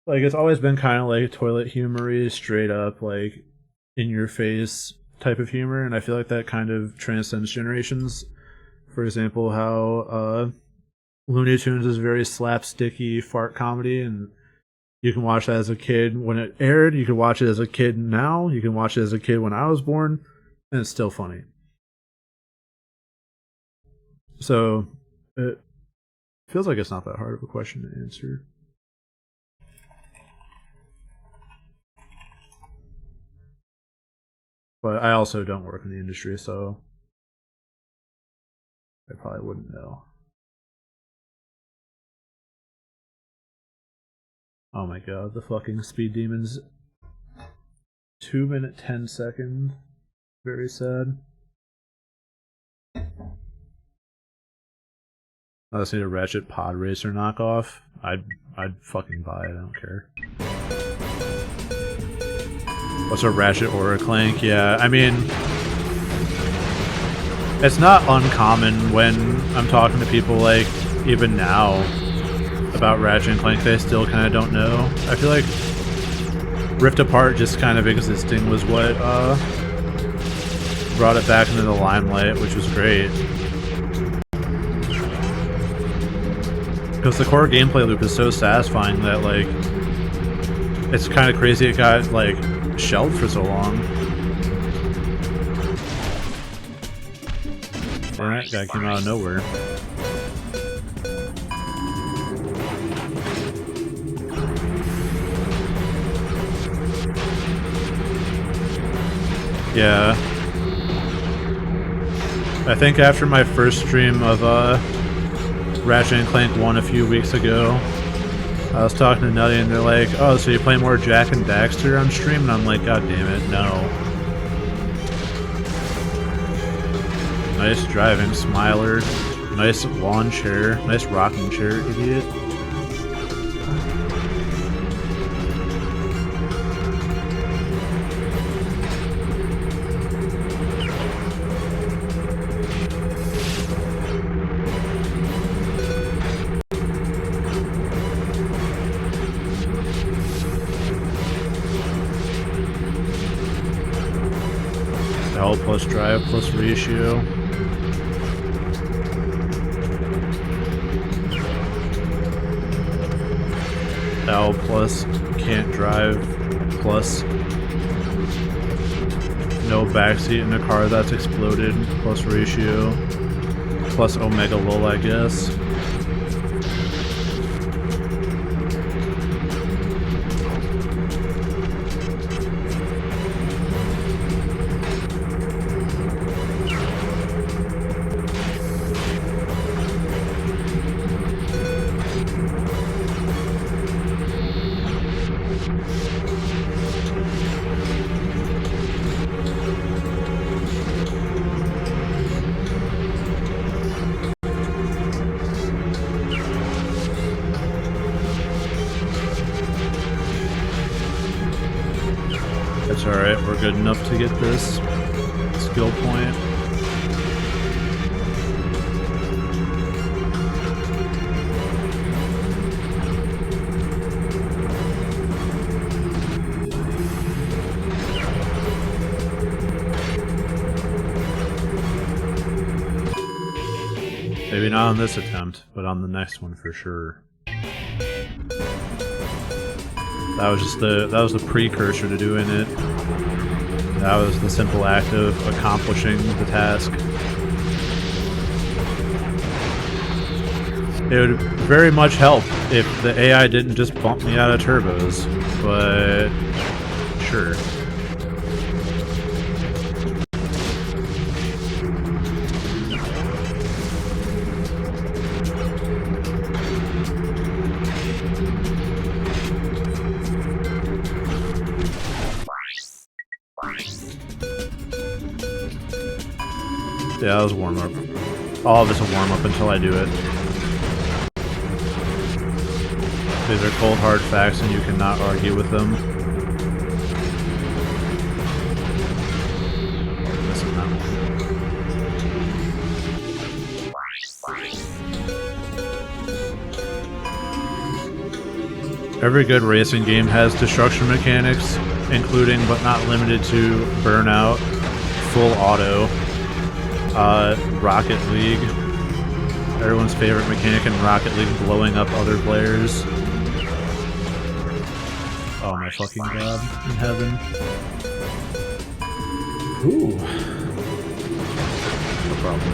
Like, it's always been kind of like toilet humory, straight up, like, in your face type of humor, and I feel like that kind of transcends generations. For example, how Looney Tunes is very slapsticky fart comedy, and you can watch that as a kid when it aired, you can watch it as a kid now, you can watch it as a kid when I was born, and it's still funny. So, it feels like it's not that hard of a question to answer. But I also don't work in the industry, so I probably wouldn't know. Oh my god, the fucking Speed Demons. 2 minute 10 seconds. Very sad. I just need a Ratchet Pod Racer knockoff. I'd fucking buy it, I don't care. What's a Ratchet or a Clank? Yeah, I mean, it's not uncommon when I'm talking to people, like, even now, about Ratchet and Clank, they still kind of don't know. I feel like Rift Apart just kind of existing was what brought it back into the limelight, which was great. Because the core gameplay loop is so satisfying that, like, it's kind of crazy it got, like, shelved for so long. That guy came out of nowhere. Yeah. I think after my first stream of Ratchet and Clank 1 a few weeks ago, I was talking to Nutty and they're like, oh, so you play more Jak and Daxter on stream? And I'm like, god damn it, no. Nice driving, Smiler. Nice lawn chair. Nice rocking chair, idiot. L plus drive plus ratio. L plus can't drive plus no backseat in a car that's exploded plus ratio plus omega lol, I guess. It's alright, we're good enough to get this skill point. Maybe not on this attempt, but on the next one for sure. That was the precursor to doing it. That was the simple act of accomplishing the task. It would very much help if the AI didn't just bump me out of turbos, but sure. Yeah, that was a warm-up. All of it's a warm-up until I do it. These are cold hard facts and you cannot argue with them. Missing that one. Every good racing game has destruction mechanics, including but not limited to burnout, full auto, Rocket League. Everyone's favorite mechanic in Rocket League, blowing up other players. Oh my fucking god, in heaven. Ooh. No problem.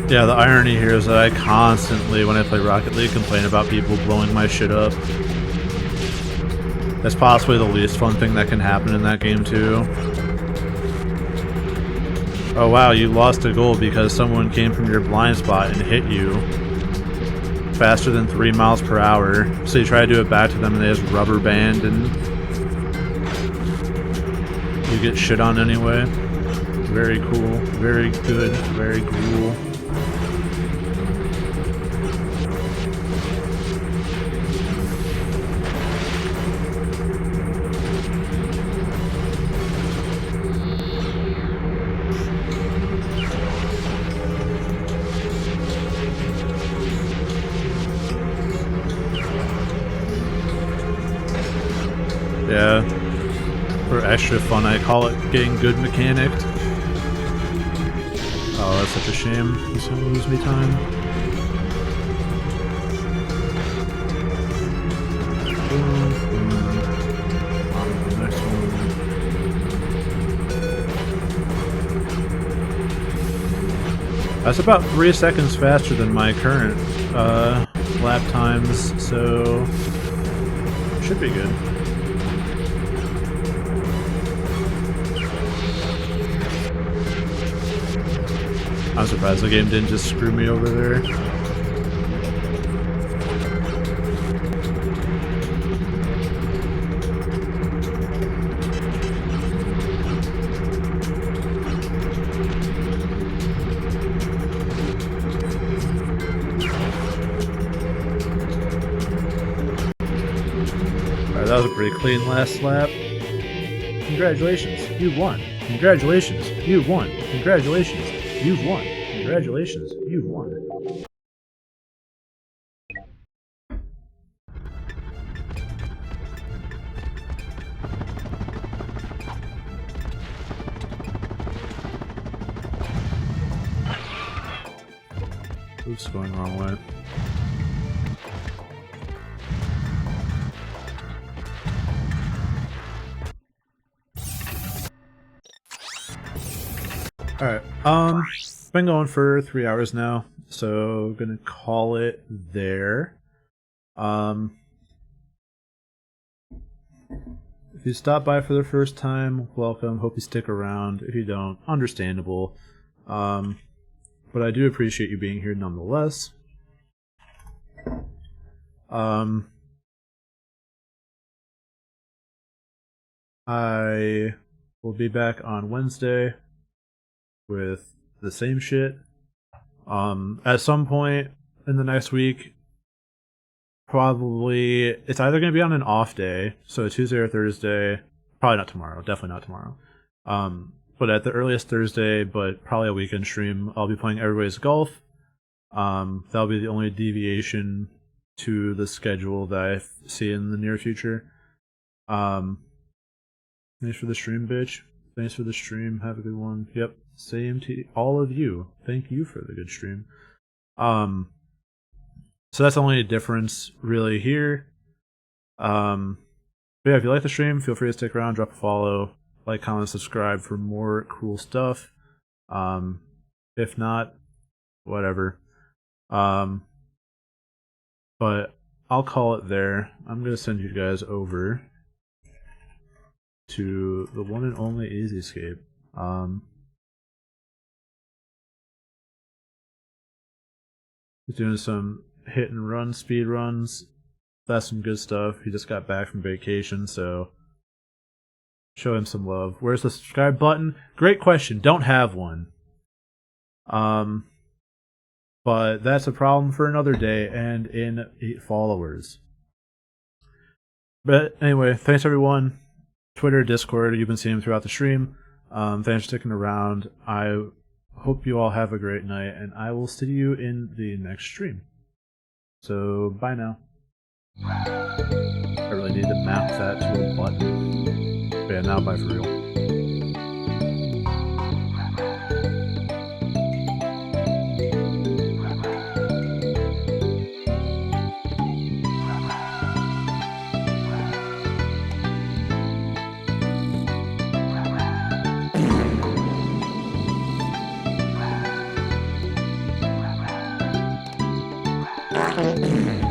Yeah, the irony here is that I constantly, when I play Rocket League, complain about people blowing my shit up. That's possibly the least fun thing that can happen in that game, too. Oh wow, you lost a goal because someone came from your blind spot and hit you faster than 3 miles per hour. So you try to do it back to them and they just rubber band and you get shit on anyway. Very cool, very good, very cool. Yeah, for extra fun, I call it getting good mechanicked. Oh, that's such a shame. He's gonna lose me time. On to the next one. That's about 3 seconds faster than my current lap times, so should be good. I'm surprised the game didn't just screw me over there. Alright, that was a pretty clean last lap. Congratulations, you won. Congratulations, you won. Congratulations. You've won. Congratulations, you've won. Oops, going the wrong way. Alright, been going for 3 hours now, so gonna call it there. If you stop by for the first time, welcome. Hope you stick around. If you don't, understandable. But I do appreciate you being here nonetheless. I will be back on Wednesday with the same shit, At some point in the next week, probably it's either going to be on an off day, so Tuesday or Thursday. Probably not tomorrow. Definitely not tomorrow. But at the earliest Thursday, but probably a weekend stream, I'll be playing Everybody's Golf. That'll be the only deviation to the schedule that I see in the near future. Thanks for the stream, bitch. Thanks for the stream. Have a good one. Yep. Same to all of you. Thank you for the good stream. So that's the only difference really here. But yeah, if you like the stream, feel free to stick around, drop a follow, like, comment, subscribe for more cool stuff. If not, whatever. But I'll call it there. I'm gonna send you guys over to the one and only Easyscape. He's doing some hit and run speed runs. That's some good stuff. He just got back from vacation, so show him some love. Where's the subscribe button? Great question. Don't have one. But that's a problem for another day and in 8 followers. But anyway, thanks everyone. Twitter, Discord, you've been seeing them throughout the stream. Thanks for sticking around. I hope you all have a great night, and I will see you in the next stream. So, bye now. I really need to map that to a button. But yeah, now bye for real. Thank you.